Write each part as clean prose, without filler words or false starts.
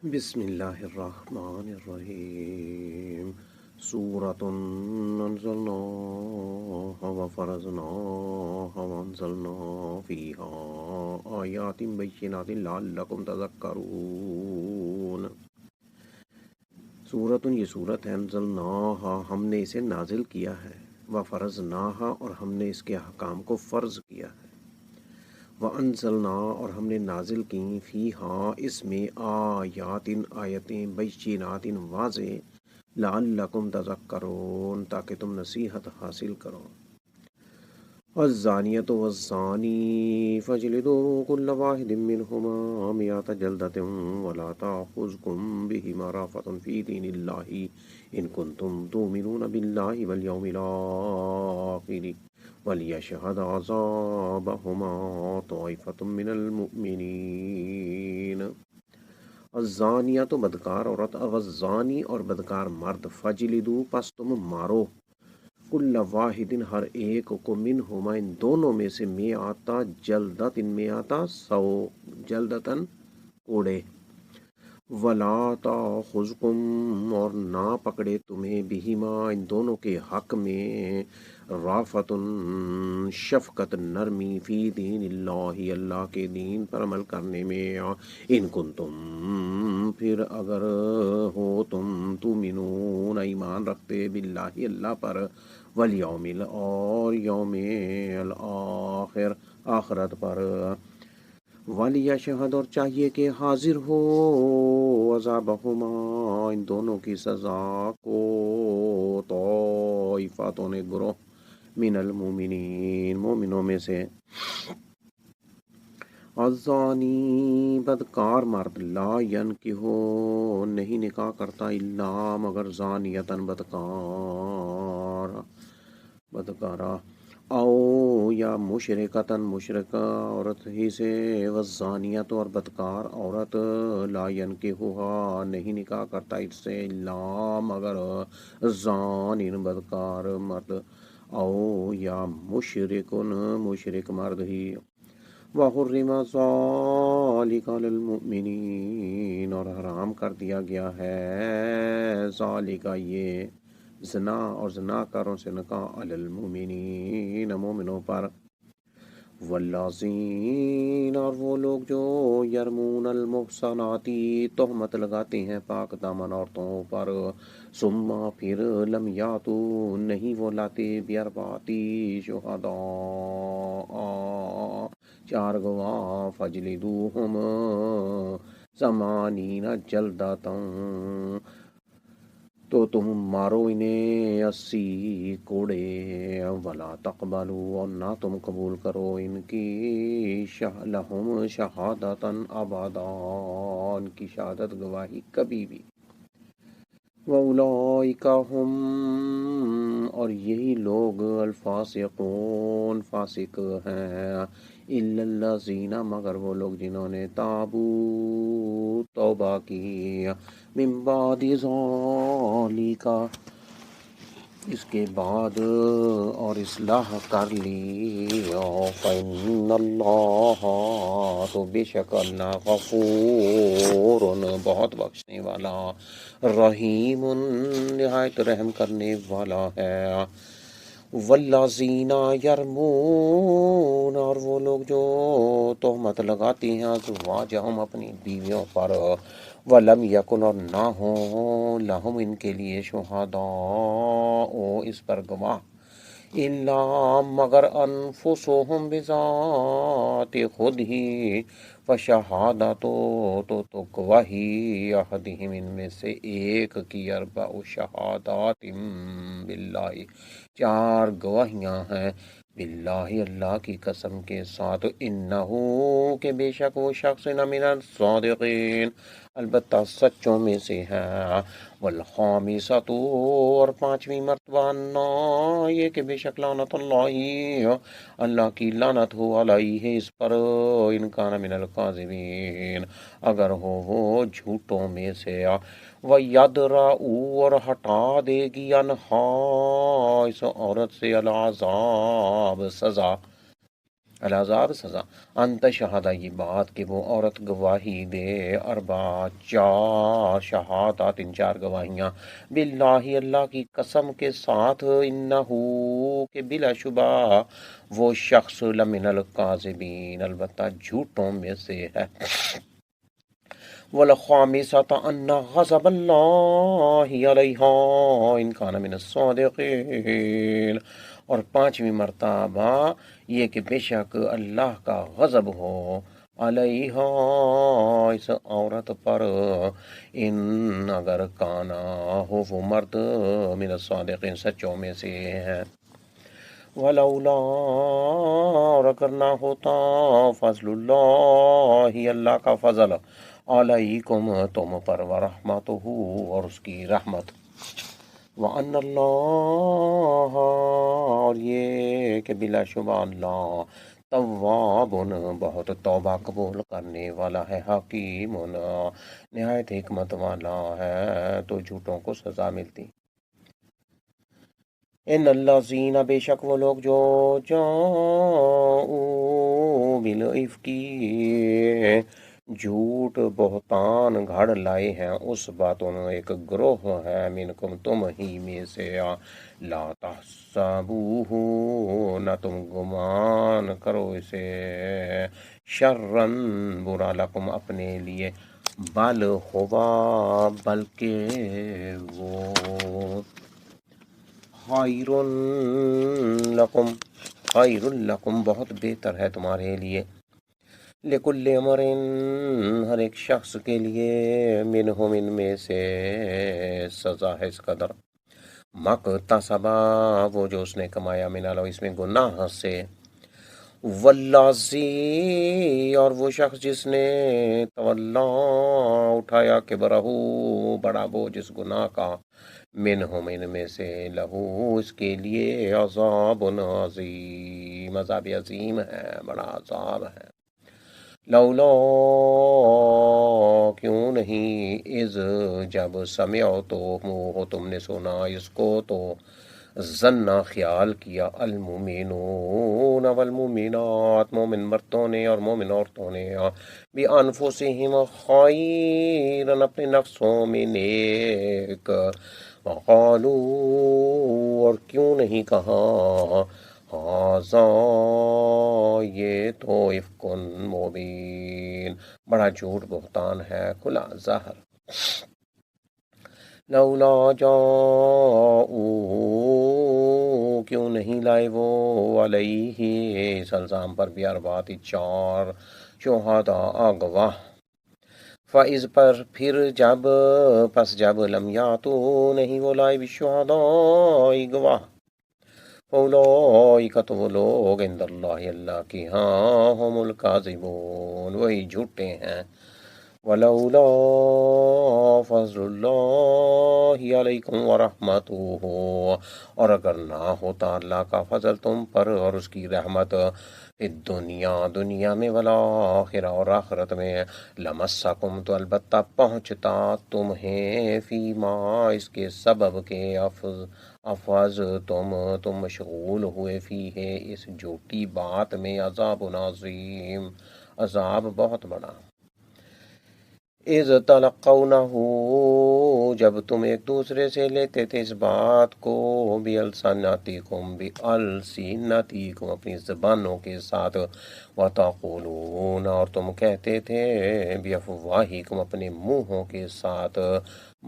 بسم اللہ الرحمن الرحیم سورۃ انزلناها وفرضناها وانزلنا فیہا آیات بینات لعلکم تذکرون۔ سورۃ، یہ سورت ہے، انزلناها، ہم نے اسے نازل کیا ہے، وفرضناها، اور ہم نے اس کے احکام کو فرض کیا ہے، وَأَنزَلْنَا، اور ہم نے نازل کی، فیہا، اس میں، آیات، آیتیں، بینات، واضح، لعلکم تذکرون، تاکہ تم نصیحت حاصل کرو۔ الزانیۃ والزانی فاجلدوا کل واحد منہما مئۃ جلدۃ ولا تأخذکم بہما رأفۃ فی دین اللہ ان کنتم تؤمنون باللہ والیوم الآخر وَلْيَشْهَدْ عَذَابَهُمَا طَائِفَةٌ مِّنَ الْمُؤْمِنِينَ۔ الزانیہ تو بدکار عورت، والزانی اور بدکار مرد، فجلدو، پس تم مارو، کل واحد، ہر ایک کو، منہما، ان دونوں میں سے، میں آتا جلدت، ان میں آتا 100 جلدتن کوڑے، ولا تاخذکم، اور نہ پکڑے تمہیں، بہما، ان دونوں کے حق میں، رافتن، شفقت، نرمی، فی دین اللہ، اللہ کے دین پر عمل کرنے میں، ان کنتم، پھر اگر ہو تم، تؤمنون، ایمان رکھتے، باللہ، اللہ پر، والیوم، اور یوم الآخر، آخرت پر، وَلْيَشْهَدْ، اور چاہیے کہ حاضر ہو، عذابہما، ان دونوں کی سزا کو، طائفتون، ایک گروہ، من المومنین، مومنوں میں سے، الزانی، بدکار مرد، لا ینکح، نہیں نکاح کرتا، الا، مگر، زانیتن، بدکارہ، او یا مشرکتن، مشرکہ عورت ہی سے، والزانیت، اور بدکار عورت، لا ینکحها، نہیں نکاح کرتا اس سے، الا، مگر، زان، بدکار مرد، او یا مشرکن، مشرک مرد ہی، وحرم ذالک علی المؤمنین، اور حرام کر دیا گیا ہے ذالک، یہ زنا اور زنا کاروں سے نکاح، علی المؤمنین، مومنوں پر، واللازین، اور وہ لوگ جو، یرمون المحصناتی، تہمت لگاتے ہیں پاک دامن عورتوں پر، ثم، پھر، لم یاتو، نہیں وہ لاتے، بیارباتی، شہداء، 4 گواہ، فجلدوہم، 80 جلدتاً، تو تم مارو انہیں 80 کوڑے، ولا تقبلوا، اور نہ تم قبول کرو ان کی، لہم شہادتاً ابدا، ان کی شہادت گواہی کبھی بھی، وَأُولَئِكَ هُمْ، اور یہی لوگ، الفاسقون، فاسق ہیں، إِلَّا الَّذِينَ، مگر وہ لوگ جنہوں نے، تابوا، توبہ کی، من بعد ذالک، اس کے بعد، اور اصلاح کر لی، فإن اللہ، تو بے شک اللہ، غفور، بہت بخشنے والا، رحیم، نہایت رحم کرنے والا ہے، والذین یرمون، اور وہ لوگ جو تہمت لگاتے ہیں، ازواجہم، اپنی بیویوں پر، ولم یکن، اور نہ ہوں، لہم، ان کے لیے، شہداء، اس پر گواہ، الا، مگر، انفسہم، بذات خود ہی، فشہادت، تو گواہی، احدہم، ان میں سے ایک کی، 4 شہادات، باللہ، 4 گواہیاں ہیں، باللہ، اللہ کی قسم کے ساتھ، انہو، کہ بے شک وہ شخص، من الصادقین، البتہ سچوں میں سے ہے، والخامسۃ، اور 5ویں مرتبہ، انا، یہ کہ بے شک، لعنت اللہ، اللہ کی لعنت ہو، علیہ، اس پر، ان کان من الکاذبین، اگر ہو وہ جھوٹوں میں سے، وَيَدْرَأُ، اور ہٹا دے گی، انہا، اس عورت سے، العذاب، سزا، العذاب سزا، انت شہادہ یہ بات کہ وہ عورت گواہی دے، اربع چار شہادات چار گواہیاں، باللہ اللہ کی قسم کے ساتھ، انہو کہ بلا شبہ وہ شخص لمن الکاذبین البتہ جھوٹوں میں سے ہے، والخامسۃ ان غضب اللہ علیہا ان کان من الصادقین، اور پانچویں مرتبہ یہ کہ بے شک اللہ کا غضب ہو علیہا اس عورت پر، ان اگر کانا ہو وہ مرد من الصادقین سچوں میں سے ہے، ولولا اور اگر نہ ہوتا فضل اللہ اللہ کا فضل علیکم تم پر، ورحمتہ اور اس کی رحمت، وَأَنَّ اللَّهَ اور یہ کہ بلا شبہ اللہ تواب بہت توبہ قبول کرنے والا ہے، حکیم نہایت حکمت والا ہے، تو جھوٹوں کو سزا ملتی۔ ان الذین بے شک وہ لوگ جو جاؤ بالافکی جھوٹ بہتان گھڑ لائے ہیں، اس باتوں ایک گروہ ہے، منکم تم ہی میں سے، لا تحسبوہ نہ تم گمان کرو اسے، شرن برا لکم اپنے لیے، بل ہوا بلکہ وہ خیر لکم خیر لکم بہت بہتر ہے تمہارے لیے، لکل امر ہر ایک شخص کے لیے، منہم ان میں سے، سزا ہے اس قدر، مکتسبا وہ جو اس نے کمایا، من الو اس میں گناہ سے، واللازی اور وہ شخص جس نے تولا اٹھایا کبرہو بڑا بوجھ اس گناہ کا، منہم ان میں سے، لہو اس کے لیے عذاب عظیم عذاب عظیم ہے، بڑا عذاب ہے، لولا کیوں نہیں، اذ جب سمعو تو ہو تم نے سنا اس کو تو، ظنّا خیال کیا، المومنون والمومنات مومن مردوں نے اور مومن عورتوں نے، بِأَنفُسِهِمْ خَيْرًا اپنے نفسوں میں نیک، وقالوا اور کیوں نہیں کہا، ھذا یہ تو افکن مبین بڑا جھوٹ بہتان ہے کھلا ظاہر، لولا جاؤ کیوں نہیں لائے وہ، علیہ اس الزام پر بھی اربعۃ چار، شہداء گواہ، فَإِذْ پر پھر جب پس جب لم یاتو نہیں وہ لائے بالشہداء گواہ، فَأُولَئِکَ تو وہ لوگ عند اللہ اللہ کی ہاں، ہم الکاذبون وہی جھوٹے ہیں، ولولا فضل اللہ علیکم ورحمتہ اور اگر نہ ہوتا اللہ کا فضل تم پر اور اس کی رحمت، دنیا میں، والآخرہ اور آخرت میں، لمسکم تو البتہ پہنچتا تمہیں، فیما اس کے سبب کے، افواز تم مشغول ہوئے، فی ہے اس جھوٹی بات میں، عذاب عظیم عذاب بہت بڑا، اذ تلقونہ جب تم ایک دوسرے سے لیتے تھے اس بات کو، بِأَلْسِنَتِکُم اپنی زبانوں کے ساتھ، وَتَقُولُونَ اور تم کہتے تھے، بِأَفْوَاہِکُم اپنے منہوں کے ساتھ،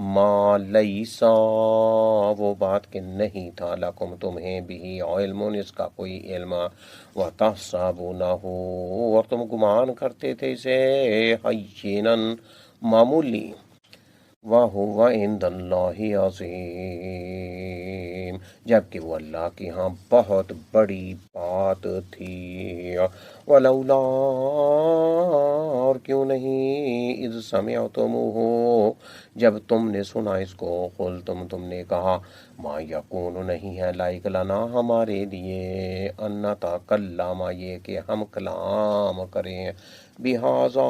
ما لیسا وہ بات کہ نہیں تھا، لکم تمہیں بھی علم اس کا کوئی علم، وَتَحْسَبُونَہ اور تم گمان کرتے تھے اسے، ہیناً معمولی، وَهُوَ عِندَ اللہِ عَظِيمٌ جبکہ وہ اللہ کی ہاں بہت بڑی بات تھی، وَلَوْلَا اور کیوں نہیں، اذ سمعتموہ جب تم نے سنا اس کو، قلتم نے کہا، ما یکون نہیں ہے لائق لنا ہمارے لیے، ان نتکلم یہ کہ ہم کلام کریں، بہذا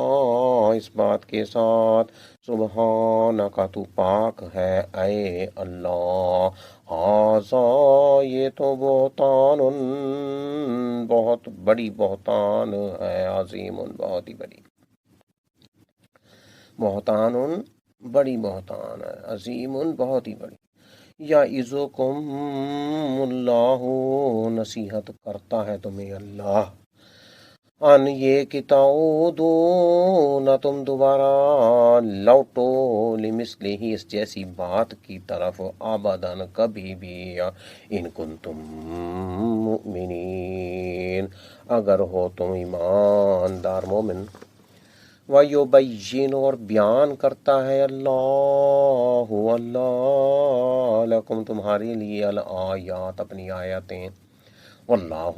اس بات کے ساتھ سبحانک تو پاک ہے اے اللہ، ہذا یہ تو بہتان بہت بڑی بہتان ہے، عظیم بہت ہی بڑی بہتان، بڑی بہتان ہے، عظیم بہت ہی بڑی۔ یعظکم اللہ، نصیحت کرتا ہے تمہیں اللہ، ان یہ کہ تعودو نہ تم دوبارہ لوٹو، لمثلہ ہی اس جیسی بات کی طرف، آبادن کبھی بھی، ان کنتم مؤمنین اگر ہو تم ایماندار مومن۔ وَيُبَيِّنُ اور بیان کرتا ہے اللہ لکم تمہارے لیے، الآیات اپنی آیاتیں، واللہ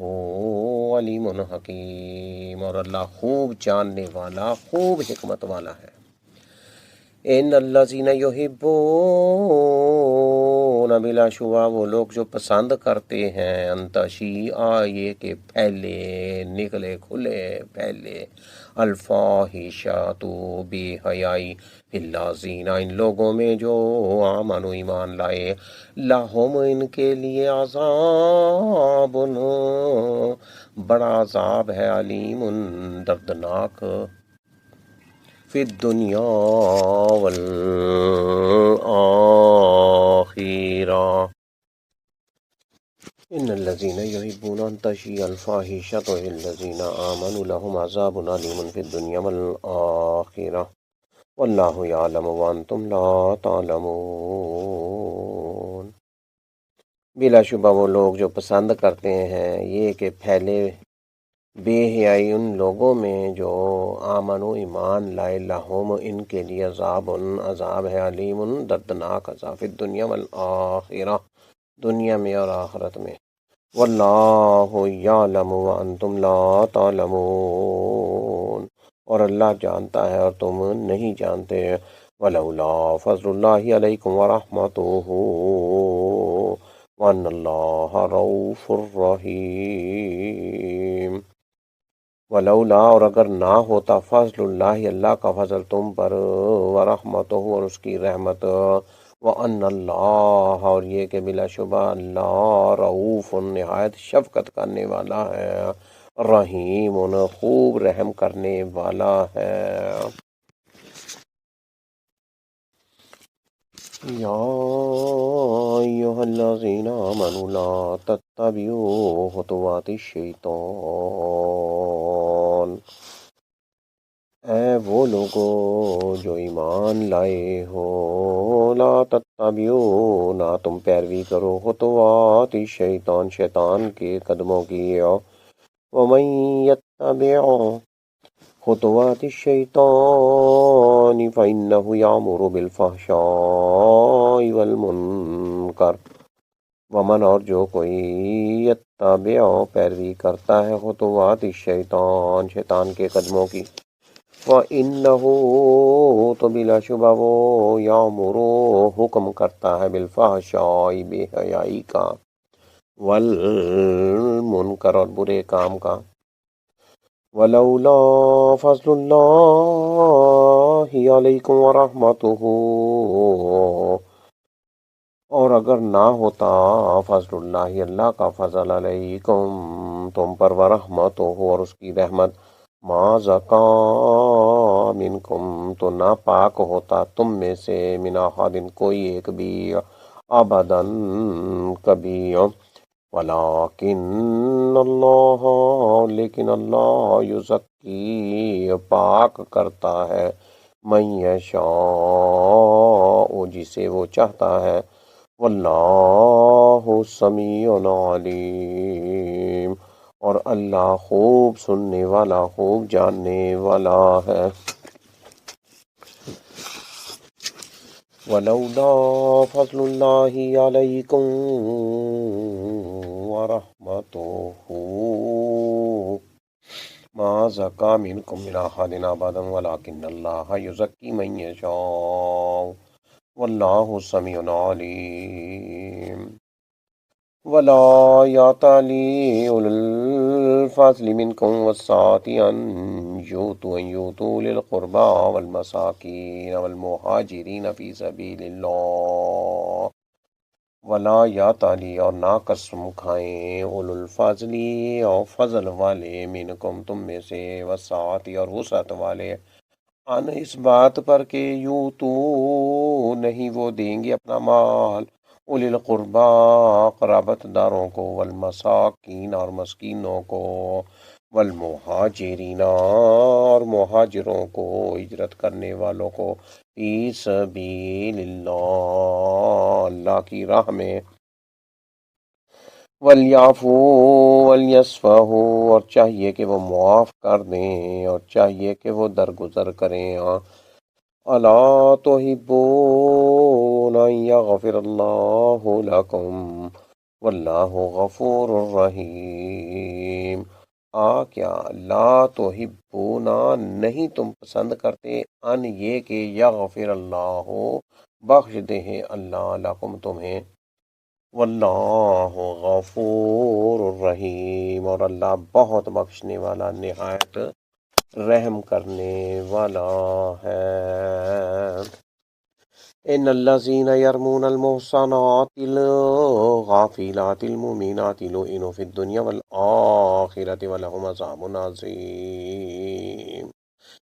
علیم حکیم اور اللہ خوب جاننے والا، خوب حکمت والا ہے۔ ان الذین یحبون، بلا شبہ وہ لوگ جو پسند کرتے ہیں، ان تشیع یہ کہ پھیلے، نکلے، کھلے، پھیلے، الفاحشۃ بے حیائی، فی الذین ان لوگوں میں جو آمنوا ایمان لائے، لہم ان کے لیے عذاب بڑا عذاب ہے، علیم دردناک، فی الدنیا والآخرہ۔ ان الذین یحبون ان تشیع الفاحشۃ فی الذین آمنوا لہم عذاب علیم فی الدنیا والآخرہ، واللہ یعلم وانتم لا تعلمون۔ بلا شبہ وہ لوگ جو پسند کرتے ہیں یہ کہ پھیلے بے حیائی ان لوگوں میں جو آمن و ایمان لائے، لہم ان کے لیے عذاب عذاب ہے، علیم دردناک عذاب، فی الدنیا والآخرہ دنیا میں اور آخرت میں، واللہ یعلم وانتم لا تعلمون اور اللہ جانتا ہے اور تم نہیں جانتے، ولولا فضل اللہ علیکم ورحمتہ وان اللہ رؤوف الرحیم۔ ولولا اور اگر نہ ہوتا، فضل اللہ اللہ کا فضل تم پر، ورحمتہ اور اس کی رحمت، وان اللہ اور یہ کہ بلا شبہ اللہ رؤوف نہایت شفقت کرنے والا ہے، رحیم خوب رحم کرنے والا ہے۔ یا ایھا الذین آمنوا لا تتبعوا خطوات الشیطان، اے وہ لوگو جو ایمان لائے ہو، لا تتبعوا نہ تم پیروی کرو، خطوات الشیطان شیطان کے قدموں کی، ومن یتبع خطوات الشیطان فإنہ یأمر بالفحشاء والمنکر، ومن اور جو کوئی یتبع پیروی کرتا ہے، خطوات الشیطان شیطان کے قدموں کی، فإنہ تو بلا شبہ وہ، یأمر حکم کرتا ہے، بالفحشاء بے حیائی کا، والمنکر اور برے کام کا، ولولا فضل اللہ علیکم ورحمتہ اور اگر نہ ہوتا فضل اللہ اللہ کا فضل علیکم تم پر، ورحمتہ اور اس کی رحمت، ما زکا منکم تو نہ پاک ہوتا تم میں سے، من احد کوئی ایک بھی، ابداً کبھی، ولیکن اللہ لیکن اللہ یزکی پاک کرتا ہے، من یشاء جسے وہ چاہتا ہے، واللہ سمیع علیم اور اللہ خوب سننے والا، خوب جاننے والا ہے۔ ولولا فضل اللہ علیکم ورحمتہ ما زکا منکم من احد ابدا ولکن اللہ یزکی من یشاء واللہ سمیع علیم۔ ولا یأتلی اولو الفضل منکم والسعة ان یؤتوا للقربى والمساکین والمہاجرین فی سبیل اللہ ولا یا تالی اور نہ قسم کھائیں اولو الفضلی اور فضل والے منکم تم میں سے وسعتی اور وسعت والے ان اس بات پر کہ یوں تو نہیں وہ دیں گے اپنا مال اولی القربا قرابت داروں کو والمساکین اور مسکینوں کو والمہاجرین اور مہاجروں کو ہجرت کرنے والوں کو فی سبیل اللہ اللہ کی راہ میں ولیعفو ولیصفحوا اور چاہیے کہ وہ معاف کر دیں اور چاہیے کہ وہ درگزر کریں الا تحبون ان یغفر اللہ لکم واللہ غفور رحیم کیا لا تحبون نہیں تم پسند کرتے ان یہ کہ یغفر اللہ بخش دے اللہ لکم تمہیں واللہ غفور الرحیم اور اللہ بہت بخشنے والا نہایت رحم کرنے والا ہے ان الذین یرمون المحصنات الغافلات المؤمنات لعنوا فی الدنیا والآخرۃ ولہم عذاب عظیم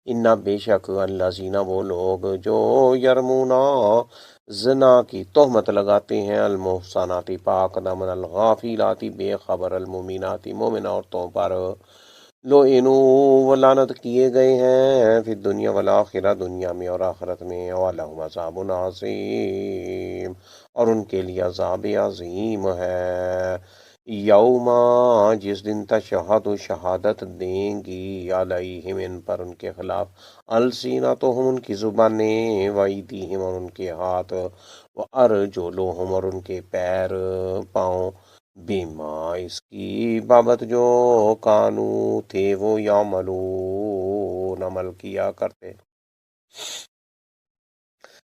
ان بے شک الذین وہ لوگ جو یرمونا زنا کی تہمت لگاتے ہیں المحصناتی پاک دامن الغافلاتی بے خبر المومناتی مومن عورتوں پر وہ لعنت کیے گئے ہیں فی الدنیا والآخرہ دنیا میں اور آخرت میں ولہم عذاب عظیم اور ان کے لیے عذاب عظیم ہے یوم جس دن تشہد شہادت دیں گی علیہم ان پر ان کے خلاف السینتہم ان کی زبانیں وایدیہم اور ان کے ہاتھ وارجلہم اور ان کے پیر پاؤں بیما اس کی بابت جو کانو تھے وہ یعملون عمل کیا کرتے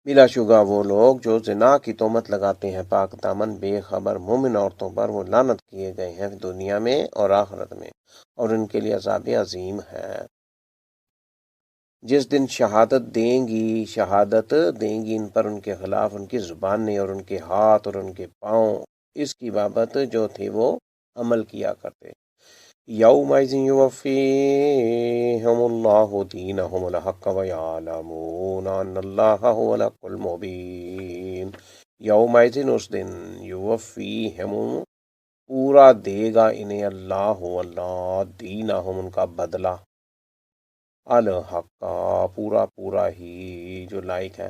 بلا شبہ وہ لوگ جو زنا کی تہمت لگاتے ہیں پاک دامن بے خبر مومن عورتوں پر وہ لعنت کیے گئے ہیں دنیا میں اور آخرت میں اور ان کے لیے عذاب عظیم ہے جس دن شہادت دیں گی ان پر ان کے خلاف ان کی زبانیں اور ان کے ہاتھ اور ان کے پاؤں اس کی بابت جو تھے وہ عمل کیا کرتے یومئذ یوفیہم اللہ دینہم الحق ویعلمون ان اللہ هو الحق المبین یومئذ اس دن یوفیہم پورا دے گا انہیں اللہ دینہم ان کا بدلہ الحق پورا ہی جو لائق ہے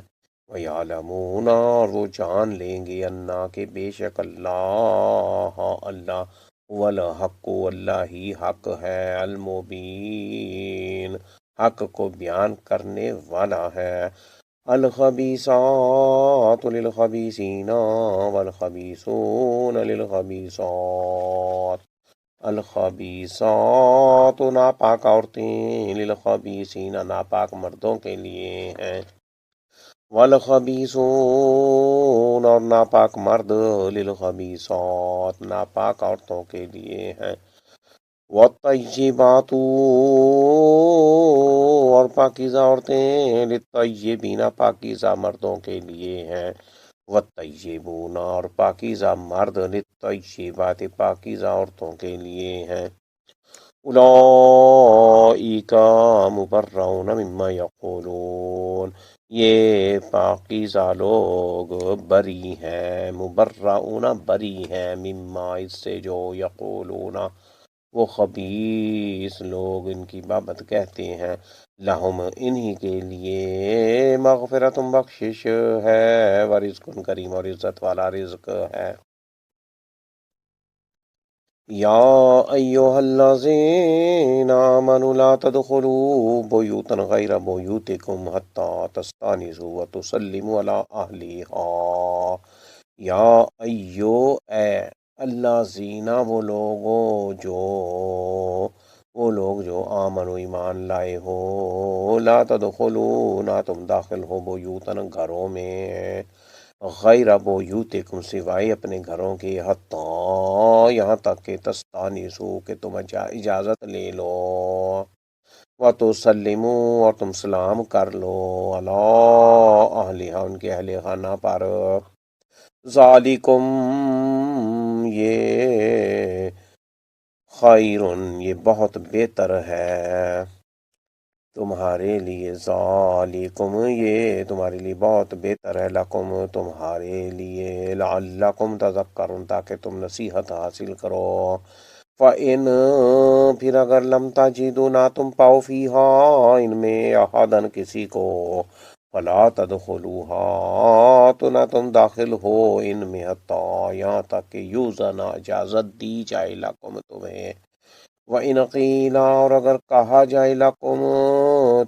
وَيَعْلَمُونَ اور وہ جان لیں گے انا کہ بے شک اللہ والحق اللہ ہی حق ہے المبین حق کو بیان کرنے والا ہے الخبیثات للخبیثین والخبیثون للخبیثات الخبیثات ناپاک عورتیں للخبیثین ناپاک مردوں کے لیے ہیں والخبیثون اور ناپاک مرد للخبیثات ناپاک عورتوں کے لیے ہیں والطیبات اور پاکیزہ عورتیں للطیبین پاکیزہ مردوں کے لیے ہیں والطیبون اور پاکیزہ مرد للطیبات پاکیزہ عورتوں کے لیے ہیں اولئک مبرؤون مما یقولون یہ پاکیزہ لوگ بری ہیں مبرؤون بری ہیں مما اس سے جو یقولون وہ خبیث لوگ ان کی بابت کہتے ہیں لہم انہی کے لیے مغفرت بخشش ہے ورزق کریم اور عزت والا رزق ہے یا ایہا الذین آمنوا لا تدخلوا بیوتا غیر بیوتکم حتی تستانسوا وتسلموا علی اہلیہا یا ایو اے الذین وہ لوگ جو آمنوا ایمان لائے ہو لا تدخلوا نہ تم داخل ہو بیوتن گھروں میں غیر بیوتکم سوائے اپنے گھروں کے حتی یہاں تک کہ تستانسو کہ تم اجازت لے لو وَتُسَلِّمُوا اور تم سلام کر لو علی اہلہا ان کے اہل خانہ پر. ذالکم یہ خیرن یہ بہت بہتر ہے تمہارے لیے. ذالکم یہ تمہارے لیے بہت بہتر ہے. لکم تمہارے لیے. لعلکم تذکرون تاکہ تم نصیحت حاصل کرو. فَإِن پھر اگر لم تجدوا نہ تم پاؤ فیہا ان میں احدن کسی کو. فلا تدخلوها تو نہ تم داخل ہو ان میں حتی یہاں تک کہ یوزن اجازت دی جائے لکم تمہیں. وَإِنْ قِیلَ اور اگر کہا جائے لَکُمْ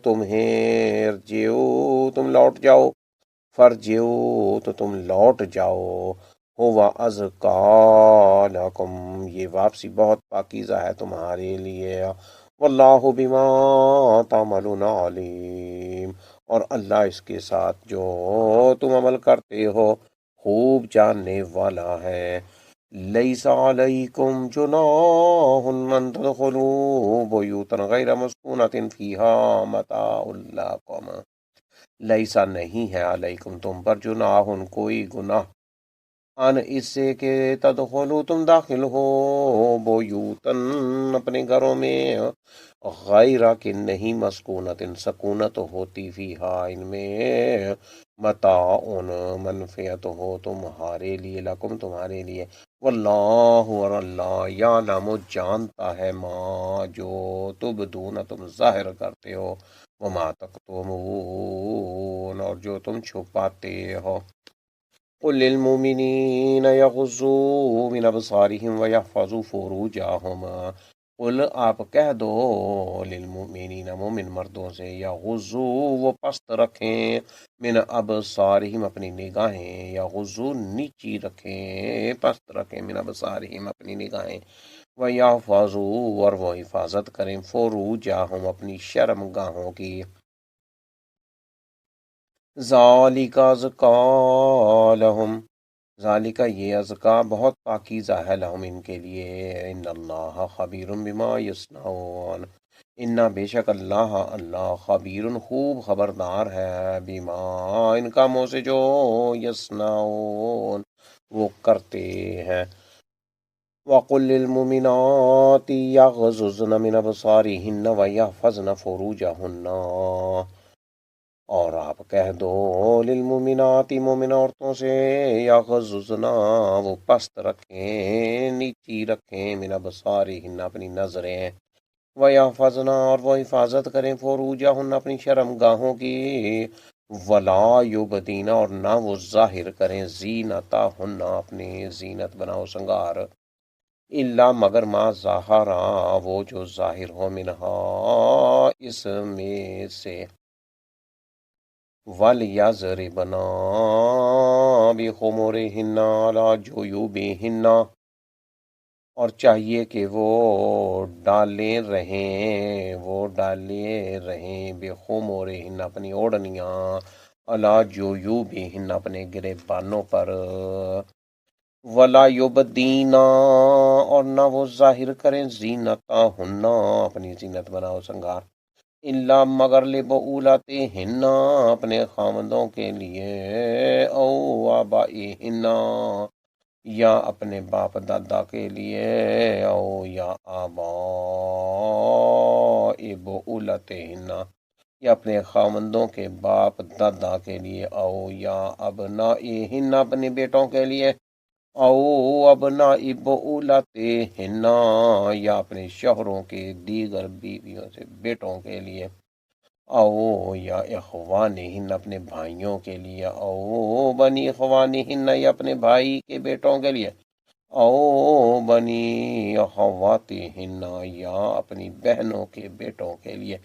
تمہیں ارجعوا تم لوٹ جاؤ. فرجعوا تو تم لوٹ جاؤ. ہوا ازکیٰ لکم یہ واپسی بہت پاکیزہ ہے تمہارے لیے. واللہ بما تعملون علیم اور اللہ اس کے ساتھ جو تم عمل کرتے ہو خوب جاننے والا ہے. لیس علیکم جناح ان تدخلوا بیوتا غیر مسکونۃ فیہا متاع لکم. لیسا نہیں ہے علیکم تم پر جناح کوئی گناہ ان اس سے کہ تدخلوا تم داخل ہو بیوتن اپنے گھروں میں غیر کہ نہیں مسکونت سکونت ہوتی فیہا ان میں متاع منفعت ہو تمہارے لیے لکم تمہارے لیے. واللہ اور اللہ یعلم جانتا ہے ما جو تبدون تم ظاہر کرتے ہو. وما تکتمون اور جو تم چھپاتے ہو. قل للمؤمنین یغضوا من ابصارهم ویحفظوا فروجهم قل آپ کہہ دو للمؤمنین مومن مردوں سے یغضوا وہ پست رکھیں من ابصارهم اپنی نگاہیں یغضوا نیچی رکھیں پست رکھیں من ابصارهم اپنی نگاہیں ویحفظوا اور وہ حفاظت کریں فروجهم اپنی شرم گاہوں کی. ذالک ازکیٰ لہم ذالک یہ ازکیٰ بہت پاکیزہ ہے لہم ان کے لیے. ان اللہ خبیر بما یصنعون انا بے شک اللہ خبیر خوب خبردار ہے بما ان کاموں سے جو یصنعون وہ کرتے ہیں. وَقُلْ لِلْمُؤْمِنَاتِ يَغْضُضْنَ مِنْ أَبْصَارِهِنَّ وَيَحْفَظْنَ فُرُوجَهُنَّ اور آپ کہہ دو للمؤمنات مومن عورتوں سے یغضضن وہ پست رکھیں نیچی رکھیں من ابصارہن اپنی نظریں ویحفظن اور وہ حفاظت کریں فروجہن اپنی شرم گاہوں کی. ولا یبدین اور نہ وہ ظاہر کریں زینتہن اپنی زینت بناؤ سنگار. الا مگر ما ظاہرا وہ جو ظاہر ہو منہا اس میں سے. وَلْيَضْرِبْنَ بِخُمُرِهِنَّ عَلَىٰ جُيُوبِهِنَّ اور چاہیے کہ وہ ڈالے رہیں بِخُمُرِهِنَّ اپنی اوڑھنیاں عَلَىٰ جُيُوبِهِنَّ اپنے گریبانوں پر. وَلَا يُبْدِينَ اور نہ وہ ظاہر کریں زینتہن اپنی زینت بناؤ سنگار. الا مگر لبعولتہن اپنے خامندوں کے لیے او آبائہن یا اپنے باپ دادا کے لیے او یا آباء بعولتہن یا اپنے خامندوں کے باپ دادا کے لیے او یا ابنائہن اپنے بیٹوں کے لیے او ابناء بعولتہن یا اپنے شوہروں کے دیگر بیویوں سے بیٹوں کے لیے او یا اخوانہن اپنے بھائیوں کے لیے او بنی اخوانہن یا اپنے بھائی کے بیٹوں کے لیے او بنی اخواتہن یا اپنی بہنوں کے بیٹوں کے لیے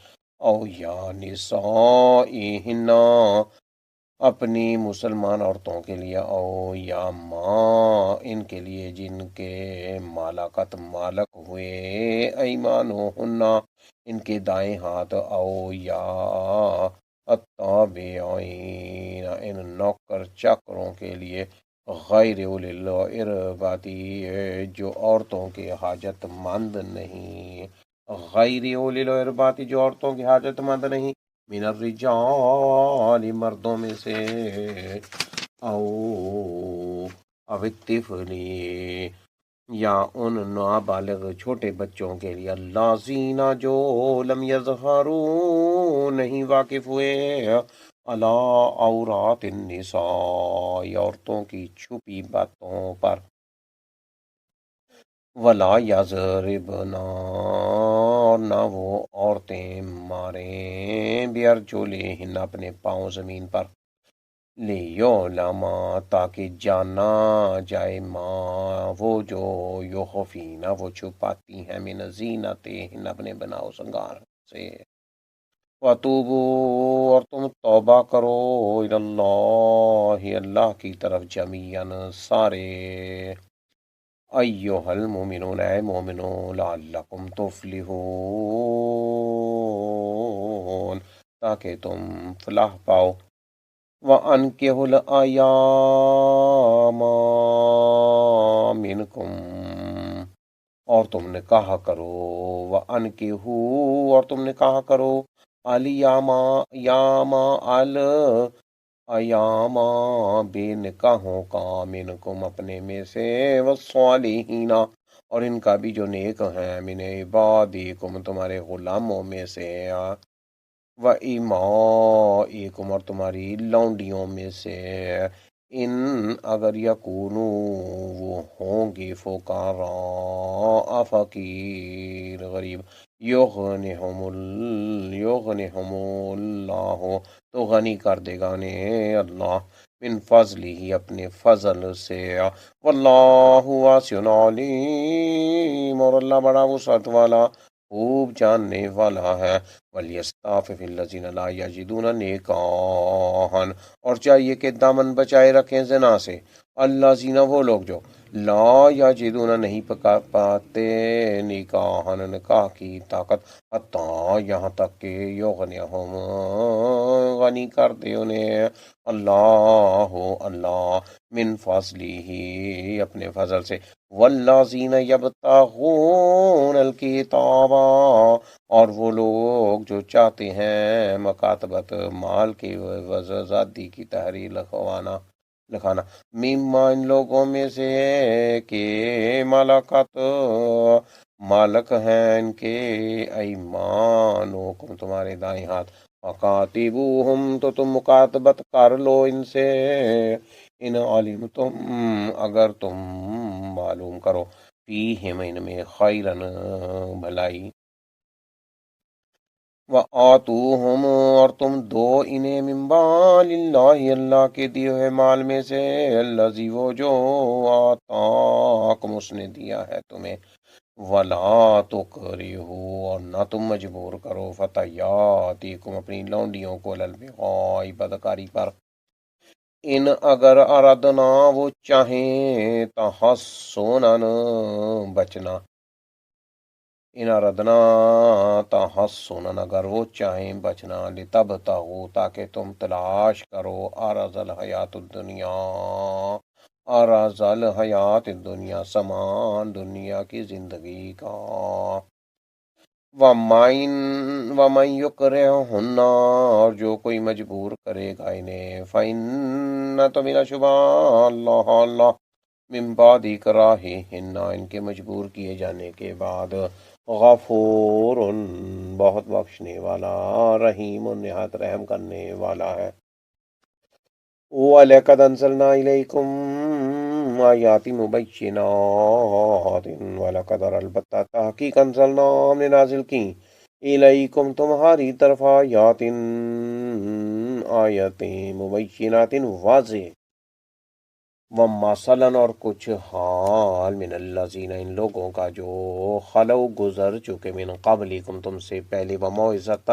او یا نسائہن اپنی مسلمان عورتوں کے لیے او یا ماں ان کے لیے جن کے مالکت مالک ہوئے ایمانہن ان کے دائیں ہاتھ او یا التابعین ان نوکر چاکروں کے لیے غیر اولی الارباتی جو عورتوں کے حاجت مند نہیں غیر اولی الاربات جو عورتوں کی حاجت مند نہیں، من الرجال مردوں میں سے، او الطفلی یا ان نابالغ چھوٹے بچوں کے لیے، الذین جو لم یظہروا نہیں واقف ہوئے، علی عورات النساء عورتوں کی چھپی باتوں پر، ولا یضربن اور نہ وہ عورتیں ماریں بیرجلہن اپنے پاؤں زمین پر، لیعلم تاکہ جانا جائے ما وہ جو یخفینا وہ چھپاتی ہیں، من زینتہن اپنے بناؤ سنگار سے، وَتُوبُوا اور تم توبہ کرو، الی اللہ اللہ کی طرف، جمیعاً سارے، ایھا المؤمنون اے مومنو، لعلکم تفلحون تاکہ تم فلاح پاؤ، وَأَنكِحُوا الْأَيَامَ مِنکم اور تم نکاح کرو، وَأَنكِحُوا اور تم نکاح کرو، ایام بے نکاحوں کا، منکم اپنے میں سے، والصالحین اور ان کا بھی جو نیک ہیں، من عبادکم تمہارے غلاموں میں سے، وَإِمَائِكُمْ اور تمہاری لونڈیوں میں سے، ان اگر یکونو وہ ہوں گے، فقراء فقیر غریب، یغنہم اللہ تو غنی کر دے گا انہیں اللہ، من فضل ہی اپنے فضل سے، واللہ واسع علیم اور اللہ بڑا وسعت والا خوب جاننے والا ہے، وَلْيَسْتَعْفِفِ الَّذِينَ لَا يَجِدُونَ نِکَاحًا اور چاہیے کہ دامن بچائے رکھیں زنا سے، الذین وہ لوگ جو لا یجدون نہیں پاتے، نکاحً نکاح کی طاقت، حتیٰ یہاں تک کہ یغنیہم غنی کر دے انہیں اللہ من فضلہ اپنے فضل سے، والذین یبتغون الکتاب اور وہ لوگ جو چاہتے ہیں مکاتبت مال کی وزادی کی تحریر لکھانا، مما ان لوگوں میں سے کہ ملکت مالک ہیں ان کے، ایمانکم تمہارے دائیں ہاتھ، فقاتبوہم تو تم مکاتبت کر لو ان سے، ان علمتم اگر تم معلوم کرو، فیہم ان میں خیرن بھلائی، وَآتُوهُمْ اور تم دو انہیں من مال اللہ اللہ کے دیے ہوئے مال میں سے، الذی وہ جو آتاکم اس نے دیا ہے تمہیں، وَلَا تُکرِہُوا اور نہ تم مجبور کرو، فتیاتکم اپنی لونڈیوں کو، علی البغاء بدکاری پر، ان اگر اردنا وہ چاہیں، تحصنن بچنا، ان اردنا تحصنن اگر وہ چاہیں بچنا، لتبتغوا تاکہ تم تلاش کرو، عرض الحیات الدنیا، عرض الحیات الدنیا سامان دنیا کی زندگی کا، وَمَن یکرہن اور جو کوئی مجبور کرے گا انہیں، فَإِنَّ تو بلا شبہ اللہ من بعد اکراہہن ان کے مجبور کیے جانے کے بعد، غفور بہت بخشنے والا، رحیم نہایت رحم کرنے والا ہے، وَلَقَدْ أَنزَلْنَا إِلَيْكُمْ آیَاتٍ مُبَيِّنَاتٍ وَلَقَدْ اور البتہ تحقیق انزلنا ہم نے نازل کی، الیکم تمہاری طرف، آیاتیں مبینات واضح، وَمَثَلًا اور کچھ حال، من الذین ان لوگوں کا جو خلو گزر چکے، من قبلکم تم سے پہلے، وموعظۃ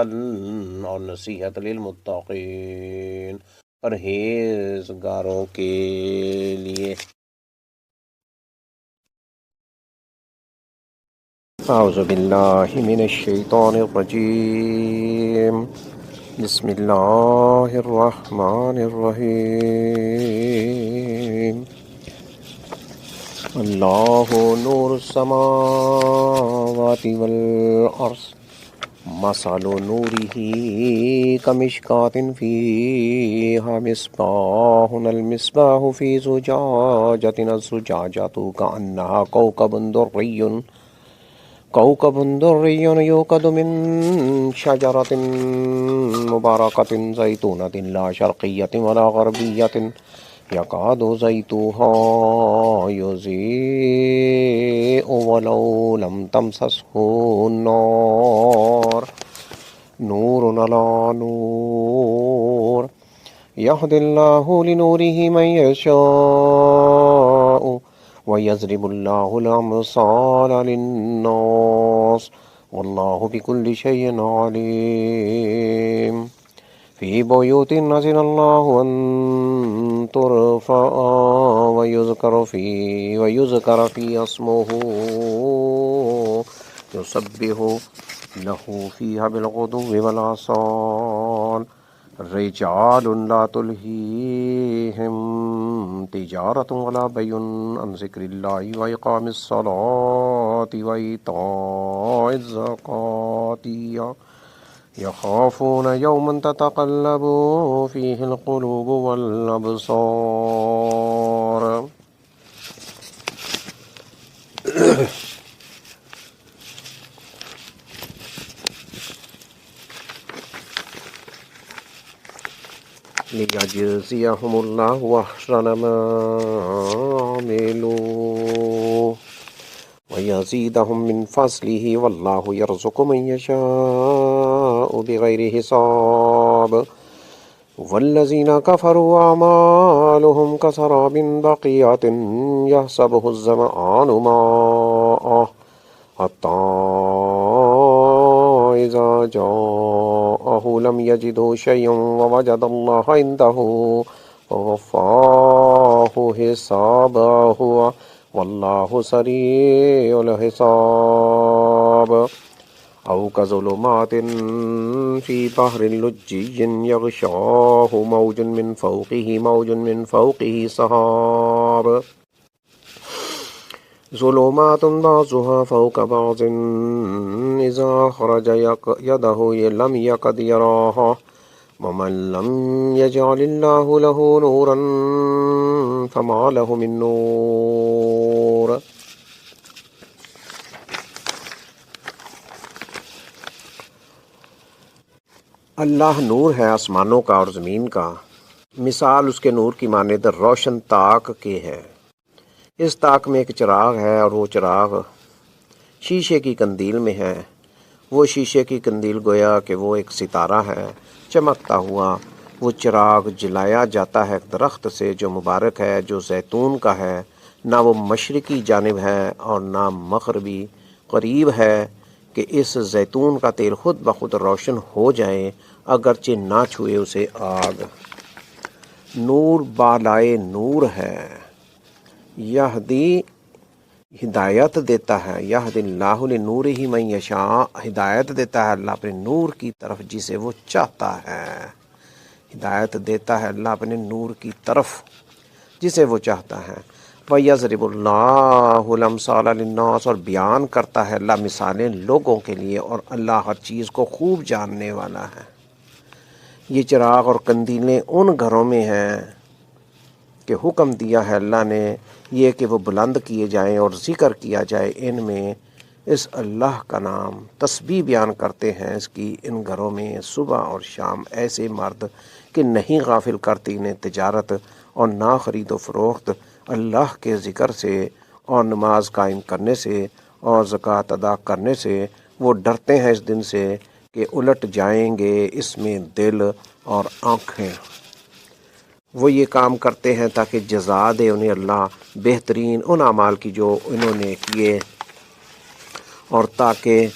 اور نصیحت، للمتقین پرہیزگاروں کے لیے، اعوذ باللہ من الشیطان الرجیم، بسم اللہ الرحمن الرحیم، اللہ نور السماوات والارض مثل نورہ کمشکاۃ فیہا مصباح المصباح فی زجاجۃ الزجاجۃ کأنہا کوكب دري يوقد من شجرة مباركة زيتونة لا شرقية ولا غربية يكاد زيتها يضيء ولو لم تمسسه النار نور على نور يهدي الله لنوره من يشاء وَيَضْرِبُ اللَّهُ الْأَمْثَالَ لِلنَّاسِ وَاللَّهُ بِكُلِّ شَيْءٍ عَلِيمٌ فِي بُيُوتٍ أَذِنَ اللَّهُ أَن تُرْفَعَ وَيُذْكَرَ فِيهَا اسْمُهُ يُسَبِّحُ لَهُ فِيهَا بِالْغُدُوِّ وَالْآصَالِ رجال لا تلهيهم تجارة ولا بيع عن ذكر الله وإقام الصلاة وإيتاء الزكاة يخافون يوما تتقلب فيه القلوب والأبصار ليجزيهم الله أحسن ما عملوا ويزيدهم من فضله والله يرزق من يشاء بغير حساب والذين كفروا أعمالهم كسراب بقيعة يحسبه الظمآن ماء حتى إذا جاءه لم يجده شيئا ووجد الله عنده ووفاه حسابه والله سريع الحساب أو كظلمات في بحر لجي يغشاه موج من فوقه سحاب ظلمات بعضها فوق بعض إذا أخرج يده لم يكد يراها ومن لم يجعل الله له نورا فما له من نور اللہ نور ہے آسمانوں کا اور زمین کا، مثال اس کے نور کی مانند روشن طاق کے ہے۔ اس طاق میں ایک چراغ ہے اور وہ چراغ شیشے کی قندیل میں ہے۔ وہ شیشے کی قندیل گویا کہ وہ ایک ستارہ ہے چمکتا ہوا۔ وہ چراغ جلایا جاتا ہے ایک درخت سے جو مبارک ہے، جو زیتون کا ہے، نہ وہ مشرقی جانب ہے اور نہ مغربی، قریب ہے کہ اس زیتون کا تیل خود بخود روشن ہو جائے اگرچہ نہ چھوئے اسے آگ۔ نور بالائے نور ہے، یہدی ہدایت دیتا ہے، یہدی اللہ لنورہ من یشاء، ہدایت دیتا ہے اللہ اپنے نور کی طرف جسے وہ چاہتا ہے، ہدایت دیتا ہے اللہ اپنے نور کی طرف جسے وہ چاہتا ہے۔ وَيَضْرِبُ اللَّهُ الْأَمْثَالَ لِلنَّاسِ، اور بیان کرتا ہے اللہ مثالیں لوگوں کے لیے، اور اللہ ہر چیز کو خوب جاننے والا ہے۔ یہ چراغ اور قندیلیں ان گھروں میں ہیں کہ حکم دیا ہے اللہ نے یہ کہ وہ بلند کیے جائیں اور ذکر کیا جائے ان میں اس اللہ کا نام، تسبیح بیان کرتے ہیں اس کی ان گھروں میں صبح اور شام ایسے مرد کہ نہیں غافل کرتی انہیں تجارت اور نہ خرید و فروخت اللہ کے ذکر سے اور نماز قائم کرنے سے اور زکوٰۃ ادا کرنے سے۔ وہ ڈرتے ہیں اس دن سے کہ الٹ جائیں گے اس میں دل اور آنکھیں۔ وہ یہ کام کرتے ہیں تاکہ جزا دے انہیں اللہ بہترین ان اعمال کی جو انہوں نے کیے، اور تاکہ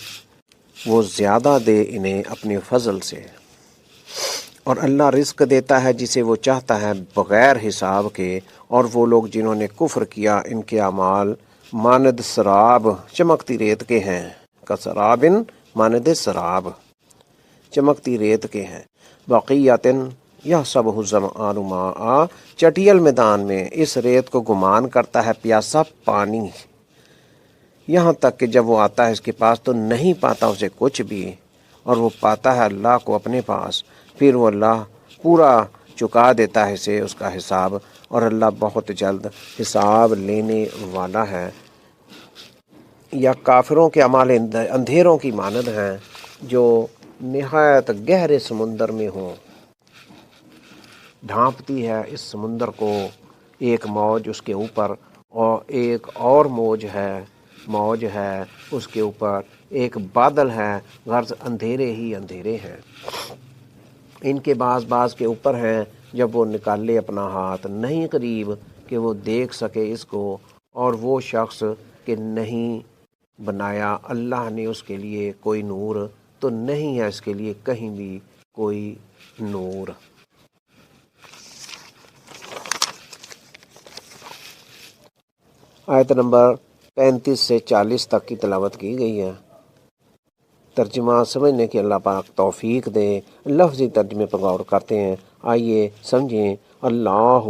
وہ زیادہ دے انہیں اپنے فضل سے۔ اور اللہ رزق دیتا ہے جسے وہ چاہتا ہے بغیر حساب کے، اور وہ لوگ جنہوں نے کفر کیا ان کے اعمال مانند سراب چمکتی ریت کے ہیں، کسرابن مانند سراب چمکتی ریت کے ہیں، بقیتن یحسبہ الظمآن ماء، چٹیل میدان میں اس ریت کو گمان کرتا ہے پیاسا پانی، یہاں تک کہ جب وہ آتا ہے اس کے پاس تو نہیں پاتا اسے کچھ بھی، اور وہ پاتا ہے اللہ کو اپنے پاس، پھر وہ اللہ پورا چکا دیتا ہے اسے اس کا حساب، اور اللہ بہت جلد حساب لینے والا ہے۔ یا کافروں کے اعمال اندھیروں کی مانند ہیں جو نہایت گہرے سمندر میں ہوں، ڈھانپتی ہے اس سمندر کو ایک موج اس کے اوپر، اور ایک اور موج ہے اس کے اوپر، ایک بادل ہے، غرض اندھیرے ہی اندھیرے ہیں۔ ان کے بعض کے اوپر ہیں، جب وہ نکالے اپنا ہاتھ نہیں قریب کہ وہ دیکھ سکے اس کو، اور وہ شخص کہ نہیں بنایا اللہ نے اس کے لیے کوئی نور، تو نہیں ہے اس کے لیے کہیں بھی کوئی نور۔ آیت نمبر 35 سے 40 تک کی تلاوت کی گئی ہے۔ ترجمہ سمجھنے کی اللہ پاک توفیق دے۔ لفظی ترجمے پر غور کرتے ہیں، آئیے سمجھیں۔ اللہ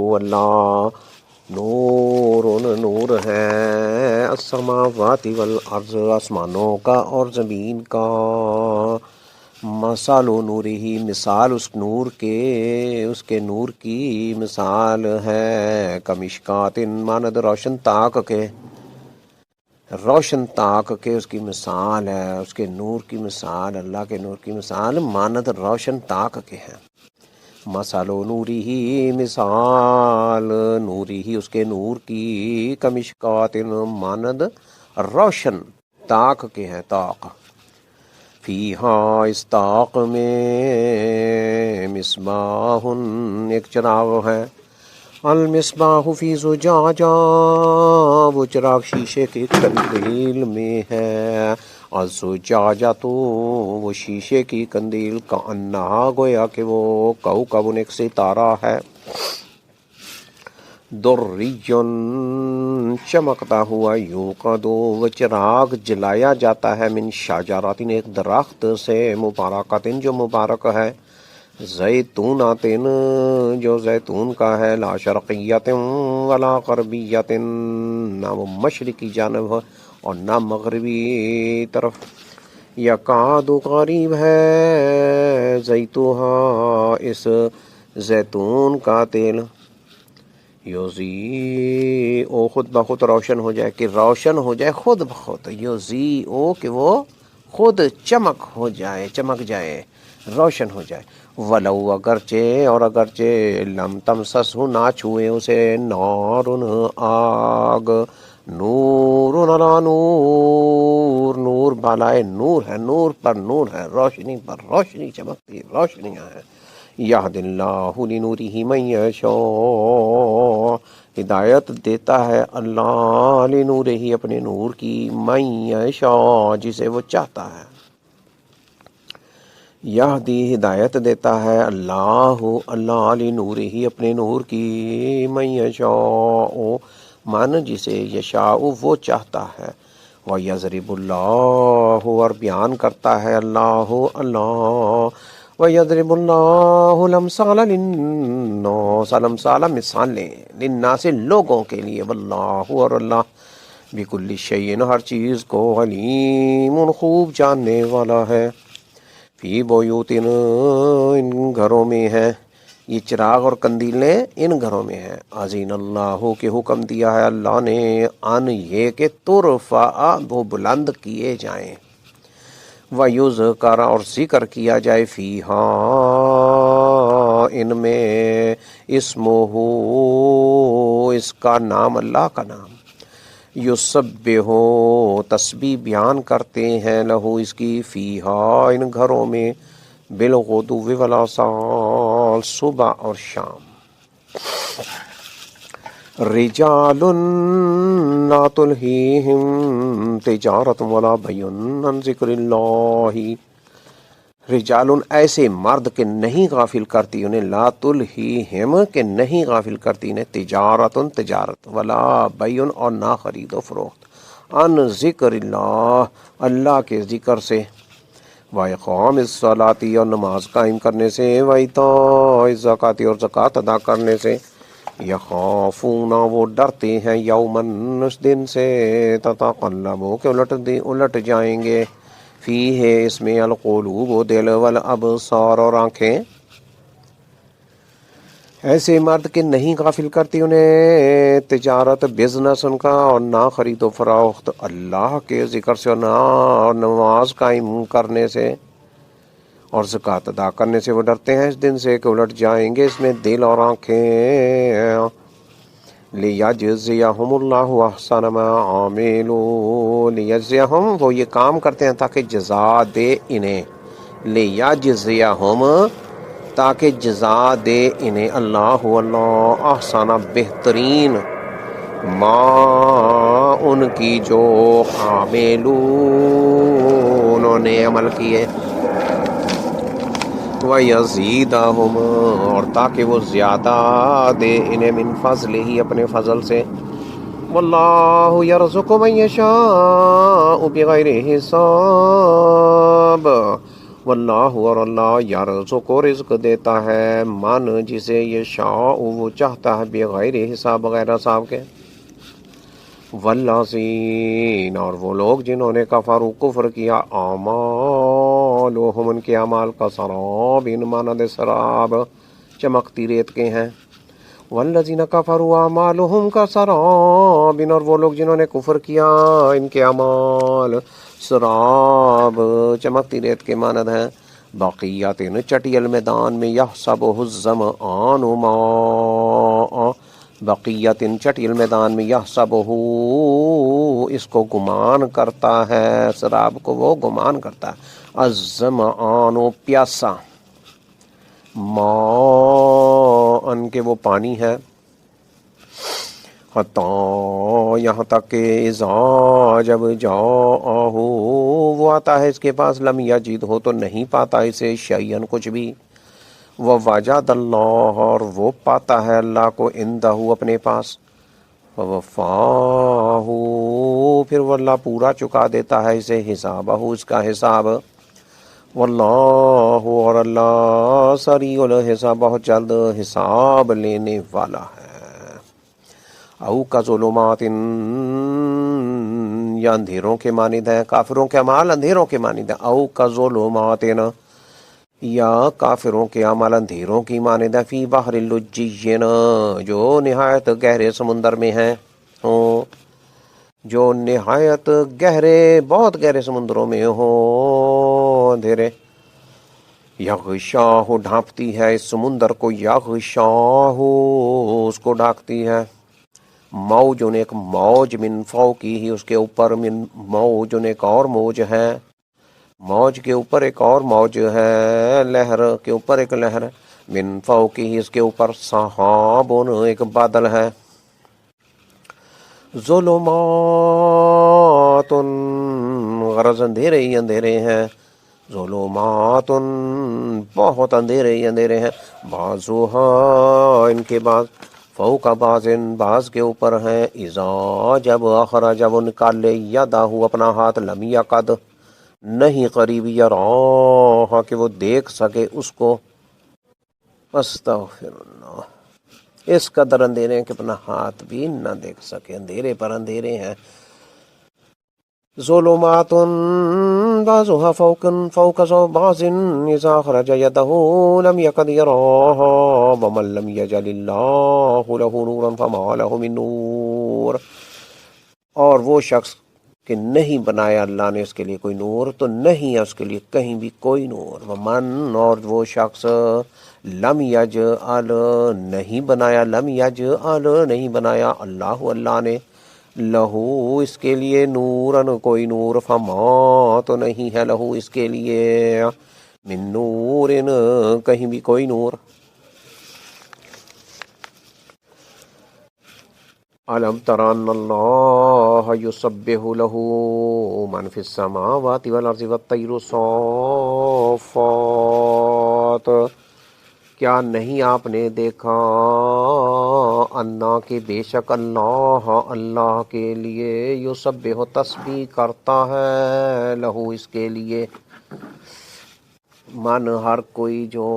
نور نور ہے، السماوات والارض، آسمانوں کا اور زمین کا، مثال نورہ، مثال اس نور کے، اس کے نور کی مثال ہے، کمشکات، مانند روشن طاق کے، روشن طاق کے اس کی مثال ہے، اس کے نور کی مثال، اللہ کے نور کی مثال مانند روشن طاق کے ہے۔ مثال نوری ہی، مثال نوری ہی اس کے نور کی، کمشکات، مانند روشن طاق کے ہیں، طاق، فیہا، اس طاق میں، مصباح، ایک چراغ ہے، المصباح فی زجاجہ، وہ چراغ شیشے کے قندیل میں ہے، الزجاجہ تو وہ شیشے کی قندیل، کأنہا، گویا کہ وہ کوکب، ایک ستارہ ہے، دری، چمکتا ہوا، یوقد، وہ چراغ جلایا جاتا ہے، من شجرۃ، ایک درخت سے، مبارکۃ، جو مبارک ہے، زیتونۃ، جو زیتون کا ہے، لا شرقیۃ ولا غربیۃ، نہ وہ مشرقی جانب ہے اور نہ مغربی طرف، یکاد، قریب ہے، زیتوہا، اس زیتون کا تیل، یضیء، خود بخود روشن ہو جائے، کہ روشن ہو جائے خود بخود، یضیء، کہ وہ خود چمک ہو جائے، چمک جائے، روشن ہو جائے، ولو، اگرچہ، اور اگرچہ، لم تمسسہ، نہ چھوئے اسے، نار، آگ، نور علی نور، نور بالائے نور ہے، نور پر نور ہے، روشنی پر روشنی، چمکتی روشنیاں ہیں، یہد اللہ لنورہ من یشاء، ہدایت دیتا ہے اللہ، لنورہ، اپنے نور کی، من یشاء، جسے وہ چاہتا ہے، یہدی، ہدایت دیتا ہے اللہ، اللہ، لنورہ، اپنے نور کی، من یشاء، من جسے، یشاء، وہ چاہتا ہے، وَيَضْرِبُ اللَّهُ، اور بیان کرتا ہے اللہ، اللہ، وَيَضْرِبُ اللَّهُ الْأَمْثَالَ لِلنَّاسِ، الْأَمْثَالَ، مثالیں، لِلنَّاسِ، لوگوں کے لیے، وَاللَّهُ، اور اللہ، بِكُلِّ شَيْءٍ، ہر چیز کو، علیم، خوب جاننے والا ہے، فی بیوتن، ان گھروں میں ہے، یہ چراغ اور قندیلیں ان گھروں میں ہیں، اذن اللہ، کے حکم دیا ہے اللہ نے، ان، یہ کہ ترفع، وہ بلند کیے جائیں، وَيُذْكَرَ، اور ذکر کیا جائے، فیہا، ان میں، اسمہ، اس کا نام، اللہ کا نام، یسبح، تسبیح بیان کرتے ہیں، لہو، اس کی، فیہا، ان گھروں میں، بالغدو والآصال، صبح اور شام، رجال لا تلہیہم تجارت ولا بیع عن ذکر اللہ، رجال، ایسے مرد کہ نہیں غافل کرتی انہیں، لا تلہیہم، کہ نہیں غافل کرتی انہیں، تجارت، تجارت، ولا بیع، اور نہ خرید و فروخت، عن ذکر اللہ، اللہ کے ذکر سے، وَإِقَامِ الصَّلَاةِ اور نماز قائم کرنے سے، وَإِيتَاءِ الزَّکَاةِ اور زکوٰۃ ادا کرنے سے، یخافون وہ ڈرتے ہیں، یومن اس دن سے، تتقلب کہ الٹ جائیں گے، فیہ اس میں، القلوب و دل، والابصار اور آنکھیں، ایسے مرد کہ نہیں غافل کرتی انہیں تجارت بزنس ان کا، اور نہ خرید و فروخت اللہ کے ذکر سے، اور نہ نماز قائم کرنے سے اور زکوٰۃ ادا کرنے سے۔ وہ ڈرتے ہیں اس دن سے کہ الٹ جائیں گے اس میں دل اور آنکھیں۔ لیجزیہم اللہ احسن ما عملوا، لیجزیہم وہ یہ کام کرتے ہیں تاکہ جزا دے انہیں، لیجزیہم تاکہ جزا دے انہیں، اللہ احسن بہترین، ما ان کی جو عملوا انہوں نے عمل کیے، وَيَزِيدَهُمْ اور تاکہ وہ زیادہ دے انہیں، من فضل ہی اپنے فضل سے، واللہ یرزق من یشاء بغیر حساب، واللہ اور اللہ یرزق رزق دیتا ہے، من جسے یشاء وہ چاہتا ہے، بغیر حساب بغیر حساب کے، والذین اور وہ لوگ جنہوں نے کفروا کفر کیا، اعمالهم ان کے اعمال کا سراب مانند سراب چمکتی ریت کے ہیں، والذین کفروا اعمالهم کا سراب اور وہ لوگ جنہوں نے کفر کیا ان کے اعمال سراب چمکتی ریت کے مانند ہیں، بقیات چٹیل میدان میں، یحسبہ الظمآن ماء، بقیت چٹیل میدان میں، یحسبہ اس کو گمان کرتا ہے، سراب کو وہ گمان کرتا ہے، الظمآن پیاسا، ماء ان کے وہ پانی ہے، حتیٰ یہاں تک کہ اذا جب جاءہ وہ آتا ہے اس کے پاس، لم یجد ہو تو نہیں پاتا اسے، شیئن کچھ بھی، ووجد اللہ اور وہ پاتا ہے اللہ کو، عندہ اپنے پاس، ووفاہ پھر وہ اللہ پورا چکا دیتا ہے اسے، حسابہ اس کا حساب، واللہ اور اللہ سریع الحساب بہت جلد حساب لینے والا ہے۔ او کا ظلمات یا اندھیروں کے مانند ہیں، کافروں کے اعمال اندھیروں کے مانند ہیں، او کا ظلمات یا کافروں کے اعمال اندھیروں کی مانند ہیں، فی بحر اللجین جو نہایت گہرے سمندر میں ہیں، جو نہایت گہرے بہت گہرے سمندروں میں ہوں اندھیرے، یغشاہ ڈھانپتی ہے اس سمندر کو، یغشاہ اس کو ڈھانپتی ہے، موجن ایک موج، من فوقی ہی اس کے اوپر، من موجن ایک اور موج ہے، موج کے اوپر ایک اور موج ہے، لہر کے اوپر ایک لہر، من فوقی ہی اس کے اوپر، سحاب ایک بادل ہے، ظلمات غرض اندھیرے ہی اندھیرے ہیں، ظلمات بہت اندھیرے ہی اندھیرے ہیں، بعضھا ان کے بعض، فوق بعض بعض کے اوپر ہیں، اذا جب اخرج جب نکال لے، یدہ اپنا ہاتھ، لم یقد نہیں قریب، یراہ کہ وہ دیکھ سکے اس کو، استغفر اللہ، اس قدر اندھیرے ہیں کہ اپنا ہاتھ بھی نہ دیکھ سکے، اندھیرے پر اندھیرے ہیں، ظلمات بعضها فوق بعض اذا اخرج يده لم يكد يراها ومن لم يجعل الله له نورا فما له من نور، اور وہ شخص کہ نہیں بنایا اللہ نے اس کے لیے کوئی نور تو نہیں ہے اس کے لیے کہیں بھی کوئی نور، ومن اور وہ شخص لم یجعل نہیں بنایا، لم یجعل نہیں بنایا اللہ اللہ نے، لہو اس کے لیے نورن کوئی نور، فما تو نہیں ہے لہو اس کے لیے، من نورن کہیں بھی کوئی نور، علم تر ان اللہ یسبح لہ من فی السماوات والارض والطیر صافات، کیا نہیں آپ نے دیکھا، انا کہ بے شک اللہ اللہ کے لیے، یسبح تسبیح کرتا ہے، لہو اس کے لیے، من ہر کوئی جو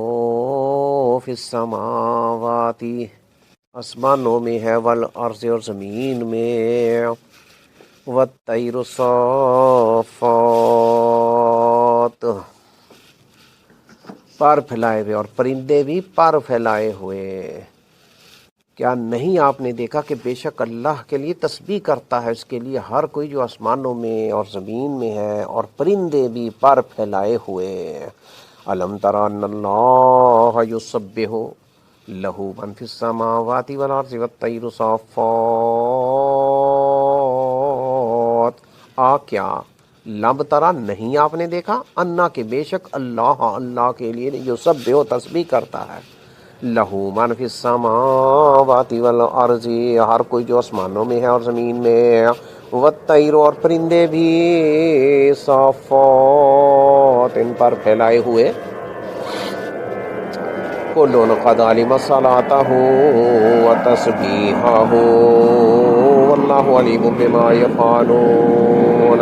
فی السماواتی آسمانوں میں ہے، والارض اور زمین میں، والطیر صافات پر پھیلائے ہوئے، اور پرندے بھی پر پھیلائے ہوئے۔ کیا نہیں آپ نے دیکھا کہ بے شک اللہ کے لیے تسبیح کرتا ہے اس کے لیے ہر کوئی جو آسمانوں میں اور زمین میں ہے، اور پرندے بھی پر پھیلائے ہوئے۔ الم تر ان اللہ یسبح لہ من فی السماوات والارض والطیر صافات۔ کیا لم ترا نہیں آپ نے دیکھا، انا کہ بے شک اللہ کے لیے یسبح تسبیح کرتا ہے، لہو من فی السماوات والارض ہر کوئی جو آسمانوں میں ہے اور زمین میں، والطیر اور پرندے بھی، صافات ان پر پھیلائے ہوئے۔ کل قد علم صلاتہ وتسبیحہ واللہ علیم بما یفعلون۔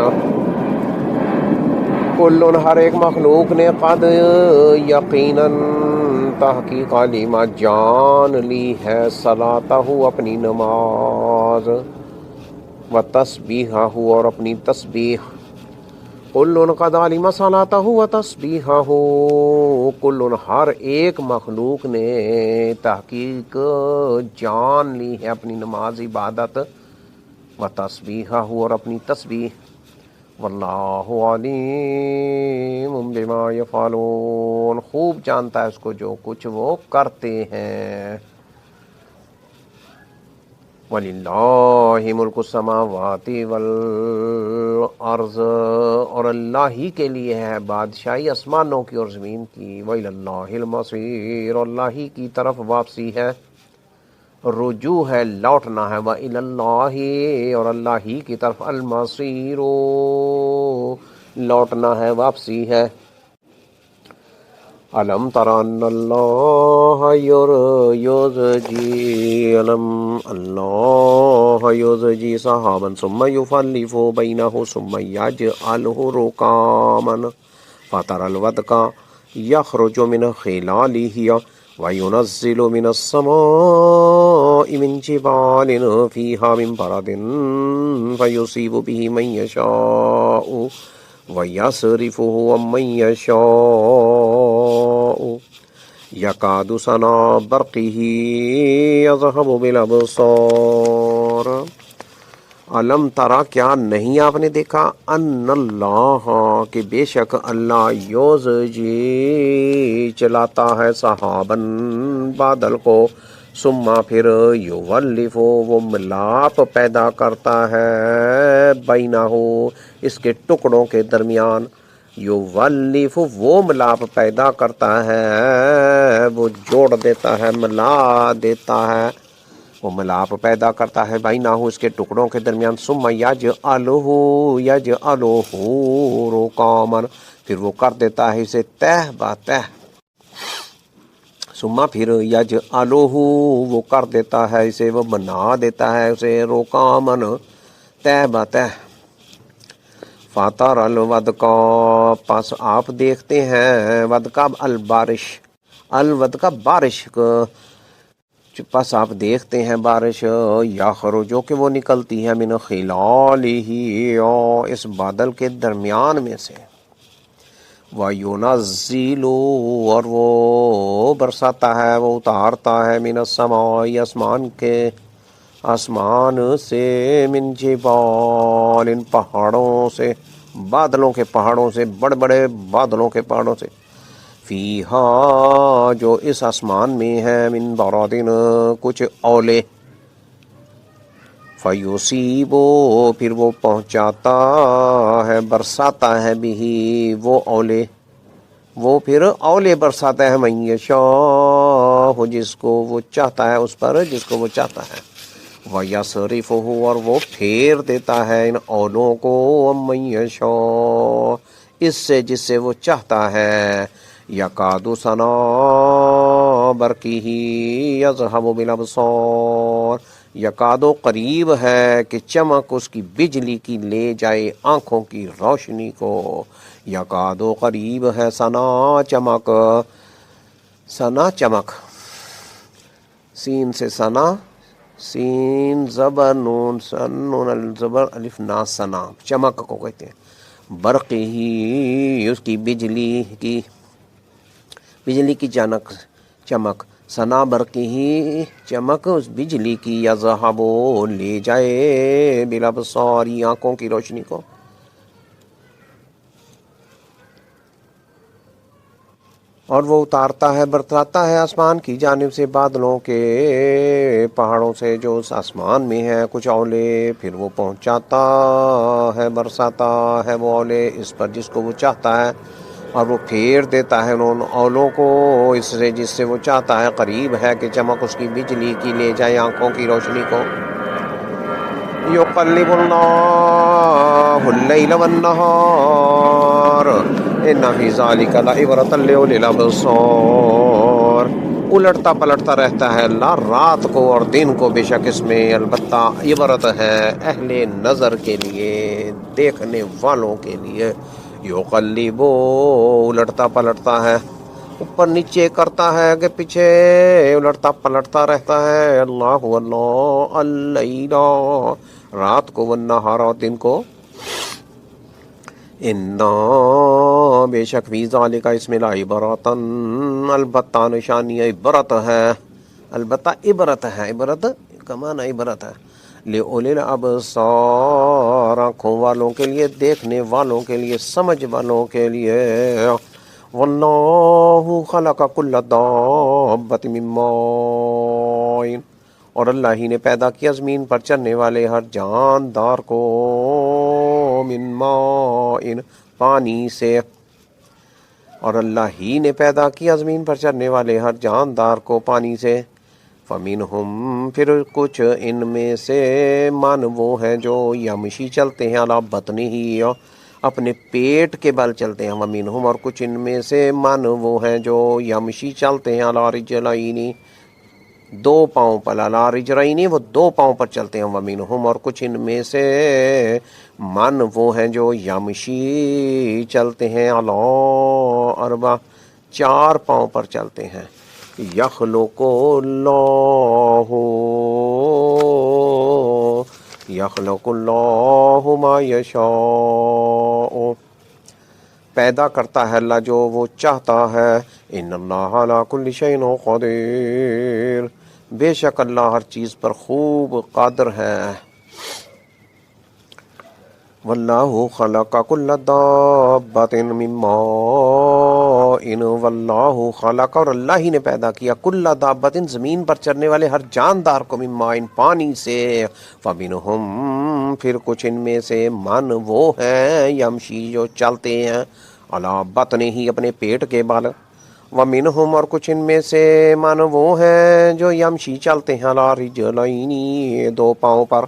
کل ہر ایک مخلوق نے، قد یقیناً تحقیق علم جان لی ہے، صلاتہ اپنی نماز، وتسبیحہ اور اپنی تسبیح۔ کل قد علم صلاتہ وتسبیحہ، کل ہر ایک مخلوق نے تحقیق جان لی ہے اپنی نماز عبادت، وتسبیحہ اور اپنی تسبیح۔ واللہ علیم بما یفعلون، خوب جانتا ہے اس کو جو کچھ وہ کرتے ہیں۔ وَلِلَّهِ مُلْكُ السَّمَاوَاتِ وَالْأَرْضِ، اور اللہ ہی کے لیے ہے بادشاہی آسمانوں کی اور زمین کی۔ وَإِلَى اللَّهِ الْمَصِيرُ، اور اللہ ہی کی طرف واپسی ہے، رجوع ہے، لوٹنا ہے۔ وَإِلَى اللَّهِ، اور اللہ ہی کی طرف، الْمَصِيرُ لوٹنا ہے، واپسی ہے۔ الم تر ان اللہ یزجی، الم اللہ یزجی سحابا ثم یفلف بینہ ثم یجعلہ رکاما فتر الودق یخرج من خلالہ وینزل من السماء من جبال فیہا من برد فیصیب به من یشاء وَيَصْرِفُهُ عَمَّن يَشَاءُ يَكَادُ سَنَا بَرْقِهِ يَذْهَبُ بِالْأَبْصَارِ۔ علم ترا کیا نہیں آپ نے دیکھا، ان اللہ کہ بے شک اللہ، یوزجی چلاتا ہے، صحاباً بادل کو، ثم پھر یولف وہ ملاپ پیدا کرتا ہے، بینہ اس کے ٹکڑوں کے درمیان، یولف وہ ملاپ پیدا کرتا ہے، وہ جوڑ دیتا ہے، ملا دیتا ہے، وہ ملاپ پیدا کرتا ہے، بینہ اس کے ٹکڑوں کے درمیان، ثم یجعلہ رکاما پھر وہ کر دیتا ہے اسے تہ بتہ، ثم پھر یجعلہ وہ کر دیتا ہے اسے، وہ بنا دیتا ہے اسے، رکاما تہ بتہ۔ فاتر الودقا پس آپ دیکھتے ہیں، ودقا البارش، الودقا بارش، پس آپ دیکھتے ہیں بارش، یخرجو کہ وہ نکلتی ہے، من خلالہ اس بادل کے درمیان میں سے، وَيُنَزِّلُ اور وہ برساتا ہے، وہ اتارتا ہے، من السماء آسمان سے، من جبال ان پہاڑوں سے، بادلوں کے پہاڑوں سے، بڑے بڑے بادلوں کے پہاڑوں سے، فیہا جو اس آسمان میں ہے، من برادن کچھ اولے، فیصیب پھر وہ پہنچاتا ہے، برساتا ہے، بھی وہ اولے، وہ پھر اولے برساتا ہے، من یشاء جس کو وہ چاہتا ہے، اس پر جس کو وہ چاہتا ہے، وَيَصْرِفُهُ اور وہ پھیر دیتا ہے ان اولوں کو، عَمَّن یشاء اس سے جس سے وہ چاہتا ہے، یکاد سنا برقه یذهب بالابصار، یکاد و قریب ہے کہ چمک اس کی بجلی کی لے جائے آنکھوں کی روشنی کو. یکاد و قریب ہے ثنا چمک، ثنا چمک، سین سے ثنا، سین زبر نون سن نون الزبر الف نا ثنا، چمک کو کہتے ہیں. برق ہی اس کی بجلی کی جنک چمک، ثنا برق ہی چمک اس بجلی کی، یذہب لے جائے بالابصار آنکھوں کی روشنی کو. اور وہ اتارتا ہے برساتا ہے آسمان کی جانب سے بادلوں کے، پہاڑوں سے جو اس آسمان میں ہے کچھ اولے، پھر وہ پہنچاتا ہے برساتا ہے وہ اولے اس پر جس کو وہ چاہتا ہے، اور وہ پھیر دیتا ہے ان اولوں کو اس سے جس سے وہ چاہتا ہے. قریب ہے کہ چمک اس کی بجلی کی لے جائے آنکھوں کی روشنی کو. یقلب اللہ اللیل والنہار ان فی ذلک لعبرۃ لأولی الابصار. الٹتا پلٹتا رہتا ہے اللہ رات کو اور دن کو، بے شک اس میں البتہ عبرت ہے اہل نظر کے لیے، دیکھنے والوں کے لیے. یقلب الٹتا پلٹتا ہے، اوپر نیچے کرتا ہے کہ پیچھے الٹتا پلٹتا رہتا ہے اللہ اللیل رات کو، والنہار اور دن کو. انا بے شک فی ذالک اس میں لعبرۃ البتہ نشانی عبرت ہے، البتہ عبرت ہے، عبرت کا معنی عبرت ہے. لأولی الابصار آنکھوں والوں کے لیے، دیکھنے والوں کے لیے، سمجھ والوں کے لیے. واللہ خلق کل دابۃ من ماء اور اللہ ہی نے پیدا کیا زمین پر چلنے والے ہر جاندار کو، من ماء پانی سے، اور اللہ ہی نے پیدا کیا زمین پر چلنے والے ہر جاندار کو پانی سے. فمنہم پھر کچھ ان میں سے من وہ ہیں جو یمشی چلتے ہیں علی بطنہ اپنے پیٹ کے بل چلتے ہیں. ومنہم اور کچھ ان میں سے من وہ ہیں جو یمشی چلتے ہیں علی رجلین دو پاؤں پر، علی رجلین وہ دو پاؤں پر چلتے ہیں. ومنہم اور کچھ ان میں سے من وہ ہیں جو یمشی چلتے ہیں علی اربع چار پاؤں پر چلتے ہیں. یخلق اللہ ما یشاء پیدا کرتا ہے اللہ جو وہ چاہتا ہے. ان اللہ علی کل شیء قدیر بے شک اللہ ہر چیز پر خوب قادر ہے. واللہ خلق کل دابۃ من ماء واللہ خلق اور اللہ ہی نے پیدا کیا کل دابۃ زمین پر چلنے والے ہر جاندار کو، من ماء پانی سے. فمنہم پھر کچھ ان میں سے من وہ ہیں یمشی جو چلتے ہیں علی بطنہ اپنے پیٹ کے بل. ومنہم اور کچھ ان میں سے من وہ ہیں جو یمشی چلتے ہیں علی رجلین دو پاؤں پر.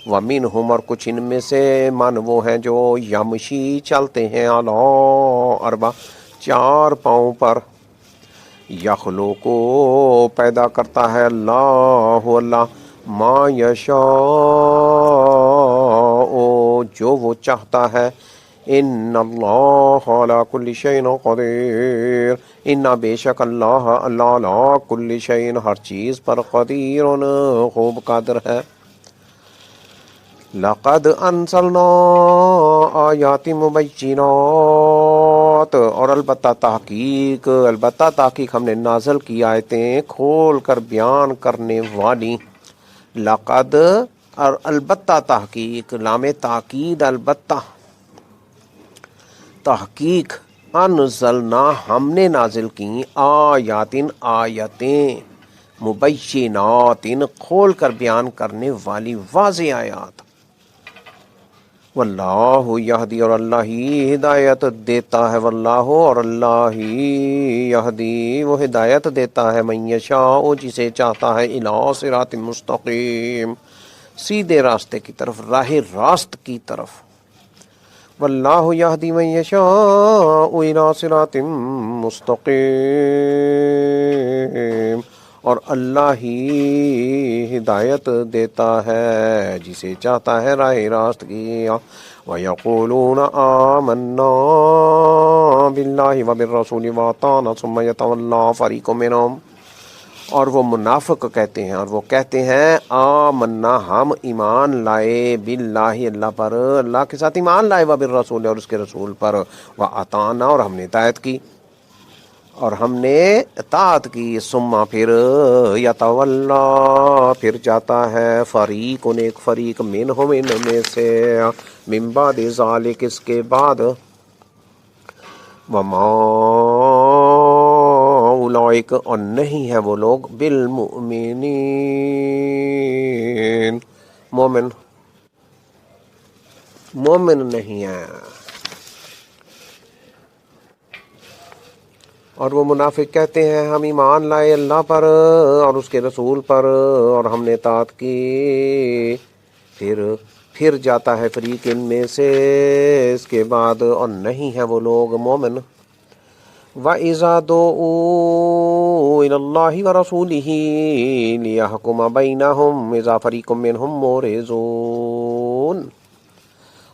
ومنہم اور کچھ ان میں سے من وہ ہیں جو یمشی چلتے ہیں علی اربع چار پاؤں پر. یخلق پیدا کرتا ہے اللہ ما یشاء جو وہ چاہتا ہے. ان اللہ علی کل شیء قدیر ان بے شک اللہ علی کل شیء ہر چیز پر قدیر خوب قادر ہے. لقد انزلنا آیات مبینات اور البتہ تحقیق ہم نے نازل کی آیتیں کھول کر بیان کرنے والی. لقد اور البتہ تحقیق لام تاکید البتہ تحقیق انزلنا ہم نے نازل کی آیتیں مبینات کھول کر بیان کرنے والی واضح آیات. واللہ یہدی اور اللہ ہی ہدایت دیتا ہے. واللہ اور اللہ ہی یہدی وہ ہدایت دیتا ہے من یشاء جسے چاہتا ہے الی صراط مستقیم سیدھے راستے کی طرف، راہ راست کی طرف. واللہ یہدی من یشاء الی صراط مستقیم، اور اللہ ہی ہدایت دیتا ہے جسے چاہتا ہے راہ راست کی۔ وَيَقُولُونَ آمَنَّا بِاللَّهِ وَبِالرَّسُولِ وَأَطَعْنَا ثُمَّ يَتَوَلَّىٰ فَرِيقٌ مِّنْهُمْ، اور وہ منافق کہتے ہیں، اور وہ کہتے ہیں آمنا، ہم ایمان لائے، باللہ اللہ پر، اللہ کے ساتھ ایمان لائے، وبالرسول اور اس کے رسول پر، وَأَطَعْنَا اور ہم نے اطاعت کی، اور ہم نے اطاعت کی، ثم پھر یتولا پھر جاتا ہے، فریق ایک فریق، منہم ان میں سے، من بعد ذالک اس کے بعد، وما اولئک اور نہیں ہے وہ لوگ، بالمؤمنین مومن نہیں ہے۔ اور وہ منافق کہتے ہیں ہم ایمان لائے اللہ پر اور اس کے رسول پر اور ہم نے اطاعت کی، پھر جاتا ہے فریق ان میں سے اس کے بعد، اور نہیں ہے وہ لوگ مومن۔ وَإِذَا دُعُوا إِلَى اللَّهِ وَرَسُولِهِ لِيَحْكُمَ بَيْنَهُمْ إِذَا فَرِيقٌ مِّنْهُمْ مُعْرِضُونَ،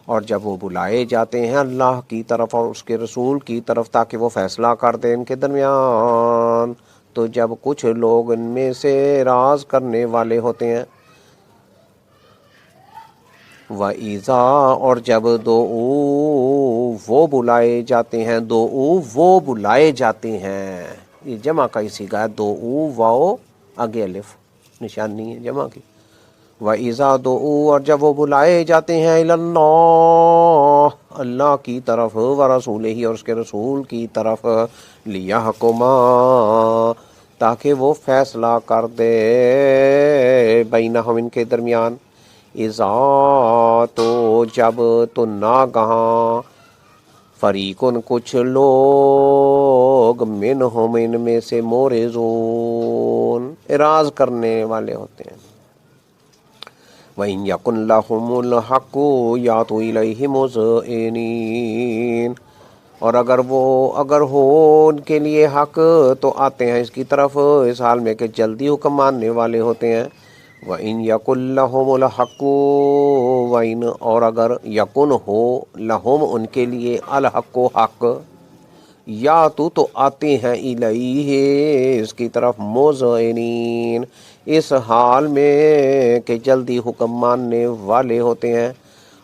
اور جب وہ بلائے جاتے ہیں اللہ کی طرف اور اس کے رسول کی طرف تاکہ وہ فیصلہ کر دیں ان کے درمیان، تو جب کچھ لوگ ان میں سے اعراض کرنے والے ہوتے ہیں، وَإِذَا اور جب دعوا وہ بلائے جاتے ہیں، وہ بلائے جاتے ہیں، یہ جمع کا ہی صیغہ ہے، دعوا واو آگے الف نشانی ہے جمع کی، وَإِذَا دعوا اور جب وہ بلائے جاتے ہیں إِلَى اللَّهِ اللہ کی طرف، وَرَسُولِهِ اور اس کے رسول کی طرف، لِيَحْكُمَا تاکہ وہ فیصلہ کر دے، بینہم ان کے درمیان، اذا تو جب، تو ناگہاں، فریقن کچھ لوگ، منہم ان میں سے، مورزون اعراض کرنے والے ہوتے ہیں، وَإِن يَكُنْ لَهُمُ الْحَقُّ يَأْتُوا إِلَيْهِ مُذْعِنِينَ اور اگر ہو ان کے لیے حق تو آتے ہیں اس کی طرف اس حال میں کہ جلدی حکم ماننے والے ہوتے ہیں۔ وَإِن يَكُنْ لَهُمُ الْحَقُّ وَإِن اور اگر یکن ہو لہم ان کے لیے الحق حق، یا تو آتے ہیں الیہ اس کی طرف، مذعنین اس حال میں کہ جلدی حکم ماننے والے ہوتے ہیں،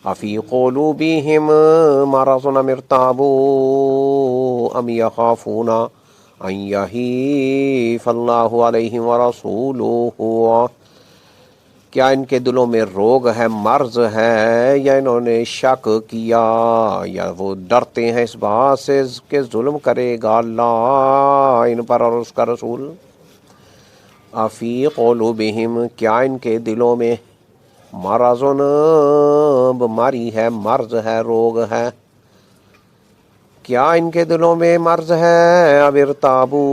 افی قلوبہم مرض ام ارتابوا ام یخافون ان یحیف اللہ علیہم ورسولہ، کیا ان کے دلوں میں روگ ہے، مرض ہے، یا انہوں نے شک کیا، یا وہ ڈرتے ہیں اس بات سے کہ ظلم کرے گا اللہ ان پر اور اس کا رسول۔ افی قلوبہم کیا ان کے دلوں میں، مرضن بیماری ہے، مرض ہے، روگ ہے، کیا ان کے دلوں میں مرض ہے، اب ارتابو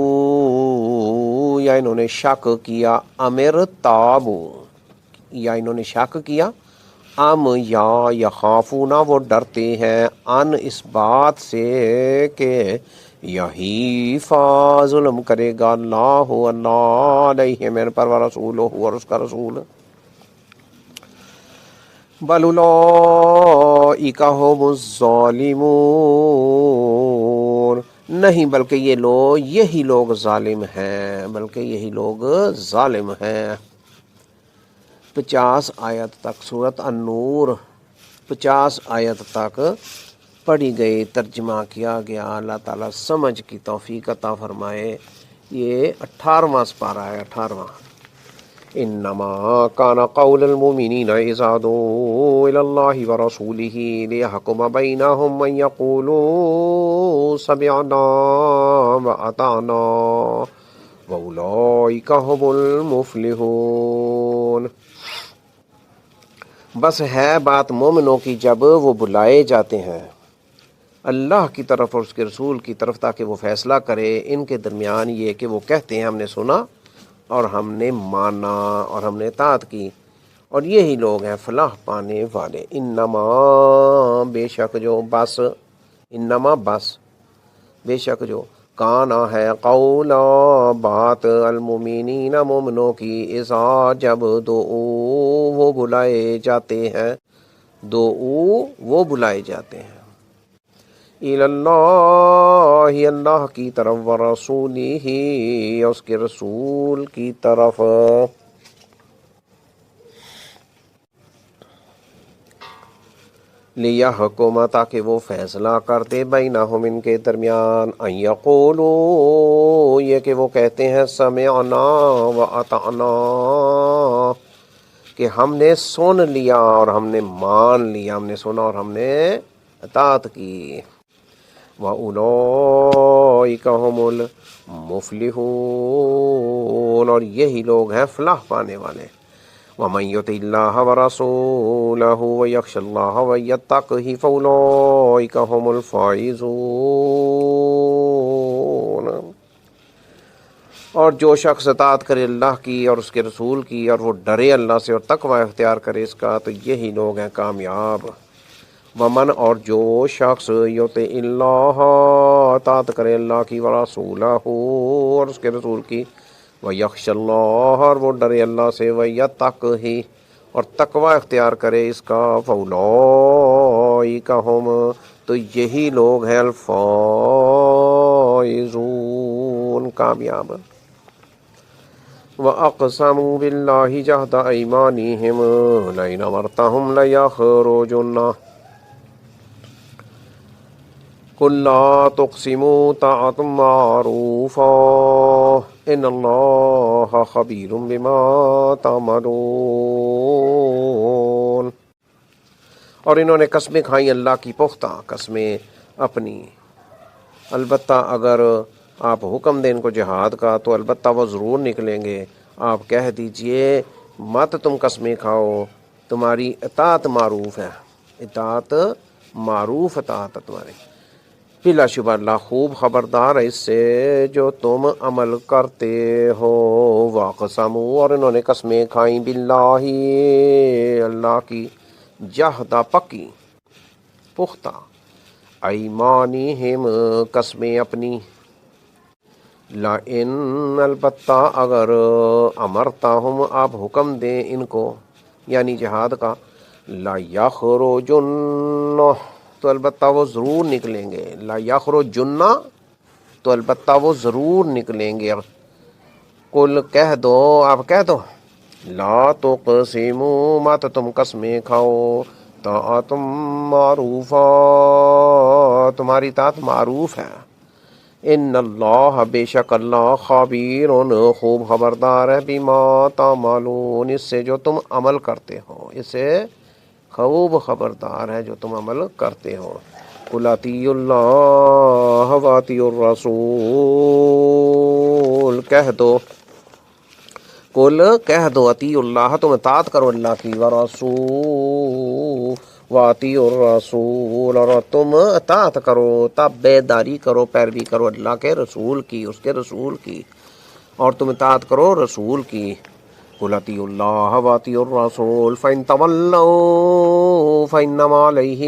یا انہوں نے شک کیا، امر تابو یا انہوں نے شک کیا، ام یا یخافونا وہ ڈرتے ہیں، ان اس بات سے کہ یحیفا ظلم کرے گا اللہ علیہم ان پر، ورسولہ اور اس کا رسول۔ بل اولئک ھم الظالمون نہیں بلکہ یہی لوگ ظالم ہیں، بلکہ یہی لوگ ظالم ہیں۔ 50 آیت تک سورۃ النور 50 آیت تک پڑھی گئی، ترجمہ کیا گیا، اللہ تعالیٰ سمجھ کی توفیق عطا فرمائے۔ یہ 18واں سپارہ ہے، 18واں۔ انما کان قول المؤمنین اذا دعوا الی اللہ ورسولہ لیحکم بینہم ان یقولوا سمعنا واطعنا واولئک ھم المفلحون۔ بس ہے بات مومنوں کی جب وہ بلائے جاتے ہیں اللہ کی طرف اور اس کے رسول کی طرف تاکہ وہ فیصلہ کرے ان کے درمیان، یہ کہ وہ کہتے ہیں ہم نے سنا اور ہم نے مانا اور ہم نے اطاعت کی، اور یہی لوگ ہیں فلاح پانے والے۔ انما بے شک جو، بس انما بس بے شک جو، کانا ہے قولا بات، المؤمنین مومنوں کی، اذا جب دعو وہ بلائے جاتے ہیں، دعو وہ بلائے جاتے ہیں، اللہ اللہ کی طرف، ورسولہ اس کے رسول کی طرف، لیحکم تاکہ وہ فیصلہ کرتے، بینہم ان کے درمیان، ان یقولوا یہ کہ وہ کہتے ہیں، سمعنا واطعنا کہ ہم نے سن لیا اور ہم نے مان لیا، ہم نے سنا اور ہم نے اطاعت کی، وَأُولَئِكَ هُمُ الْمُفْلِحُونَ اور یہی لوگ ہیں فلاح پانے والے۔ وَمَن يُطِعِ اللَّهَ وَرَسُولَهُ وَيَخْشَ اللَّهَ وَيَتَّقْهِ فَأُولَئِكَ هُمُ الْفَائِزُونَ اور جو شخص اطاعت کرے اللہ کی اور اس کے رسول کی، اور وہ ڈرے اللہ سے اور تقوی اختیار کرے اس کا، تو یہی لوگ ہیں کامیاب۔ ومن اور جو شخص یطع اللہ اطاعت کرے اللہ کی، ورسولہ اور اس کے رسول کی، ویخشى اللہ اور وہ ڈرے اللہ سے، ویتقہ اور تقوی اختیار کرے اس کا، فاولئک ھم تو یہی لوگ ہیں، الفائزون کامیاب۔ وَأَقْسَمُوا بِاللَّهِ جَهْدَ أَيْمَانِهِمْ لَئِنْ أَمَرْتَهُمْ لَيَخْرُجُنَّ قُل لَّا تُقْسِمُوا طَاعَةٌ مَّعْرُوفَةٌ إِنَّ اللَّهَ خَبِيرٌ بِمَا تَعْمَلُونَ اور انہوں نے قسمیں کھائیں اللہ کی پختہ قسمیں اپنی، البتہ اگر آپ حکم دیں ان کو جہاد کا تو البتہ وہ ضرور نکلیں گے۔ آپ کہہ دیجئے مت تم قسمیں کھاؤ، تمہاری اطاعت معروف ہے، اطاعت معروف اطاعت ہے تمہاری، بلا شبہ اللہ خوب خبردار ہے اس سے جو تم عمل کرتے ہو۔ واقسموا اور انہوں نے قسمیں کھائیں، باللہ اللہ کی، جہدہ پکی پختہ، ایمانہم قسمیں اپنی، لئن البتہ اگر امرتہم آپ حکم دیں ان کو یعنی جہاد کا، لا یخرجن تو البتہ وہ ضرور نکلیں گے، لا یخرجن تو البتہ وہ ضرور نکلیں گے۔ قل کہہ دو، آپ کہہ دو، لا تقسموا مت تم قسمیں کھاؤ، طاعۃ معروفہ تمہاری طاعت معروف ہے، ان اللہ بے شک اللہ، خبیر خوب خبردار ہے، بما تعملون اس سے جو تم عمل کرتے ہو، اس سے خوب خبردار ہے جو تم عمل کرتے ہو۔ قل اطیعوا اللہ واطیعوا الرسول کہہ دو، قل کہہ دو، اطیعوا اللہ تم اطاعت کرو اللہ کی، ورسول واطیعوا الرسول اور تم اطاعت کرو، تابعداری کرو، پیروی کرو اللہ کے رسول کی، اس کے رسول کی، اور تم اطاعت کرو رسول کی۔ قل اطیعوا اللہ واطیعوا الرسول فإن تولوا فإنما علیہ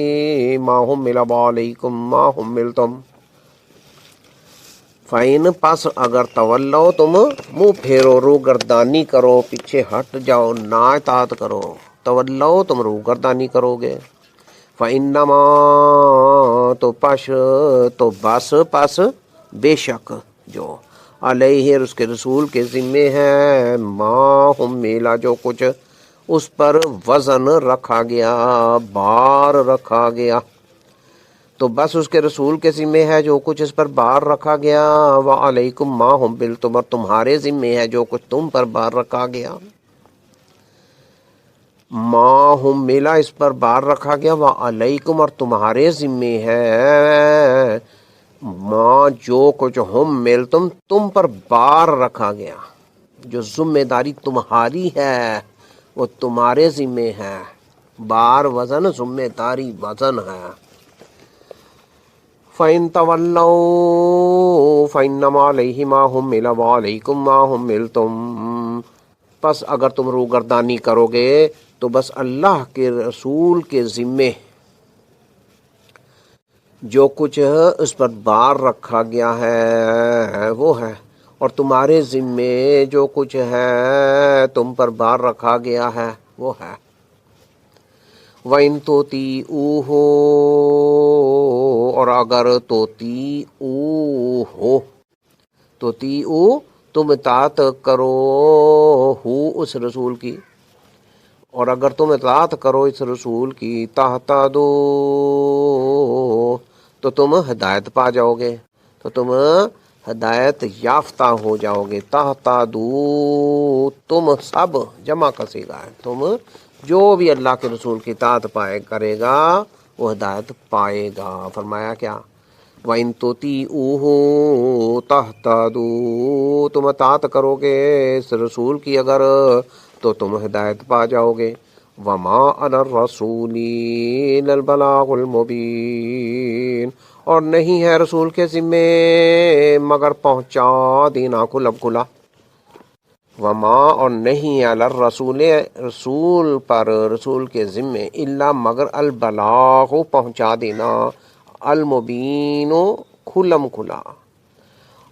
ما حمل وعلیکم ما حملتم، فَإِن پس اگر تولو تم منہ پھیرو، روگردانی کرو، پیچھے ہٹ جاؤ، نہ اطاعت کرو، تولو تم روگردانی کرو گے، فَإِنَّمَا تو بس بے شک جو، علیہ اس کے رسول کے ذمے ہے، ما حمل جو کچھ اس پر وزن رکھا گیا، بار رکھا گیا، تو بس اس کے رسول کے ذمے ہے جو کچھ اس پر بار رکھا گیا، وعلیکم ما حملتم اور تمہارے ذمے ہے جو کچھ تم پر بار رکھا گیا، ما حمل اس پر بار رکھا گیا، وعلیکم اور تمہارے ذمے ہے، ما جو کچھ حملتم تم پر بار رکھا گیا، جو ذمہ داری تمہاری ہے وہ تمہارے ذمے ہے، بار وزن ذمہ داری وزن ہے۔ فَإِن تَوَلَّوْا فَإِنَّمَا عَلَيْهِ مَا حُمِّلَ وَعَلَيْكُمْ مَا حُمِّلْتُمْ پس اگر تم روگردانی کرو گے تو بس اللہ کے رسول کے ذمے جو کچھ اس پر بار رکھا گیا ہے وہ ہے، اور تمہارے ذمے جو کچھ ہے تم پر بار رکھا گیا ہے وہ ہے۔ وَإِن تُطِيعُوهُ، اور اگر تُطِيعُوهُ تم اطاعت کرو اس رسول کی، اور اگر تم اطاعت کرو اس رسول کی تہتدو تو تم ہدایت پا جاؤ گے، تو تم ہدایت یافتہ ہو جاؤ گے۔ تہتدو تم سب جمع کا صیغہ ہے، تم جو بھی اللہ کے رسول کی اطاعت کرے گا وہ ہدایت پائے گا۔ فرمایا کیا؟ وَإِن تُطِيعُوهُ تَهْتَدُوا، تم اطاعت کرو گے اس رسول کی اگر تو تم ہدایت پا جاؤ گے۔ وَمَا عَلَى الرَّسُولِ إِلَّا الْبَلَاغُ الْمُبِينُ، اور نہیں ہے رسول کے ذمے مگر پہنچا دینا کھلم کھلا۔ وما، اور نہیں ہے علی الرسول رسول پر، رسول کے ذمے الا مگر البلاغ پہنچا دینا، المبین کھلم کھلا،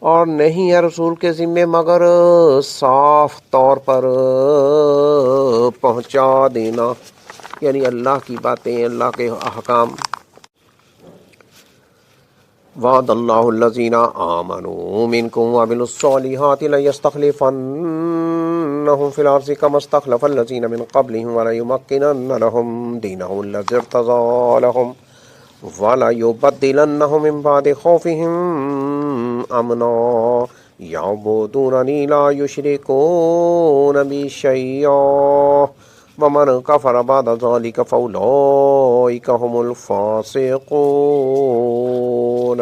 اور نہیں ہے رسول کے ذمے مگر صاف طور پر پہنچا دینا، یعنی اللہ کی باتیں، اللہ کے احکام۔ وعد اللہ الذین آمنوا منکم وعملوا الصالحات ليستخلفنهم في الارض كما استخلف الذین من قبلهم وليمكنن لهم دینهم الذی ارتضى لهم وليبدلنهم من بعد خوفهم امنا يعبدونني لا يشركون بي شيئا ومن کفر بعد ذلك فاولئک هم الفاسقون۔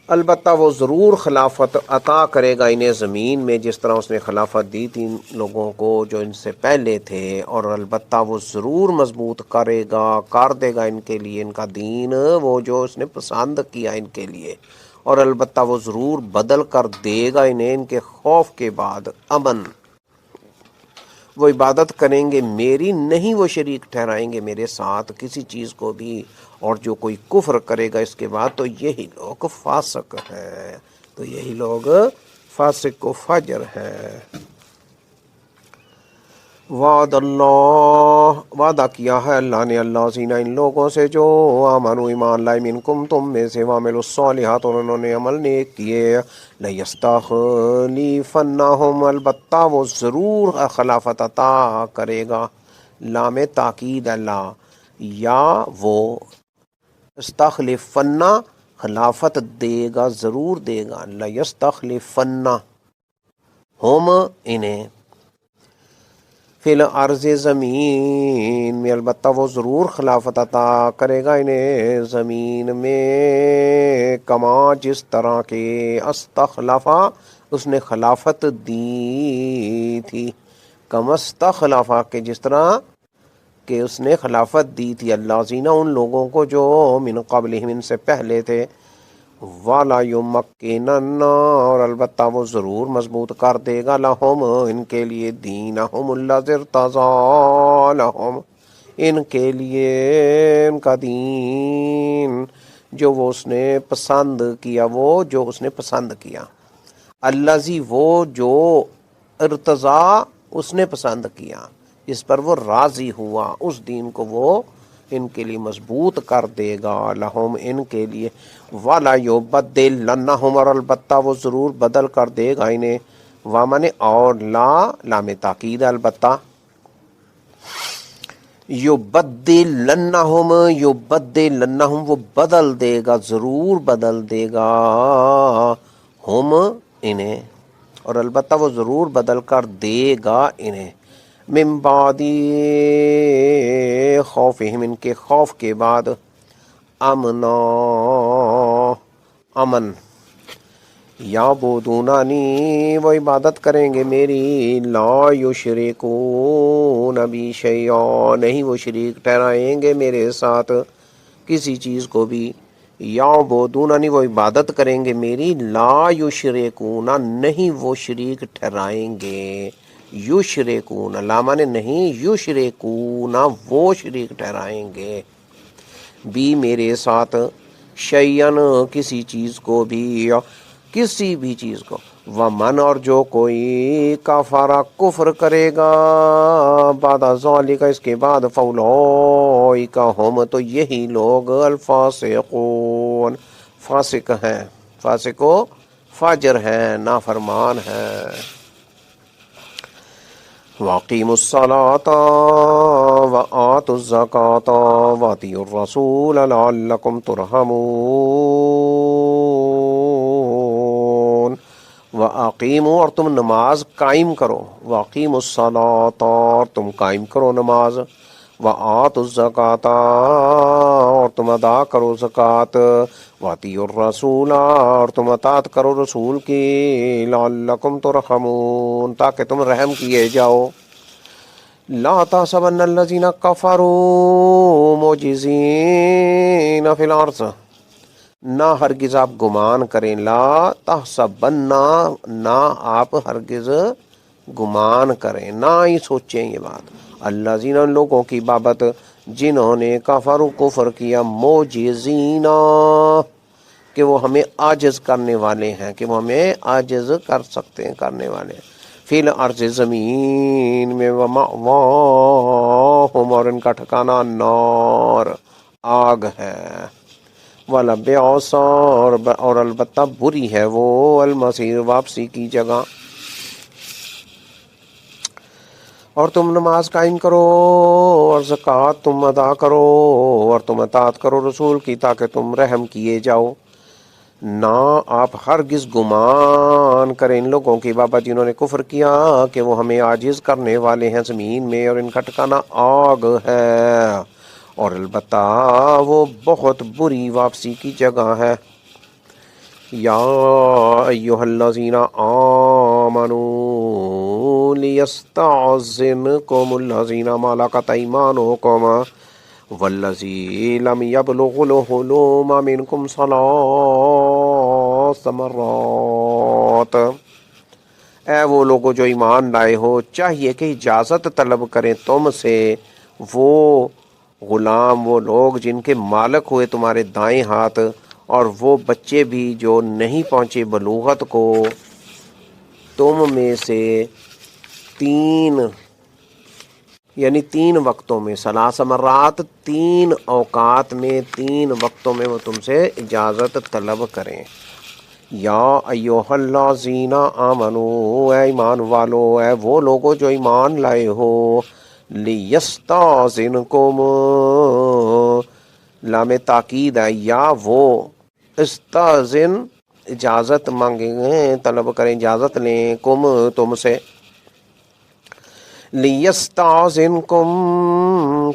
البتہ وہ ضرور خلافت عطا کرے گا انہیں زمین میں، جس طرح اس نے خلافت دی تھی ان لوگوں کو جو ان سے پہلے تھے، اور البتہ وہ ضرور مضبوط کرے گا، کر دے گا ان کے لیے ان کا دین وہ جو اس نے پسند کیا ان کے لیے، اور البتہ وہ ضرور بدل کر دے گا انہیں ان کے خوف کے بعد امن۔ وہ عبادت کریں گے میری، نہیں وہ شریک ٹھہرائیں گے میرے ساتھ کسی چیز کو بھی، اور جو کوئی کفر کرے گا اس کے بعد تو یہی لوگ فاسق ہیں، تو یہی لوگ فاسق و فاجر ہیں۔ وعد اللہ، وعدہ کیا ہے اللہ نے اللہ زینہ ان لوگوں سے جو آمنوا ایمان لائے منکم تم میں سے، وعملوا الصالحات اور انہوں نے عمل نیک کیے، لیستخلفنہم البتہ وہ ضرور خلافت عطا کرے گا، لام تاکید اللہ، یا وہ استخلفن خلافت دے گا ضرور دے گا، لیستخلفنہم انہیں، فی الارض زمین میں، البتہ وہ ضرور خلافت عطا کرے گا انہیں زمین میں، کما جس طرح کے استخلفا اس نے خلافت دی تھی، کما استخلفا کہ جس طرح کہ اس نے خلافت دی تھی، اللہ زینہ ان لوگوں کو جو من قبلہم ان سے پہلے تھے، وَلَا يُمَكِّنَنَّ اور البتہ وہ ضرور مضبوط کر دے گا لہم ان کے لیے دینہم الذی ارتضیٰ لہم ان کے لیے ان کا دین جو وہ اس نے پسند کیا، وہ جو اس نے پسند کیا، الذی وہ جو ارتضیٰ اس نے پسند کیا، اس پر وہ راضی ہوا، اس دین کو وہ ان کے لیے مضبوط کر دے گا، لہم ان کے لیے، وَلَا يُبَدِّلَنَّهُمْ اور البتہ وہ ضرور بدل کر دے گا انہیں، وَمَنِ اور لا لام تاکید البتہ، یبدلنہم وہ بدل دے گا، ضرور بدل دے گا، ہم انہیں، اور البتہ وہ ضرور بدل کر دے گا انہیں، من بعد خوفہم ان کے خوف کے بعد، امنا امن، یعبدوننی وہ عبادت کریں گے میری، لا یشرکون بی شیئا نہیں وہ شریک ٹھہرائیں گے میرے ساتھ کسی چیز کو بھی، یعبدوننی وہ عبادت کریں گے میری، لا یشرکون نہیں وہ شریک ٹھہرائیں گے، یشرکون لا مانے نہیں، یشرکون وہ شریک ٹھہرائیں گے، بھی میرے ساتھ، شیئن کسی چیز کو بھی، کسی بھی چیز کو، ومن اور جو کوئی کفر کفر کرے گا، بعد ذالک اس کے بعد، فاولئک ہم تو یہی لوگ، الفاسقون فاسق ہیں، فاسق و فاجر ہیں، نافرمان ہیں۔ وَأَقِيمُوا الصَّلَاةَ وَآتُوا الزَّكَاةَ وَأَطِيعُوا الرَّسُولَ لَعَلَّكُمْ تُرْحَمُونَ۔ وَأَقِيمُوا اور تم نماز قائم کرو، وَأَقِيمُوا الصَّلَاةَ اور تم قائم کرو نماز، وَآتُوا الزَّكَاةَ اور تم ادا کرو زکوٰۃ، وَأَطِيعُوا الرَّسُولَ اور تم اطاعت کرو رسول کی، لَعَلَّكُمْ تُرْحَمُونَ تاکہ تم رحم کیے جاؤ۔ لا تحسبن الذین کفروا معجزین فی الارض، نہ ہرگز آپ گمان کریں، لا تحسبن نہ آپ ہرگز گمان کریں، نہ ہی سوچیں یہ بات، الذین ان لوگوں کی بابت، جنہوں نے کفروا کفر کیا، معجزین کہ وہ ہمیں عاجز کرنے والے ہیں، کہ وہ ہمیں عاجز کر سکتے ہیں، کرنے والے ہیں، فی الارض زمین میں، ومأواہم اور ان کا ٹھکانہ نار آگ ہے، وَلَبِئْسَ اور البتہ بری ہے وہ، المصیر واپسی کی جگہ۔ اور تم نماز قائم کرو اور زکوٰۃ تم ادا کرو اور تم اطاعت کرو رسول کی تاکہ تم رحم کیے جاؤ، نہ آپ ہرگز گمان کریں ان لوگوں کی بابت جنہوں نے کفر کیا کہ وہ ہمیں عاجز کرنے والے ہیں زمین میں، اور ان کا ٹھکانہ آگ ہے، اور البتہ وہ بہت بری واپسی کی جگہ ہے۔ یا ایھا الذین آمنوا لیستأذنکم الذین ملکت ایمانکم والذی لم یبلغ الحلم منکم ثلاث مرات، اے وہ لوگوں جو ایمان لائے ہو، چاہیے کہ اجازت طلب کریں تم سے وہ غلام، وہ لوگ جن کے مالک ہوئے تمہارے دائیں ہاتھ، اور وہ بچے بھی جو نہیں پہنچے بلوغت کو، تم میں سے تین یعنی تین وقتوں میں، ثلاث مرات تین اوقات میں، تین وقتوں میں وہ تم سے اجازت طلب کریں۔ یا ایھا الذین آمنوا اے ایمان والو، اے وہ لوگوں جو ایمان لائے ہو، لیستأذنکم لام تاکید ہے، یا وہ استاذن اجازت مانگیں، طلب کریں، اجازت لیں، کم تم سے، لیستأذنکم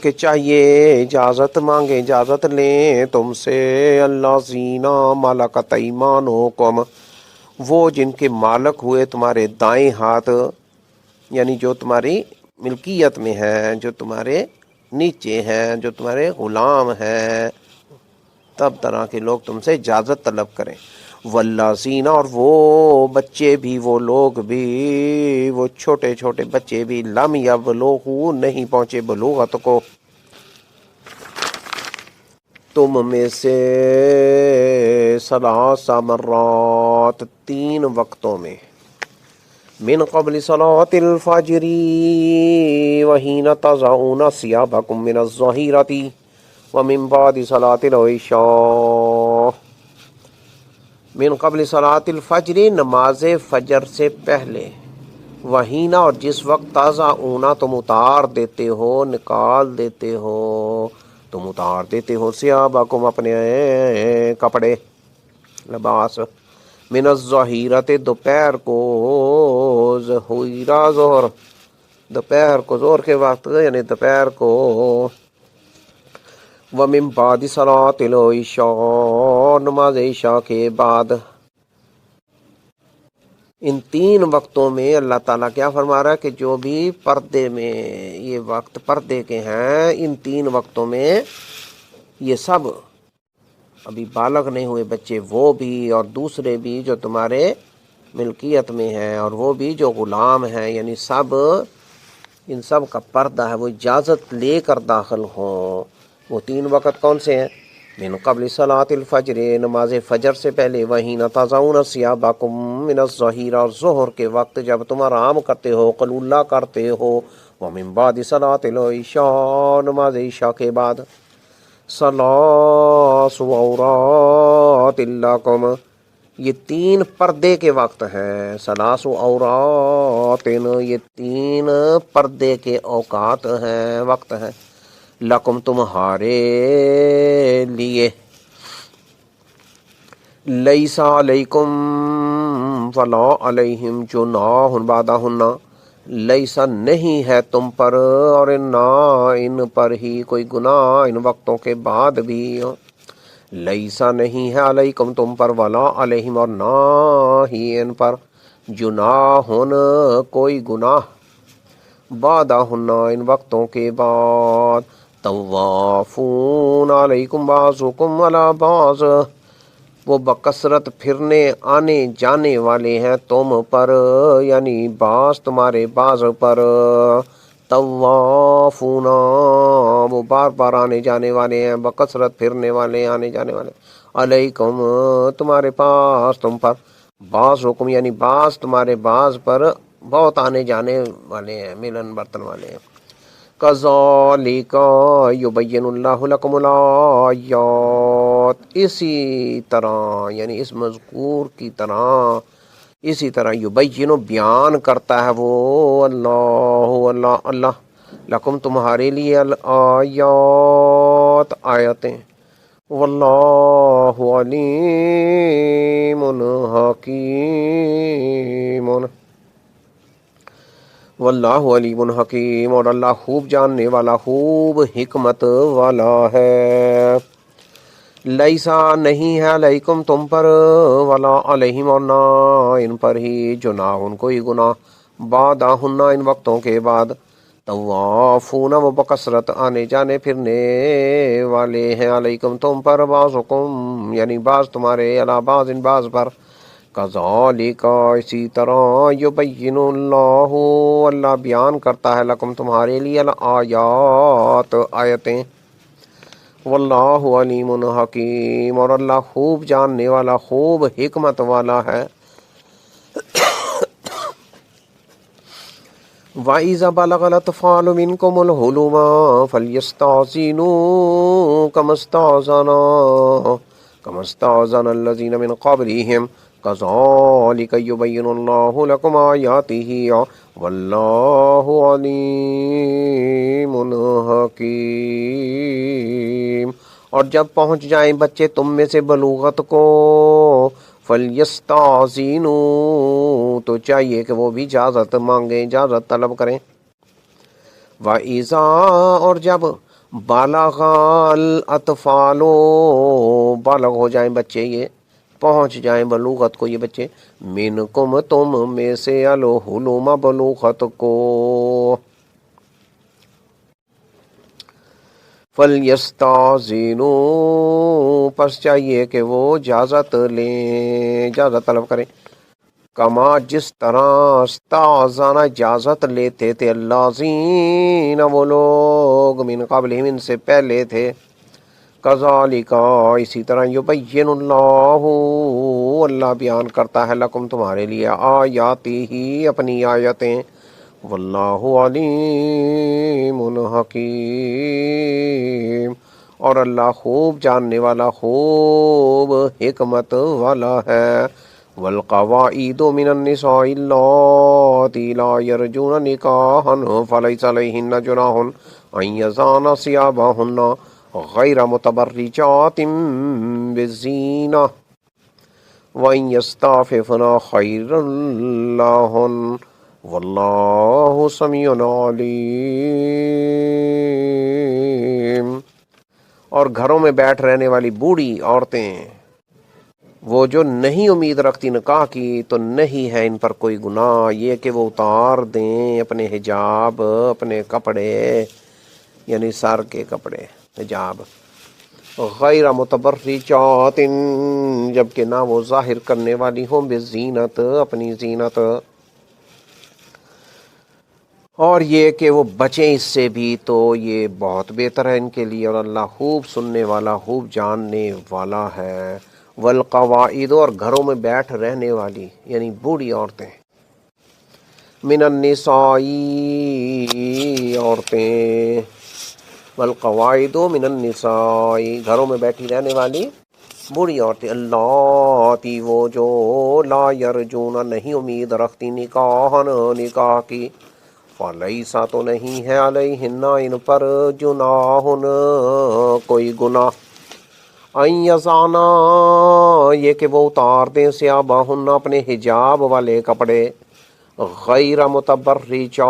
کہ چاہیے اجازت مانگیں، اجازت لیں تم سے، الذین ملکت ایمانکم وہ جن کے مالک ہوئے تمہارے دائیں ہاتھ، یعنی جو تمہاری ملکیت میں ہیں، جو تمہارے نیچے ہیں، جو تمہارے غلام ہیں، تب طرح کے لوگ تم سے اجازت طلب کریں، والذین اور وہ بچے بھی، وہ لوگ بھی، وہ چھوٹے چھوٹے بچے بھی، لم یبلغوا نہیں پہنچے بلوغت کو، تم میں سے، ثلاث مرات تین وقتوں میں، من قبل صلاة الفجر وحین تضعون ثیابکم من الظہیرۃ ومن بعد صلاة العشاء، من قبل صلاة الفجر نماز فجر سے پہلے، وحین اور جس وقت، تضعون تم اتار دیتے ہو، نکال دیتے ہو، تم اتار دیتے ہو، ثیابکم اپنے کپڑے، لباس، من الظہیرۃ دوپہر کو، ظہیرہ ظہر، دوپہر کو، ظہر کے وقت یعنی دوپہر کو، ومن بعد صلاة العشاء نماز عشاء کے بعد، ان تین وقتوں میں اللہ تعالیٰ کیا فرما رہا ہے کہ جو بھی پردے میں، یہ وقت پردے کے ہیں، ان تین وقتوں میں یہ سب ابھی بالغ نہیں ہوئے بچے وہ بھی، اور دوسرے بھی جو تمہارے ملکیت میں ہیں، اور وہ بھی جو غلام ہیں، یعنی سب، ان سب کا پردہ ہے، وہ اجازت لے کر داخل ہوں۔ وہ 3 وقت کون سے ہیں؟ من قبل صلاۃ الفجر، نماز فجر سے پہلے، وہی تضعون ثیابکم من الظہیر، اور ظہر کے وقت جب تم آرام کرتے ہو، قلولہ کرتے ہو، ومن بعد صلاۃ العشاء، نماز عشاء کے بعد، ثلاث عورات لکم، یہ 3 پردے کے وقت ہیں، ثلاث عورات، یہ 3 پردے کے اوقات ہیں، وقت ہیں، لکم تمہارے لیے، لیس علیکم ولا علیہم جناح بعدہن، لیسا نہیں ہے تم پر اور نہ ان پر ہی کوئی گناہ ان وقتوں کے بعد بھی، لیسا نہیں ہے علیکم تم پر، ولا علیہم اور نہ ہی ان پر، جناحن کوئی گناہ، بعدہن ان وقتوں کے بعد، طوافون علیکم بعضکم علی بعض، وہ بکثرت پھرنے آنے جانے والے ہیں تم پر، یعنی بعض تمہارے بعض پر، طوافون وہ بار بار آنے جانے والے ہیں، بکثرت پھرنے والے آنے جانے والے، علیکم تمہارے پاس تم پر، بعض حکم یعنی بعض تمہارے بعض پر بہت آنے جانے والے ہیں، ملن برتن والے ہیں۔ کذالک یبین اللہ لکم الآیات، اسی طرح یعنی اس مذکور کی طرح، اسی طرح یبین بیان کرتا ہے وہ اللہ لکم تمہارے لیے، الآیات آیتیں، واللہ علیم حکیم، واللہ علیم حکیم، اور اللہ خوب جاننے والا، خوب حکمت والا ہے۔ لیسا نہیں ہے علیکم تم پر، ولا علیہم اور نہ ان پر ہی، جناح کوئی گناہ، بعدہن ان وقتوں کے بعد، طوافون وہ بکثرت آنے جانے پھرنے والے ہیں، علیکم تم پر، بعضکم یعنی بعض تمہارے، علی بعض ان بعض پر، کذالک اسی طرح، یبین اللہ بیان کرتا ہے، لکم تمہارے لیے، الآیات آیتیں، واللہ علیم حکیم، اور اللہ خوب جاننے والا، خوب حکمت والا ہے۔ وَإِذَا بَلَغَ الْأَطْفَالُ مِنْكُمُ الْحُلُمَ فَلْيَسْتَأْذِنُوا كَمَا اسْتَأْذَنَ الَّذِينَ مِنْ قَبْلِهِمْ كَذَلِكَ يُبَيِّنُ اللَّهُ لَكُمْ آيَاتِهِ وَاللَّهُ عَلِيمٌ حَكِيمٌ، اور جب پہنچ جائیں بچے تم میں سے بلوغت کو، فَلْيَسْتَأْذِنُوا تو چاہیے کہ وہ بھی اجازت مانگیں، اجازت طلب کریں، وَإِذَا اور جب، بالغ الاطفال بالغ ہو جائیں بچے، یہ پہنچ جائیں بلوغت کو یہ بچے، منکم تم میں سے، الحلم بلوغت کو، فَلْيَسْتَأْذِنُوا پس چاہیے کہ وہ اجازت لیں، اجازت طلب کریں، کما جس طرح، استأذن اجازت لیتے تھے، الذین وہ لوگ، من قبلہم ان سے پہلے تھے، کذالک اسی طرح، یبین اللہ بیان کرتا ہے، لکم تمہارے لیے، آیاتہ اپنی آیتیں، واللہ علیم حکیم، اور اللہ خوب جاننے والا، خوب حکمت والا ہے۔ والقواعد من النساء اللاتي لا يرجون نکاحا فليس عليهن جناح ان يضعن ثيابهن غير متبرجات بالزينة وان يستعففن خير لهن واللہ سمیع علیم، اور گھروں میں بیٹھ رہنے والی بوڑھی عورتیں، وہ جو نہیں امید رکھتی نکاح کی، تو نہیں ہے ان پر کوئی گناہ یہ کہ وہ اتار دیں اپنے حجاب، اپنے کپڑے، یعنی سر کے کپڑے، حجاب، غیر متبرجات، جبکہ نہ وہ ظاہر کرنے والی ہوں بزینت، اپنی زینت، اور یہ کہ وہ بچیں اس سے بھی، تو یہ بہت بہتر ہے ان کے لیے، اور اللہ خوب سننے والا خوب جاننے والا ہے۔ والقواعد، اور گھروں میں بیٹھ رہنے والی یعنی بوڑھی عورتیں، من النساء، عورتیں، والقواعد من النساء، گھروں میں بیٹھی رہنے والی بوڑھی عورتیں، اللہ وہ جو لا یرجون نہیں امید رکھتی نکاحن نکاح کی، فلیسا تو نہیں ہے علیہن ان پر جناحن کوئی گناہ، ان یضعنا یہ کہ وہ اتار دیں ثیابہن اپنے حجاب والے کپڑے، غیر متبرجات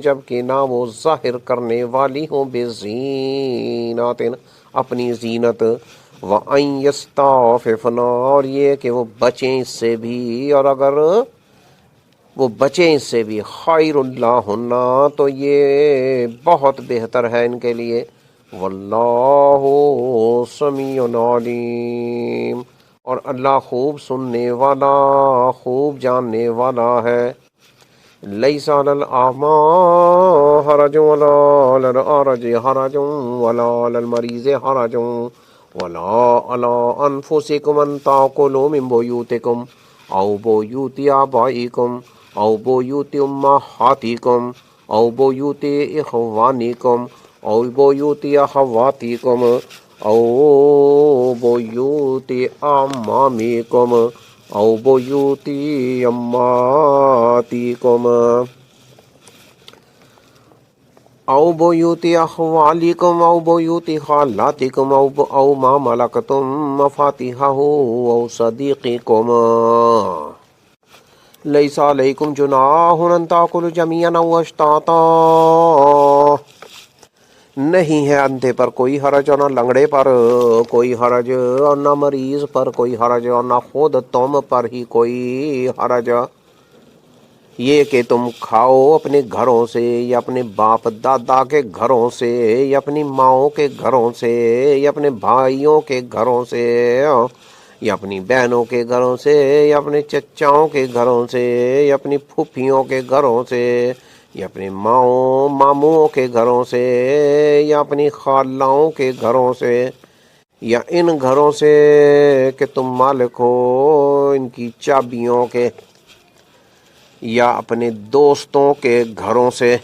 جبکہ نہ وہ ظاہر کرنے والی ہوں بزینات اپنی زینت، وَأَن يَسْتَعْفِفْنَ اور یہ کہ وہ بچیں اس سے بھی، اور اگر وہ بچیں اس سے بھی، خیر اللہن تو یہ بہت بہتر ہے ان کے لیے، واللہ سمیع علیم اور اللہ خوب سننے والا خوب جاننے والا ہے۔ لیس علی الاعمی حرج ولا علی الاعرج حرج ولا علی المریض حرج ولا علی انفسکم ان تاکلوا من بیوتکم او بیوت آبائکم او بیوت امہاتکم او بیوت اخوانکم او بیوت اخواتکم او بیوت اعمامکم او بیوت اماتکم او بیوت اخوالکم او بیوت خالاتکم او ما ملکتم مفاتیحہ او صدیقکم، لیس علیکم جناح ان تاکلوا جمیعا او اشتاتا، نہیں ہے اندھے پر کوئی حرج اور نہ لنگڑے پر کوئی حرج اور نہ مریض پر کوئی حرج اور نہ خود تم پر ہی کوئی حرج، یہ کہ تم کھاؤ اپنے گھروں سے یا اپنے باپ دادا کے گھروں سے یا اپنی ماؤں کے گھروں سے یا اپنے بھائیوں کے گھروں سے یا اپنی بہنوں کے گھروں سے یا اپنے چچاؤں کے گھروں سے یا اپنی پھوپھیوں کے گھروں سے یا اپنے ماؤں ماموں کے گھروں سے یا اپنی خالاؤں کے گھروں سے یا ان گھروں سے کہ تم مالک ہو ان کی چابیوں کے، یا اپنے دوستوں کے گھروں سے،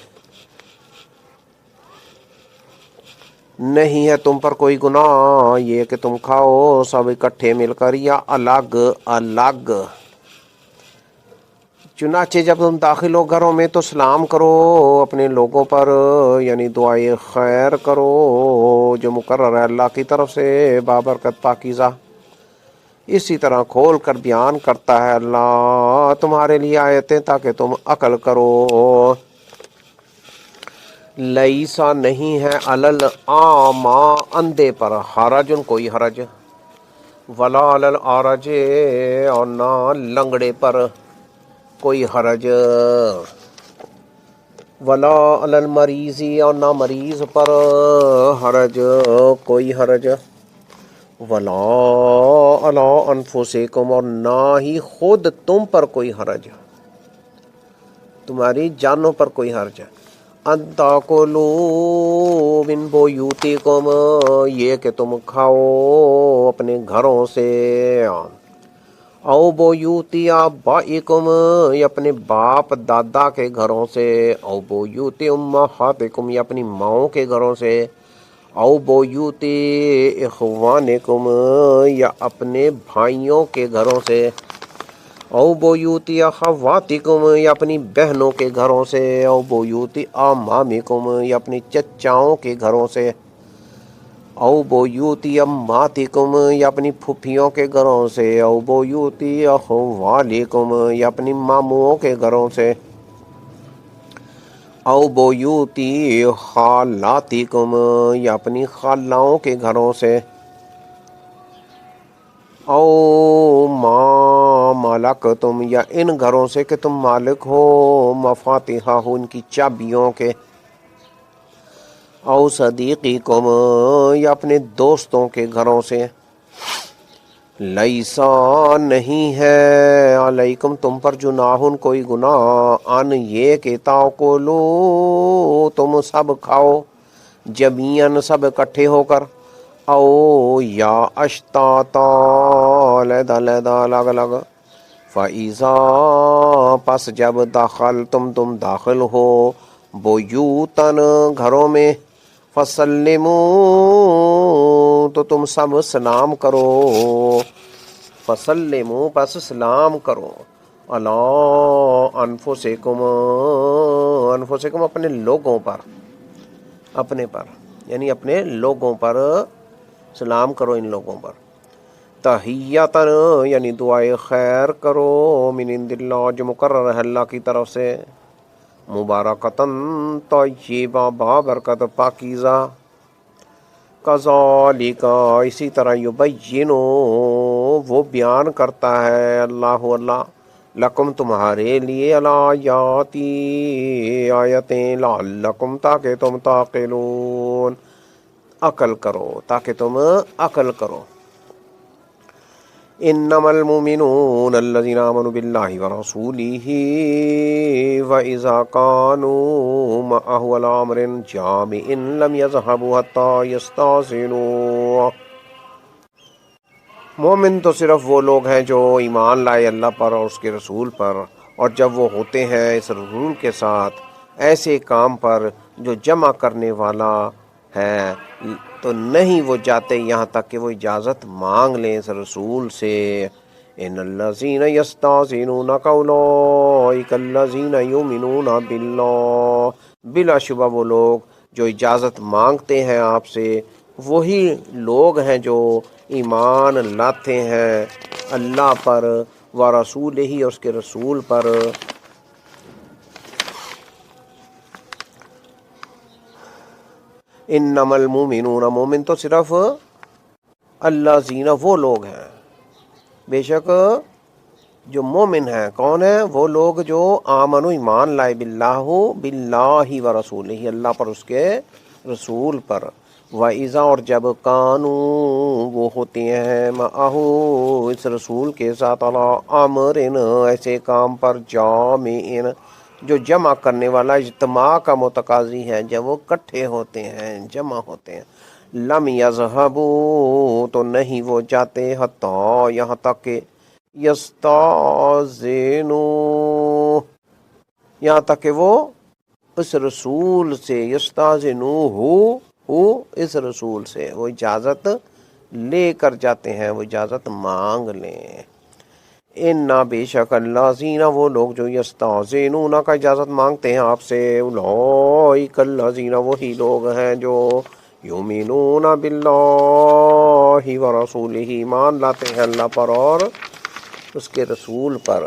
نہیں ہے تم پر کوئی گناہ یہ کہ تم کھاؤ سب اکٹھے مل کر یا الگ الگ، چنانچہ جب تم داخل ہو گھروں میں تو سلام کرو اپنے لوگوں پر، یعنی دعائے خیر کرو جو مقرر ہے اللہ کی طرف سے بابرکت پاکیزہ، اسی طرح کھول کر بیان کرتا ہے اللہ تمہارے لیے آیتیں تاکہ تم عقل کرو۔ لیسا نہیں ہے علل اعمی اندھے پر، حرج کوئی حرج، ولا علل اعرج اور نہ لنگڑے پر کوئی حرج، ولا علل مریضی اور نہ مریض پر حرج کوئی حرج، ولا علی انفسکم اور نہ ہی خود تم پر کوئی حرج، تمہاری جانوں پر کوئی حرج ہے، ان تاکلوا من بیوتکم یہ کہ تم کھاؤ اپنے گھروں سے، او بیوت آبائکم یا اپنے باپ دادا کے گھروں سے، او بیوت امہاتکم یا اپنی ماؤں کے گھروں سے، او بیوت اخوانکم یا اپنے بھائیوں کے گھروں سے، او بیوت اخواتکم یا اپنی بہنوں کے گھروں سے، او بیوت اعمامکم یا اپنی چچاؤں کے گھروں سے، او بیوت اماتکم یا اپنی پھوپھیوں کے گھروں سے، او بیوت اخوالکم یا اپنی ماموں کے گھروں سے، او بیوت خالاتکم یا اپنی خالاؤں کے گھروں سے، او ما ملکتم یا ان گھروں سے کہ تم مالک ہو، مفاتیحہ ہو ان کی چابیوں کے، او صدیقکم یا اپنے دوستوں کے گھروں سے، لیسا نہیں ہے علیکم تم پر جناحن کوئی گناہ، ان یہ کہ تاکلو تم سب کھاؤ، جمیعاً سب اکٹھے ہو کر، او یا اشتاتا علیحدہ علیحدہ الگ الگ، فَإِذَا پس جب داخل تم داخل ہو، بیوتن گھروں میں، فَسَلِّمُوا تو تم سب سلام کرو، فَسَلِّمُوا پس سلام کرو، عَلَىٰ أَنفُسِكُمْ انفسکم اپنے لوگوں پر، اپنے پر یعنی اپنے لوگوں پر سلام کرو، ان لوگوں پر، تحیتاً یعنی دعائے خیر کرو، من عند اللہ جو مقرر ہے اللہ کی طرف سے، مبارکتاً طیبہ بابرکت پاکیزہ، کذالک اسی طرح یبین وہ بیان کرتا ہے اللہ لکم تمہارے لیے، الآیاتی آیتیں، لعلکم تاکہ تم تعقلون عقل کرو، تاکہ تم عقل کرو۔ انما المؤمنون الذين آمنوا بالله ورسوله وإذا كانوا معه على أمر جامع لم يذهبوا حتى يستأذنوه، مومن تو صرف وہ لوگ ہیں جو ایمان لائے اللہ پر اور اس کے رسول پر، اور جب وہ ہوتے ہیں اس رسول کے ساتھ ایسے کام پر جو جمع کرنے والا ہے، تو نہیں وہ جاتے یہاں تک کہ وہ اجازت مانگ لیں اس رسول سے۔ ان الذین یستأذنونک اولئک الذین یؤمنون باللہ، بلا شبہ وہ لوگ جو اجازت مانگتے ہیں آپ سے وہی لوگ ہیں جو ایمان لاتے ہیں اللہ پر، و رسول ہی اور اس کے رسول پر۔ انما المؤمنون مومن تو صرف الذین وہ لوگ ہیں، بے شک جو مومن ہیں کون ہیں؟ وہ لوگ جو آمنو ایمان لائے، باللہ و رسولہ اللہ پر اس کے رسول پر، وَإِذَا اور جب کانوا وہ ہوتے ہیں، معہو اس رسول کے ساتھ، علی امرن ایسے کام پر، جامعن جو جمع کرنے والا، اجتماع کا متقاضی ہے، جب وہ کٹھے ہوتے ہیں جمع ہوتے ہیں، لم یذہبوا تو نہیں وہ جاتے، حتیٰ یہاں تک کہ یستأذنوا یہاں تک کہ وہ اس رسول سے، یستأذنوہ اس رسول سے وہ اجازت لے کر جاتے ہیں، وہ اجازت مانگ لیں۔ اِنَّا بے شک الذین وہ لوگ جو یستأذنون کا اجازت مانگتے ہیں آپ سے، اولئک الذین وہی لوگ ہیں جو یؤمنون باللہ ورسولہ ایمان لاتے ہیں اللہ پر اور اس کے رسول پر۔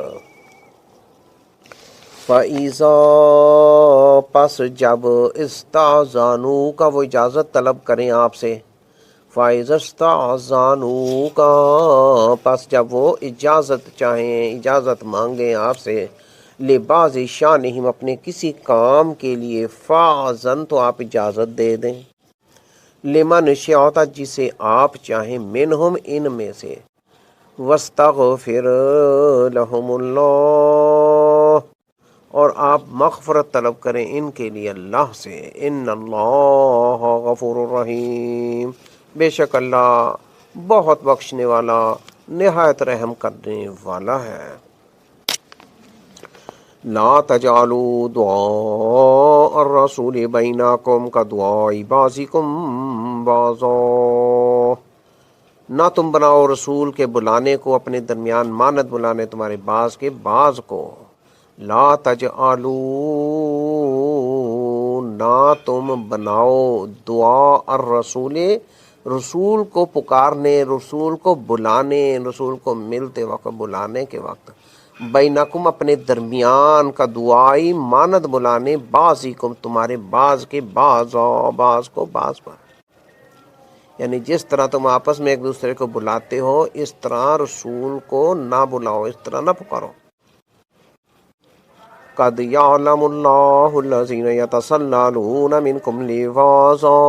فَإِذَا پس جب استأذنوک وہ اجازت طلب کریں آپ سے، فَإِذَا اسْتَأْذَنُوكَ پس جب وہ اجازت چاہیں، اجازت مانگیں آپ سے، لِبَعْضِ شَأْنِهِمْ اپنے کسی کام کے لیے، فَأْذَن تو آپ اجازت دے دیں، لِمَنْ شِئْتَ جسے آپ چاہیں، مِنْهُمْ ان میں سے، وَاسْتَغْفِرْ لَهُمُ اللَّهُ اور آپ مغفرت طلب کریں ان کے لیے اللہ سے، ان اللہ غفور الرحیم بے شک اللہ بہت بخشنے والا نہایت رحم کرنے والا ہے۔ لا تجعلوا دعاء الرسول بینکم کدعاء بعضکم بعضا نہ تم بناؤ رسول کے بلانے کو اپنے درمیان مانت بلانے تمہارے بعض کے بعض کو، لا تجعلوا نہ تم بناؤ دعا الرسول رسول کو پکارنے، رسول کو بلانے، رسول کو ملتے وقت بلانے کے وقت، بینکم اپنے درمیان کا دعائی مانت بلانے، بعضکم تمہارے بعض کے بعض کو بعض پر، یعنی جس طرح تم آپس میں ایک دوسرے کو بلاتے ہو اس طرح رسول کو نہ بلاؤ، اس طرح نہ پکارو۔ قد یعلم اللہ الذین یتسللون منکم لواذا،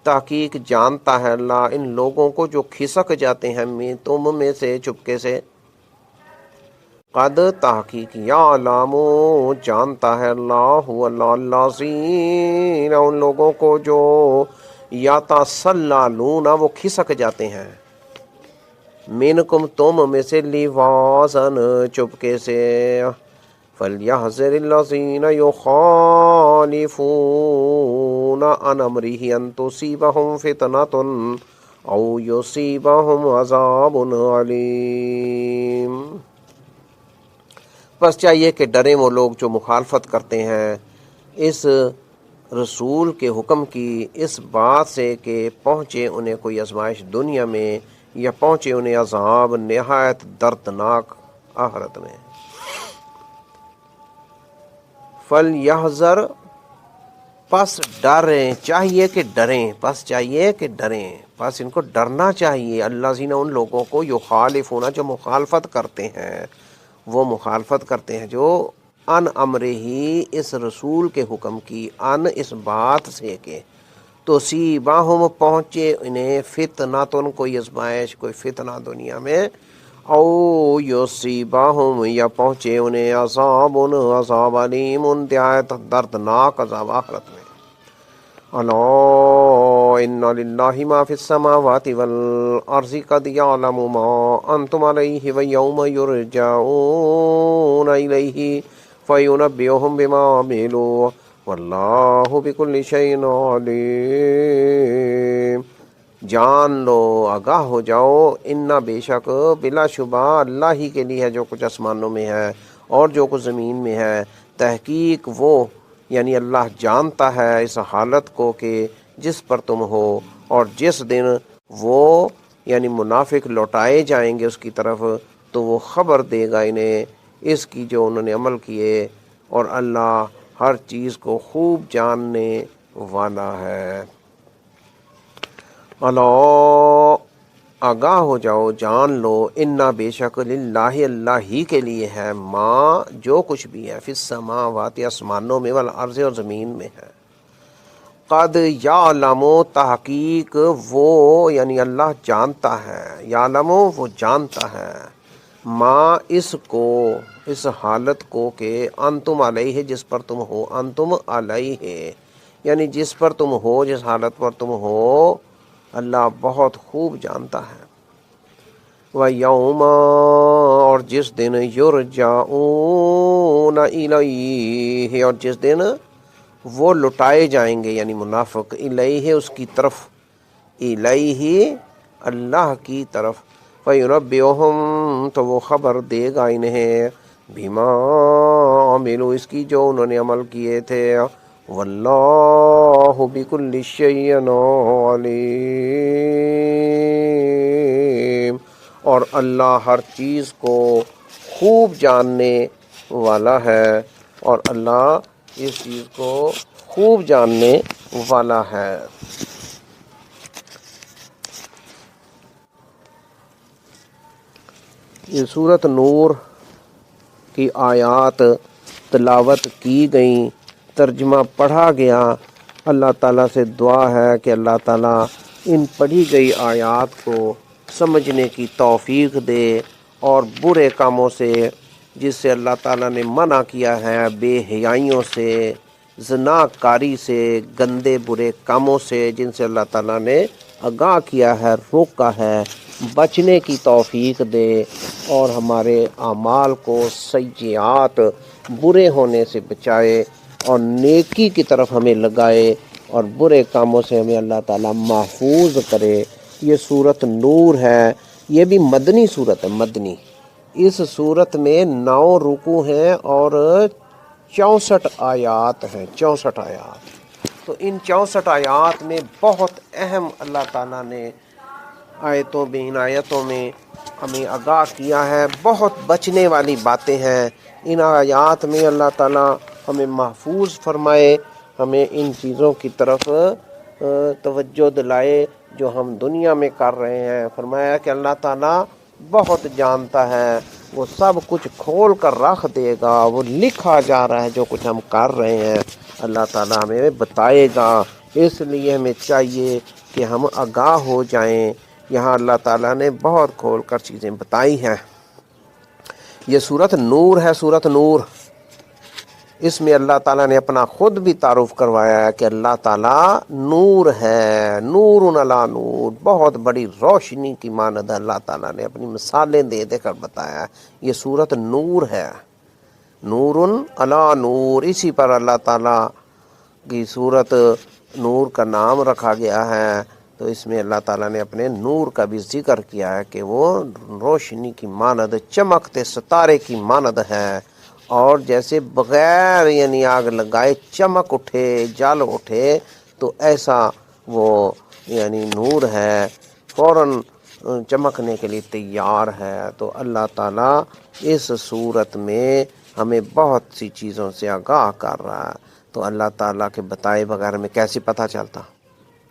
تحقیق جانتا ہے اللہ ان لوگوں کو جو کھسک جاتے ہیں تم میں سے چپکے سے. قد تحقیق یعلم جانتا ہے اللہ الذین ان لوگوں کو جو یتسللون وہ کھسک جاتے ہیں، منکم تم میں سے لواذا چپکے سے. فَلْيَحْذَرِ الَّذِينَ يُخَالِفُونَ عَنْ أَمْرِهِ أَن تُصِيبَهُمْ فِتْنَةٌ أَوْ يُصِيبَهُمْ عَذَابٌ أَلِيمٌ. بس چاہیے کہ ڈریں وہ لوگ جو مخالفت کرتے ہیں اس رسول کے حکم کی، اس بات سے کہ پہنچے انہیں کوئی آزمائش دنیا میں یا پہنچے انہیں عذاب نہایت دردناک آخرت میں. فَلْيَحْذَرْ پس ڈریں، چاہیے کہ ڈریں، پس ان کو ڈرنا چاہیے. الذین ان لوگوں کو یخالفون جو مخالفت کرتے ہیں، وہ مخالفت کرتے ہیں جو ان امرہی اس رسول کے حکم کی، ان اس بات سے کہ تصیبہم پہنچے انہیں فتنۃ کوئی آزمائش، کوئی فتنہ دنیا میں، او یصیبہم یا پہنچے انہیں عذاب علیم نہایت دردناک عذاب آخرت میں. الا ان للہ ما فی السماوات والارض قد یعلم ما انتم علیہ ویوم یرجعون الیہ فینبئہم بما عملوا واللہ بکل شیء علیم. جان لو، آگاہ ہو جاؤ، انا بے شک بلا شبہ اللہ ہی کے لیے ہے جو کچھ آسمانوں میں ہے اور جو کچھ زمین میں ہے. تحقیق وہ یعنی اللہ جانتا ہے اس حالت کو کہ جس پر تم ہو، اور جس دن وہ یعنی منافق لوٹائے جائیں گے اس کی طرف تو وہ خبر دے گا انہیں اس کی جو انہوں نے عمل کیے، اور اللہ ہر چیز کو خوب جاننے والا ہے. اللہ آگاہ ہو جاؤ، جان لو، انا بے شک للہ اللہ ہی کے لیے ہے، ماں جو کچھ بھی ہے فی السماوات آسمانوں میں والارض اور زمین میں ہے. قد یعلم تحقیق وہ یعنی اللہ جانتا ہے، یعلم وہ جانتا ہے، ماں اس کو اس حالت کو کہ انتم علیہ جس پر تم ہو، انتم علیہ یعنی جس پر تم ہو، جس حالت پر تم ہو اللہ بہت خوب جانتا ہے. وَيَوْمَ اور جس دن یرجعون الیہ اور جس دن وہ لٹائے جائیں گے یعنی منافق، الیہ اس کی طرف، الیہ اللہ کی طرف، فَيُنَبِّئُهُمْ تو وہ خبر دے گا انہیں، بِمَا عَمِلُوا اس کی جو انہوں نے عمل کیے تھے، واللہ بکل شیء علیم اور اللہ ہر چیز کو خوب جاننے والا ہے، اور اللہ اس چیز کو خوب جاننے والا ہے. یہ سورۃ نور کی آیات تلاوت کی گئیں، ترجمہ پڑھا گیا. اللہ تعالیٰ سے دعا ہے کہ اللہ تعالیٰ ان پڑھی گئی آیات کو سمجھنے کی توفیق دے، اور برے کاموں سے جس سے اللہ تعالیٰ نے منع کیا ہے، بے حیائیوں سے، زنا کاری سے، گندے برے کاموں سے جن سے اللہ تعالیٰ نے آگاہ کیا ہے، روکا ہے، بچنے کی توفیق دے، اور ہمارے اعمال کو سیئات برے ہونے سے بچائے اور نیکی کی طرف ہمیں لگائے، اور برے کاموں سے ہمیں اللہ تعالیٰ محفوظ کرے. یہ سورۃ نور ہے، یہ بھی مدنی سورت ہے، مدنی. اس سورت میں 9 رکوع ہیں اور 64 آیات ہیں، 64 آیات. تو ان 64 آیات میں بہت اہم اللہ تعالیٰ نے ان آیتوں میں ہمیں آگاہ کیا ہے، بہت بچنے والی باتیں ہیں. ان آیات میں اللہ تعالیٰ ہمیں محفوظ فرمائے، ہمیں ان چیزوں کی طرف توجہ دلائے جو ہم دنیا میں کر رہے ہیں. فرمایا کہ اللہ تعالیٰ بہت جانتا ہے وہ سب کچھ کھول کر رکھ دے گا، وہ لکھا جا رہا ہے جو کچھ ہم کر رہے ہیں اللہ تعالیٰ ہمیں بتائے گا۔ اس لیے ہمیں چاہیے کہ ہم آگاہ ہو جائیں۔ یہاں اللہ تعالیٰ نے بہت کھول کر چیزیں بتائی ہیں۔ یہ سورت نور ہے، سورت نور۔ اس میں اللہ تعالیٰ نے اپنا خود بھی تعارف کروایا ہے کہ اللہ تعالیٰ نور ہے، نور علی نور، بہت بڑی روشنی کی مانند اللہ تعالیٰ نے اپنی مثالیں دے دے کر بتایا ہے۔ یہ سورت نور ہے، نور علی نور، اسی پر اللہ تعالیٰ کی سورت نور کا نام رکھا گیا ہے۔ تو اس میں اللہ تعالیٰ نے اپنے نور کا بھی ذکر کیا ہے کہ وہ روشنی کی مانند، چمکتے ستارے کی مانند ہے، اور جیسے بغیر یعنی آگ لگائے چمک اٹھے، جل اٹھے، تو ایسا وہ یعنی نور ہے، فوراً چمکنے کے لیے تیار ہے۔ تو اللہ تعالیٰ اس صورت میں ہمیں بہت سی چیزوں سے آگاہ کر رہا ہے۔ تو اللہ تعالیٰ کے بتائے بغیر ہمیں کیسے پتہ چلتا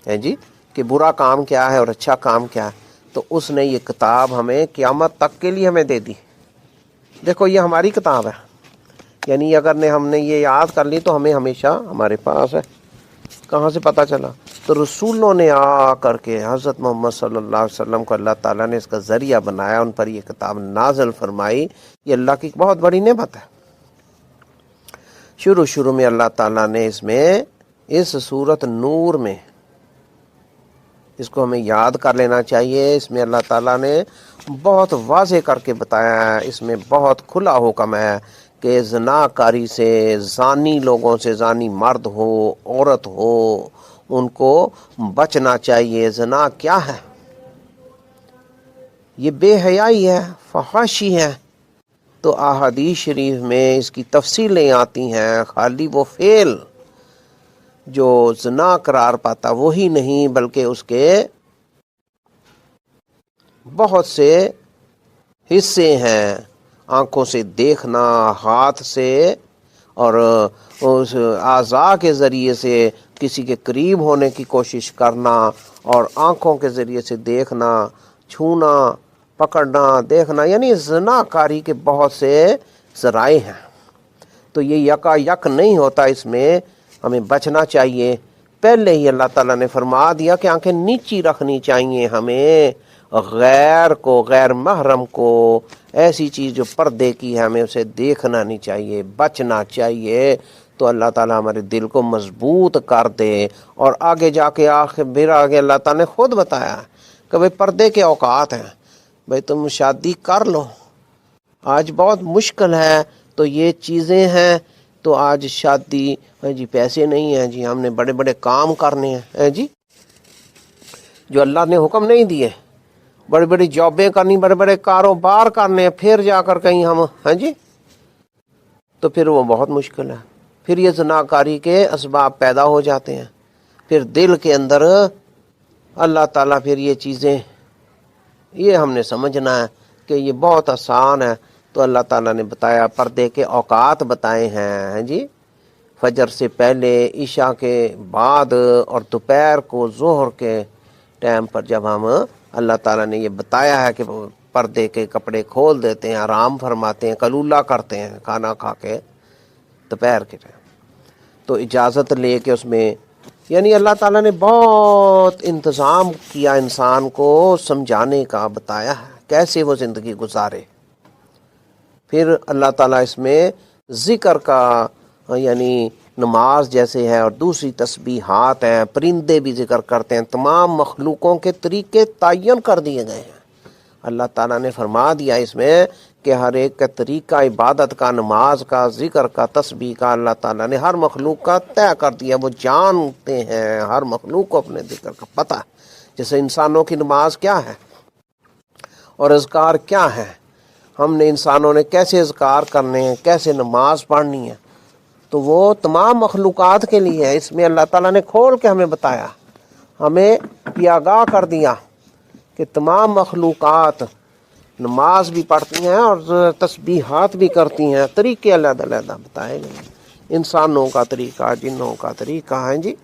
ہے جی کہ برا کام کیا ہے اور اچھا کام کیا ہے؟ تو اس نے یہ کتاب ہمیں قیامت تک کے لیے ہمیں دے دی۔ دیکھو یہ ہماری کتاب ہے، یعنی اگر ہم نے یہ یاد کر لی تو ہمیں ہمیشہ ہمارے پاس ہے۔ کہاں سے پتہ چلا؟ تو رسولوں نے آ کر کے حضرت محمد صلی اللہ علیہ وسلم کو اللہ تعالیٰ نے اس کا ذریعہ بنایا، ان پر یہ کتاب نازل فرمائی۔ یہ اللہ کی بہت بڑی نعمت ہے۔ شروع میں اللہ تعالیٰ نے اس سورت نور میں، اس کو ہمیں یاد کر لینا چاہیے، اس میں اللہ تعالیٰ نے بہت واضح کر کے بتایا ہے، اس میں بہت کھلا حکم ہے کہ زنا کاری سے، زانی لوگوں سے، زانی مرد ہو عورت ہو، ان کو بچنا چاہیے۔ زنا کیا ہے؟ یہ بے حیائی ہے، فحاشی ہے۔ تو احادیث شریف میں اس کی تفصیلیں آتی ہیں۔ خالی وہ فعل جو زنا قرار پاتا وہی نہیں، بلکہ اس کے بہت سے حصے ہیں۔ آنکھوں سے دیکھنا، ہاتھ سے اور اس اعضاء کے ذریعے سے کسی کے قریب ہونے کی کوشش کرنا، اور آنکھوں کے ذریعے سے دیکھنا، چھونا، پکڑنا، دیکھنا، یعنی زنا کاری کے بہت سے ذرائع ہیں۔ تو یہ یکا یک نہیں ہوتا، اس میں ہمیں بچنا چاہیے۔ پہلے ہی اللہ تعالیٰ نے فرما دیا کہ آنکھیں نیچی رکھنی چاہیے ہمیں، غیر کو، غیر محرم کو، ایسی چیز جو پردے کی ہے ہمیں اسے دیکھنا نہیں چاہیے، بچنا چاہیے۔ تو اللہ تعالیٰ ہمارے دل کو مضبوط کر دے۔ اور آگے جا کے پھر آگے اللہ تعالیٰ نے خود بتایا کہ بھئی پردے کے اوقات ہیں، بھئی تم شادی کر لو، آج بہت مشکل ہے، تو یہ چیزیں ہیں، تو آج شادی جی پیسے نہیں ہیں جی، ہم نے بڑے بڑے کام کرنے ہیں جی، جو اللہ نے حکم نہیں دیے، بڑی بڑی جابیں کرنی، بڑے بڑے کاروبار کرنے ہیں، پھر جا کر کہیں ہم ہیں جی، تو پھر وہ بہت مشکل ہے۔ پھر یہ زناکاری کے اسباب پیدا ہو جاتے ہیں، پھر دل کے اندر اللہ تعالیٰ پھر یہ چیزیں، یہ ہم نے سمجھنا ہے کہ یہ بہت آسان ہے۔ تو اللہ تعالیٰ نے بتایا، پردے کے اوقات بتائے ہیں جی، فجر سے پہلے، عشاء کے بعد، اور دوپہر کو ظہر کے ٹائم پر جب ہم اللہ تعالیٰ نے یہ بتایا ہے کہ پردے کے کپڑے کھول دیتے ہیں، آرام فرماتے ہیں، قلولہ کرتے ہیں کھانا کھا کے دوپہر کے ٹائم، تو اجازت لے کے اس میں، یعنی اللہ تعالیٰ نے بہت انتظام کیا انسان کو سمجھانے کا، بتایا ہے کیسے وہ زندگی گزارے۔ پھر اللہ تعالیٰ اس میں ذکر کا، یعنی نماز جیسے ہے اور دوسری تسبیحات ہیں، پرندے بھی ذکر کرتے ہیں، تمام مخلوقوں کے طریقے تعین کر دیے گئے ہیں۔ اللہ تعالیٰ نے فرما دیا اس میں کہ ہر ایک کا طریقہ عبادت کا، نماز کا، ذکر کا، تسبیح کا، اللہ تعالیٰ نے ہر مخلوق کا طے کر دیا۔ وہ جانتے ہیں، ہر مخلوق کو اپنے ذکر کا پتہ ہے۔ جیسے انسانوں کی نماز کیا ہے اور اذکار کیا ہے، ہم نے انسانوں نے کیسے اذکار کرنے ہیں، کیسے نماز پڑھنی ہے، تو وہ تمام مخلوقات کے لیے ہے۔ اس میں اللہ تعالیٰ نے کھول کے ہمیں بتایا، ہمیں یہ آگاہ کر دیا کہ تمام مخلوقات نماز بھی پڑھتی ہیں اور تسبیحات بھی کرتی ہیں، طریقے علیحدہ علیحدہ بتائے گئے ہیں۔ انسانوں کا طریقہ، جنوں کا طریقہ ہے جی،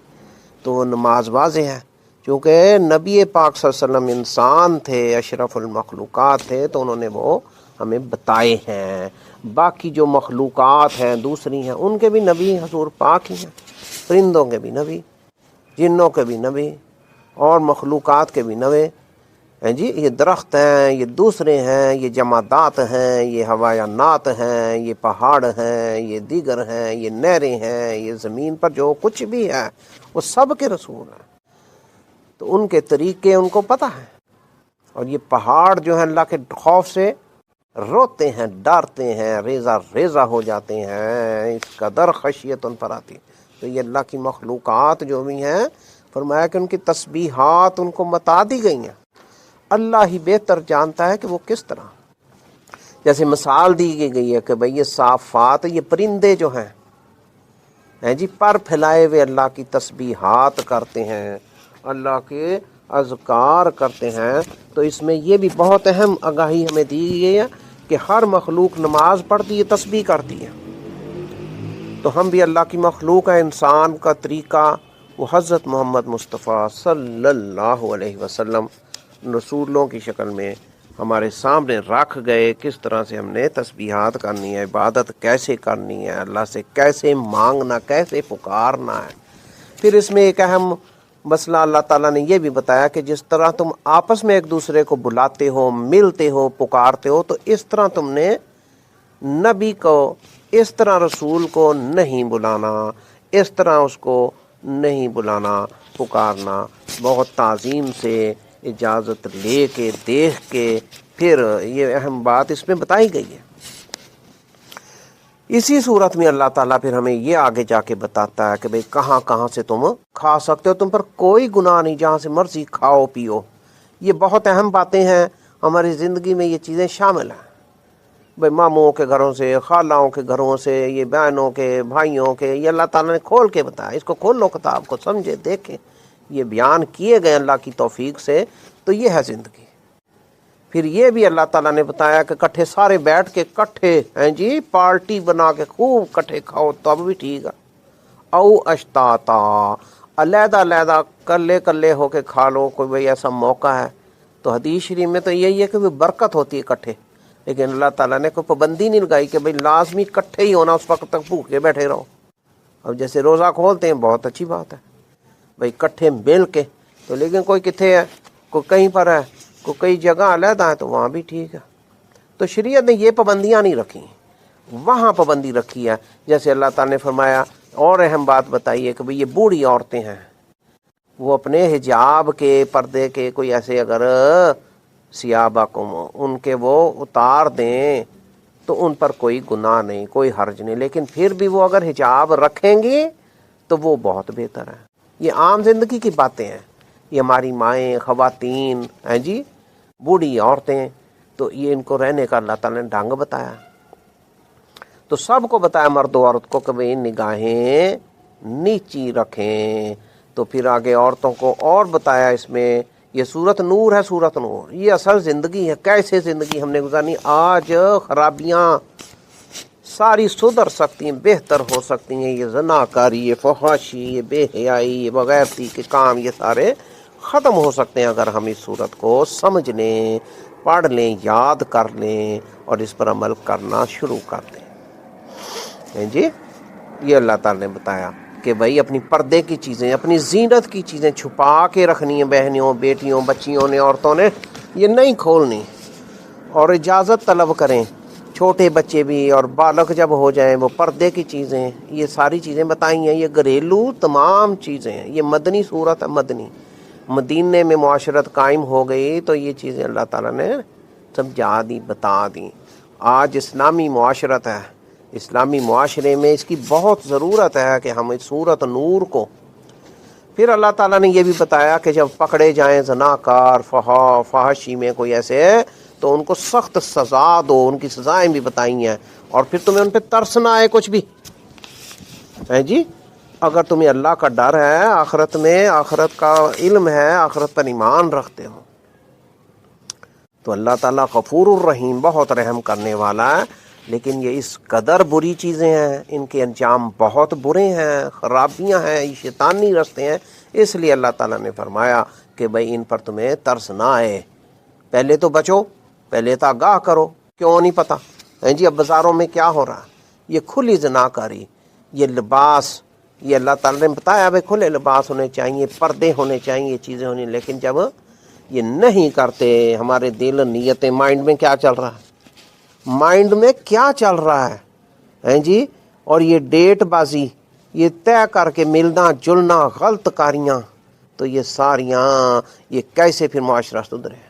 تو نماز واضح ہے، چونکہ نبی پاک صلی اللہ علیہ وسلم انسان تھے، اشرف المخلوقات تھے، تو انہوں نے وہ ہمیں بتائے ہیں۔ باقی جو مخلوقات ہیں دوسری ہیں ان کے بھی نبی حضور پاک ہی ہیں، پرندوں کے بھی نبی، جنوں کے بھی نبی، اور مخلوقات کے بھی نبی ہیں جی۔ یہ درخت ہیں، یہ دوسرے ہیں، یہ جمادات ہیں، یہ حیوانات ہیں، یہ پہاڑ ہیں، یہ دیگر ہیں، یہ نہریں ہیں، یہ زمین پر جو کچھ بھی ہے وہ سب کے رسول ہیں، تو ان کے طریقے ان کو پتہ ہیں۔ اور یہ پہاڑ جو ہیں اللہ کے خوف سے روتے ہیں، ڈرتے ہیں، ریزہ ریزہ ہو جاتے ہیں، اس قدر خشیت ان پر آتی۔ تو یہ اللہ کی مخلوقات جو بھی ہیں، فرمایا کہ ان کی تسبیحات ان کو بتا دی گئی ہیں، اللہ ہی بہتر جانتا ہے کہ وہ کس طرح۔ جیسے مثال دی گئی ہے کہ بھئی یہ صافات، یہ پرندے جو ہیں جی پر پھیلائے ہوئے اللہ کی تسبیحات کرتے ہیں، اللہ کے اذکار کرتے ہیں۔ تو اس میں یہ بھی بہت اہم آگاہی ہمیں دی گئی ہے کہ ہر مخلوق نماز پڑھتی ہے، تسبیح کرتی ہے، تو ہم بھی اللہ کی مخلوق ہیں۔ انسان کا طریقہ وہ حضرت محمد مصطفیٰ صلی اللہ علیہ وسلم رسولوں کی شکل میں ہمارے سامنے رکھ گئے، کس طرح سے ہم نے تسبیحات کرنی ہے، عبادت کیسے کرنی ہے، اللہ سے کیسے مانگنا، کیسے پکارنا ہے۔ پھر اس میں ایک اہم مسئلہ اللہ تعالیٰ نے یہ بھی بتایا کہ جس طرح تم آپس میں ایک دوسرے کو بلاتے ہو، ملتے ہو، پکارتے ہو، تو اس طرح تم نے نبی کو، اس طرح رسول کو نہیں بلانا، اس طرح اس کو نہیں بلانا، پکارنا، بہت تعظیم سے، اجازت لے کے، دیکھ کے، پھر یہ اہم بات اس میں بتائی گئی ہے۔ اسی صورت میں اللہ تعالیٰ پھر ہمیں یہ آگے جا کے بتاتا ہے کہ بھئی کہاں کہاں سے تم کھا سکتے ہو، تم پر کوئی گناہ نہیں، جہاں سے مرضی کھاؤ پیو۔ یہ بہت اہم باتیں ہیں، ہماری زندگی میں یہ چیزیں شامل ہیں۔ بھئی ماموں کے گھروں سے، خالاؤں کے گھروں سے، یہ بہنوں کے، بھائیوں کے، یہ اللہ تعالیٰ نے کھول کے بتایا۔ اس کو کھول لو کتاب کو، سمجھے، دیکھیں، یہ بیان کیے گئے اللہ کی توفیق سے، تو یہ ہے زندگی۔ پھر یہ بھی اللہ تعالیٰ نے بتایا کہ کٹھے سارے بیٹھ کے کٹھے ہیں جی، پارٹی بنا کے خوب کٹھے کھاؤ تب بھی ٹھیک ہے۔ او اشتاتا، علیحدہ علیحدہ کلے کلے ہو کے کھا لو، کوئی بھئی ایسا موقع ہے تو حدیث شریف میں تو یہی ہے کہ وہ برکت ہوتی ہے کٹھے، لیکن اللہ تعالیٰ نے کوئی پابندی نہیں لگائی کہ بھئی لازمی کٹھے ہی ہونا، اس وقت تک بھوکے بیٹھے رہو۔ اب جیسے روزہ کھولتے ہیں، بہت اچھی بات ہے بھئی کٹھے مل کے، تو لیکن کوئی کتنے ہے، کوئی کہیں پر ہے، کوئی کئی جگہ علیحدہ ہے، تو وہاں بھی ٹھیک ہے۔ تو شریعت نے یہ پابندیاں نہیں رکھی، وہاں پابندی رکھی ہے۔ جیسے اللہ تعالیٰ نے فرمایا، اور اہم بات بتائی ہے کہ بھئی یہ بوڑھی عورتیں ہیں، وہ اپنے حجاب کے، پردے کے کوئی ایسے اگر ثیابکم ان کے وہ اتار دیں تو ان پر کوئی گناہ نہیں، کوئی حرج نہیں، لیکن پھر بھی وہ اگر حجاب رکھیں گی تو وہ بہت بہتر ہے۔ یہ عام زندگی کی باتیں ہیں، یہ ہماری مائیں، خواتین ہیں جی، بوڑھی عورتیں، تو یہ ان کو رہنے کا اللہ تعالیٰ نے ڈھنگ بتایا، تو سب کو بتایا، مرد و عورت کو، کہ بھئی نگاہیں نیچی رکھیں۔ تو پھر آگے عورتوں کو اور بتایا اس میں، یہ سورت نور ہے، سورت نور، یہ اصل زندگی ہے، کیسے زندگی ہم نے گزارنی۔ آج خرابیاں ساری سدھر سکتی ہیں، بہتر ہو سکتی ہیں، یہ زناکاری، یہ فحاشی، یہ بے حیائی، یہ بغیرتی کے کام، یہ سارے ختم ہو سکتے ہیں اگر ہم اس صورت کو سمجھ لیں، پڑھ لیں، یاد کر لیں، اور اس پر عمل کرنا شروع کر دیں جی۔ یہ اللہ تعالیٰ نے بتایا کہ بھائی اپنی پردے کی چیزیں، اپنی زینت کی چیزیں چھپا کے رکھنی ہیں، بہنوں، بیٹیوں، بچیوں نے، عورتوں نے، یہ نہیں کھولنی، اور اجازت طلب کریں۔ چھوٹے بچے بھی اور بالغ جب ہو جائیں، وہ پردے کی چیزیں، یہ ساری چیزیں بتائی ہیں، یہ گھریلو تمام چیزیں ہیں۔ یہ مدنی صورت ہے، مدنی، مدینے میں معاشرت قائم ہو گئی تو یہ چیزیں اللہ تعالیٰ نے سمجھا دی، بتا دی۔ آج اسلامی معاشرت ہے، اسلامی معاشرے میں اس کی بہت ضرورت ہے کہ ہم اس صورت نور کو۔ پھر اللہ تعالیٰ نے یہ بھی بتایا کہ جب پکڑے جائیں زناکار، فحاشی میں کوئی ایسے، تو ان کو سخت سزا دو، ان کی سزائیں بھی بتائی ہیں، اور پھر تمہیں ان پہ ترس نہ آئے کچھ بھی ہے جی۔ اگر تمہیں اللہ کا ڈر ہے، آخرت میں، آخرت کا علم ہے، آخرت پر ایمان رکھتے ہو، تو اللہ تعالیٰ غفور الرحیم، بہت رحم کرنے والا ہے۔ لیکن یہ اس قدر بری چیزیں ہیں، ان کے انجام بہت برے ہیں، خرابیاں ہیں، یہ شیطانی رستے ہیں، اس لیے اللہ تعالیٰ نے فرمایا کہ بھئی ان پر تمہیں ترس نہ آئے، پہلے تو بچو، پہلے تو آگاہ کرو، کیوں نہیں پتہ ہیں جی؟ اب بازاروں میں کیا ہو رہا ہے؟ یہ کھلی زناکاری، یہ لباس، یہ اللہ تعالیٰ نے بتایا بھائی کھلے لباس ہونے چاہیے، پردے ہونے چاہیے، یہ چیزیں ہونی، لیکن جب یہ نہیں کرتے، ہمارے دل نیتیں، مائنڈ میں کیا چل رہا ہے؟ مائنڈ میں کیا چل رہا ہے ہیں جی؟ اور یہ ڈیٹ بازی، یہ طے کر کے ملنا جلنا، غلط کاریاں، تو یہ ساریاں، یہ کیسے پھر معاشرہ سدھرے؟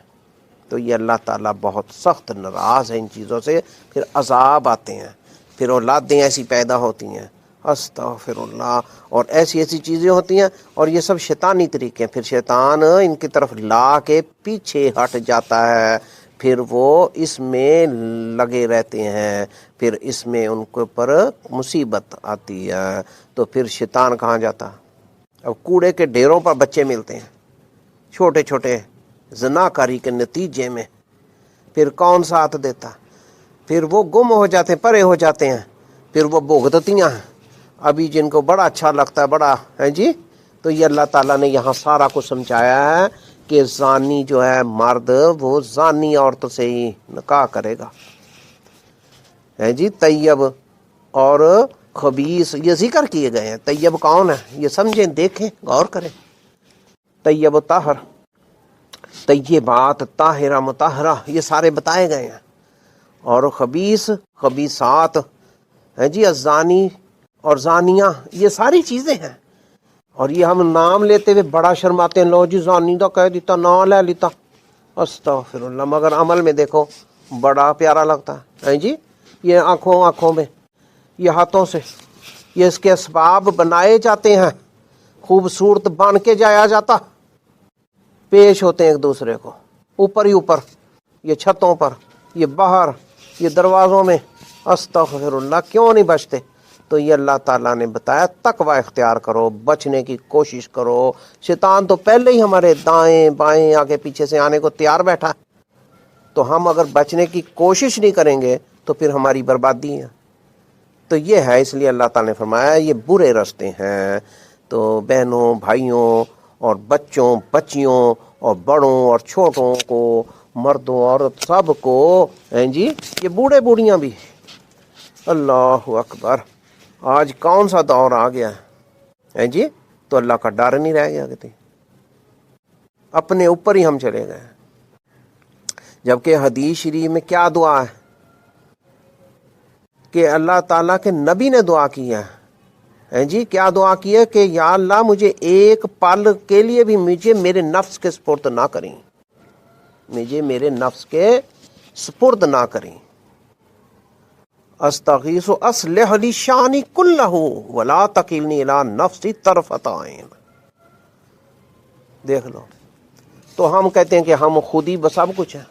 تو یہ اللہ تعالیٰ بہت سخت ناراض ہے ان چیزوں سے، پھر عذاب آتے ہیں، پھر اولادیں ایسی پیدا ہوتی ہیں، استغفر اللہ، اور ایسی ایسی چیزیں ہوتی ہیں، اور یہ سب شیطانی طریقے ہیں، پھر شیطان ان کی طرف لا کے پیچھے ہٹ جاتا ہے، پھر وہ اس میں لگے رہتے ہیں، پھر اس میں ان کے اوپر مصیبت آتی ہے، تو پھر شیطان کہاں جاتا؟ اب کوڑے کے ڈھیروں پر بچے ملتے ہیں چھوٹے چھوٹے زناکاری کے نتیجے میں، پھر کون ساتھ دیتا؟ پھر وہ گم ہو جاتے ہیں، پرے ہو جاتے ہیں، پھر وہ بھگتتیاں ہیں ابھی جن کو بڑا اچھا لگتا ہے، بڑا ہے جی۔ تو یہ اللہ تعالیٰ نے یہاں سارا کچھ سمجھایا ہے کہ زانی جو ہے مرد، وہ زانی عورت سے ہی نکاح کرے گا، ہے جی۔ طیب اور خبیث یہ ذکر کیے گئے ہیں۔ طیب کون ہے یہ سمجھیں، دیکھیں، غور کریں۔ طیب و طاہر، طیبات، طاہرہ، مطہرہ، یہ سارے بتائے گئے ہیں۔ اور خبیث، خبیثات، ہے جی، الزانی اور زانیہ، یہ ساری چیزیں ہیں۔ اور یہ ہم نام لیتے ہوئے بڑا شرماتے ہیں، لو جی زانی دا کہہ دیتا، نام لے لیتا، استغفر اللہ، مگر عمل میں دیکھو بڑا پیارا لگتا ہے جی۔ یہ آنکھوں میں، یہ ہاتھوں سے، یہ اس کے اسباب بنائے جاتے ہیں، خوبصورت بن کے جایا جاتا، پیش ہوتے ہیں ایک دوسرے کو، اوپر ہی اوپر، یہ چھتوں پر، یہ باہر، یہ دروازوں میں، استغفر اللہ، کیوں نہیں بچتے؟ تو یہ اللہ تعالیٰ نے بتایا تقوی اختیار کرو، بچنے کی کوشش کرو۔ شیطان تو پہلے ہی ہمارے دائیں بائیں آگے پیچھے سے آنے کو تیار بیٹھا، تو ہم اگر بچنے کی کوشش نہیں کریں گے تو پھر ہماری بربادی ہے۔ تو یہ ہے، اس لیے اللہ تعالیٰ نے فرمایا یہ برے راستے ہیں۔ تو بہنوں، بھائیوں اور بچوں، بچیوں اور بڑوں اور چھوٹوں کو، مردوں عورت سب کو، ہیں جی، یہ بوڑھے بوڑھیاں بھی، اللہ اکبر، آج کون سا دور آ گیا ہے جی؟ تو اللہ کا ڈر نہیں رہ گیا، کہتے اپنے اوپر ہی ہم چلے گئے۔ جبکہ حدیث شریف میں کیا دعا ہے کہ اللہ تعالیٰ کے نبی نے دعا کی ہے جی، کیا دعا کی ہے کہ یا اللہ مجھے ایک پل کے لیے بھی مجھے میرے نفس کے سپرد نہ کریں، مجھے میرے نفس کے سپرد نہ کریں۔ استغیث اصلح لی شانی کلہ ولا تکلنی الی نفسی طرفۃ عین۔ دیکھ لو، تو ہم کہتے ہیں کہ ہم خود ہی سب کچھ ہیں،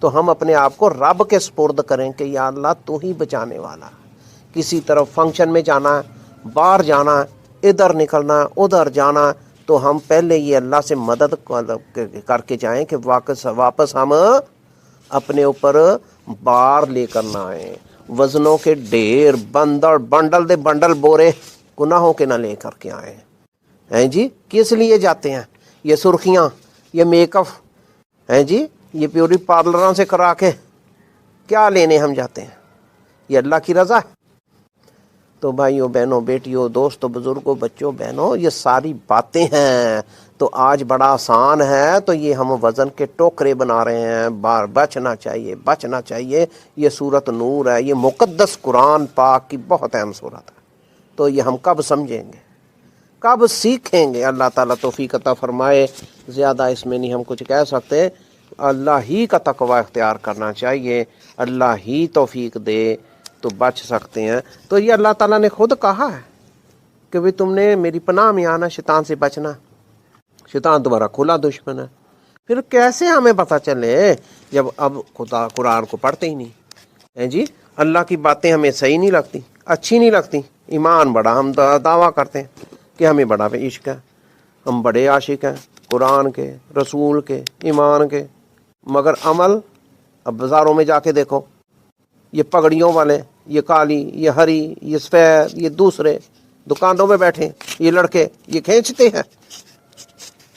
تو ہم اپنے آپ کو رب کے سپرد کریں کہ یا اللہ تو ہی بچانے والا۔ کسی طرف فنکشن میں جانا ہے، باہر جانا ہے، ادھر نکلنا ہے، ادھر جانا ہے، تو ہم پہلے یہ اللہ سے مدد کر کے جائیں کہ واپس ہم اپنے اوپر بار لے کر نہ آئیں، وزنوں کے ڈھیر، بنڈل دے بنڈل بورے گناہوں کے نہ لے کر کے آئیں، ہیں جی۔ کس لیے جاتے ہیں؟ یہ سرخیاں، یہ میک اپ، ہیں جی، یہ پیوری پارلراں سے کرا کے کیا لینے ہم جاتے ہیں؟ یہ اللہ کی رضا ہے؟ تو بھائیوں، بہنوں، بیٹیوں، دوستوں، بزرگوں، بچوں، بہنوں، یہ ساری باتیں ہیں۔ تو آج بڑا آسان ہے، تو یہ ہم وزن کے ٹوکرے بنا رہے ہیں، بچنا چاہیے، بچنا چاہیے۔ یہ سورت نور ہے، یہ مقدس قرآن پاک کی بہت اہم سورت ہے۔ تو یہ ہم کب سمجھیں گے، کب سیکھیں گے؟ اللہ تعالیٰ توفیق عطا فرمائے۔ زیادہ اس میں نہیں ہم کچھ کہہ سکتے، اللہ ہی کا تقوی اختیار کرنا چاہیے، اللہ ہی توفیق دے تو بچ سکتے ہیں۔ تو یہ اللہ تعالیٰ نے خود کہا ہے کہ بھی تم نے میری پناہ میں آنا، شیطان سے بچنا، شیطان تمہارا کھلا دشمن ہے۔ پھر کیسے ہمیں پتہ چلے جب اب خدا قرآن کو پڑھتے ہی نہیں ہیں جی؟ اللہ کی باتیں ہمیں صحیح نہیں لگتی، اچھی نہیں لگتی، ایمان بڑا ہم دعویٰ کرتے ہیں کہ ہمیں بڑا عشق ہے، ہم بڑے عاشق ہیں قرآن کے، رسول کے، ایمان کے، مگر عمل اب بازاروں میں جا کے دیکھو، یہ پگڑیوں والے، یہ کالی، یہ ہری، یہ سفید، یہ دوسرے دکانوں میں بیٹھے، یہ لڑکے یہ کھینچتے ہیں،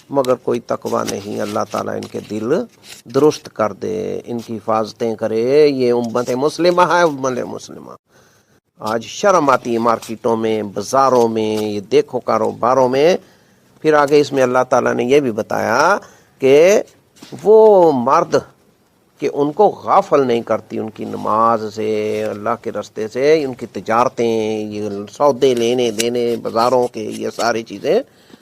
مگر کوئی تقوی نہیں۔ اللہ تعالیٰ ان کے دل درست کر دے، ان کی حفاظتیں کرے۔ یہ امت مسلمہ ہے، امت مسلمہ۔ آج شرم آتی ہے مارکیٹوں میں، بازاروں میں، یہ دیکھو کاروباروں میں۔ پھر آگے اس میں اللہ تعالیٰ نے یہ بھی بتایا کہ وہ مرد کہ ان کو غافل نہیں کرتی ان کی نماز سے، اللہ کے راستے سے، ان کی تجارتیں، یہ سودے لینے دینے بازاروں کے، یہ ساری چیزیں۔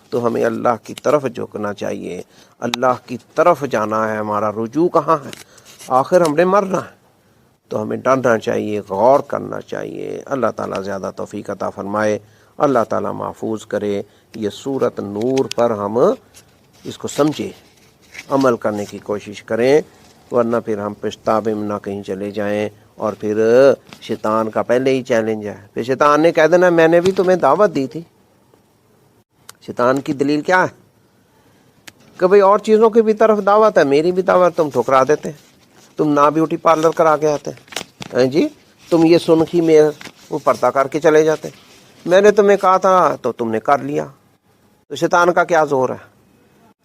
تو ہمیں اللہ کی طرف جھکنا چاہیے، اللہ کی طرف جانا ہے۔ ہمارا رجوع کہاں ہے؟ آخر ہم نے مرنا ہے، تو ہمیں ڈرنا چاہیے، غور کرنا چاہیے۔ اللہ تعالیٰ زیادہ توفیق عطا فرمائے، اللہ تعالیٰ محفوظ کرے۔ یہ سورۃ نور پر ہم اس کو سمجھے، عمل کرنے کی کوشش کریں، ورنہ پھر ہم پچھتاوے میں نہ کہیں چلے جائیں، اور پھر شیطان کا پہلے ہی چیلنج ہے۔ پھر شیطان نے کہہ دینا میں نے بھی تمہیں دعوت دی تھی۔ شیطان کی دلیل کیا ہے کہ بھئی اور چیزوں کی بھی طرف دعوت ہے، میری بھی دعوت تم ٹھکرا دیتے، تم نہ بیوٹی پارلر کرا کے آتے ہیں جی، تم یہ سنکھی میں وہ پردہ کر کے چلے جاتے، میں نے تمہیں کہا تھا تو تم نے کر لیا۔ تو شیطان کا کیا زور ہے؟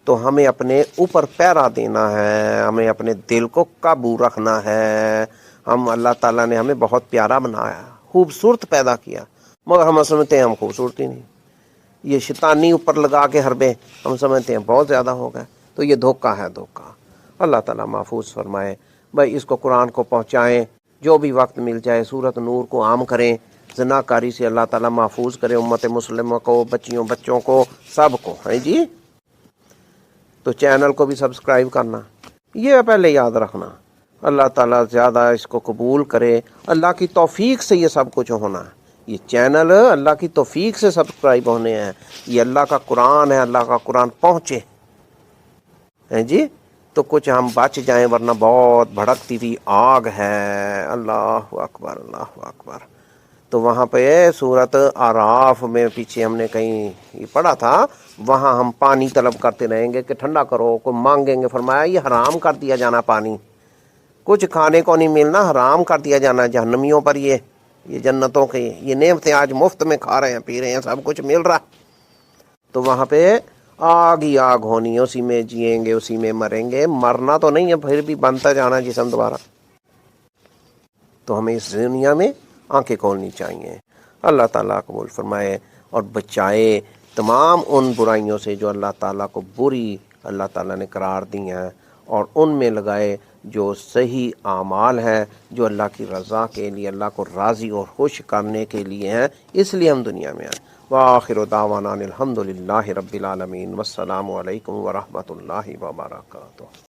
تو ہمیں اپنے اوپر پیرا دینا ہے، ہمیں اپنے دل کو قابو رکھنا ہے۔ ہم اللہ تعالیٰ نے ہمیں بہت پیارا بنایا، خوبصورت پیدا کیا، مگر ہم سمجھتے ہیں ہم خوبصورتی نہیں۔ یہ شیطانی اوپر لگا کے حربے ہم سمجھتے ہیں بہت زیادہ ہو گئے، تو یہ دھوکہ ہے، دھوکہ۔ اللہ تعالیٰ محفوظ فرمائے۔ بھائی اس کو قرآن کو پہنچائیں، جو بھی وقت مل جائے سورۃ نور کو عام کریں، زنا کاری سے اللہ تعالیٰ محفوظ کرے امت مسلمہ کو، بچوں کو، سب کو، ہے جی۔ تو چینل کو بھی سبسکرائب کرنا، یہ پہلے یاد رکھنا۔ اللہ تعالیٰ زیادہ اس کو قبول کرے، اللہ کی توفیق سے یہ سب کچھ ہونا ہے۔ یہ چینل اللہ کی توفیق سے سبسکرائب ہونے ہیں، یہ اللہ کا قرآن ہے، اللہ کا قرآن پہنچے ہیں جی، تو کچھ ہم بچ جائیں، ورنہ بہت بھڑکتی ہوئی آگ ہے۔ اللہ اکبر، اللہ اکبر۔ تو وہاں پہ سورۃ اعراف میں پیچھے ہم نے کہیں یہ پڑھا تھا، وہاں ہم پانی طلب کرتے رہیں گے کہ ٹھنڈا کرو، کوئی مانگیں گے، فرمایا یہ حرام کر دیا جانا، پانی کچھ کھانے کو نہیں ملنا، حرام کر دیا جانا جہنمیوں پر۔ یہ جنتوں کے یہ نعمتیں آج مفت میں کھا رہے ہیں، پی رہے ہیں، سب کچھ مل رہا، تو وہاں پہ آگ ہی آگ ہونی ہے، اسی میں جئیں گے، اسی میں مریں گے، مرنا تو نہیں ہے، پھر بھی بنتا جانا جسم دوبارہ۔ تو ہمیں اس دنیا میں آنکھیں کھولنی چاہیے۔ اللہ تعالیٰ قبول فرمائے اور بچائے تمام ان برائیوں سے جو اللہ تعالیٰ کو بری اللہ تعالیٰ نے قرار دی ہیں، اور ان میں لگائے جو صحیح اعمال ہیں، جو اللہ کی رضا کے لیے، اللہ کو راضی اور خوش کرنے کے لیے ہیں، اس لیے ہم دنیا میں آئے۔ وآخر دعوانا الحمد للہ رب العالمین، والسلام علیکم ورحمۃ اللہ وبرکاتہ۔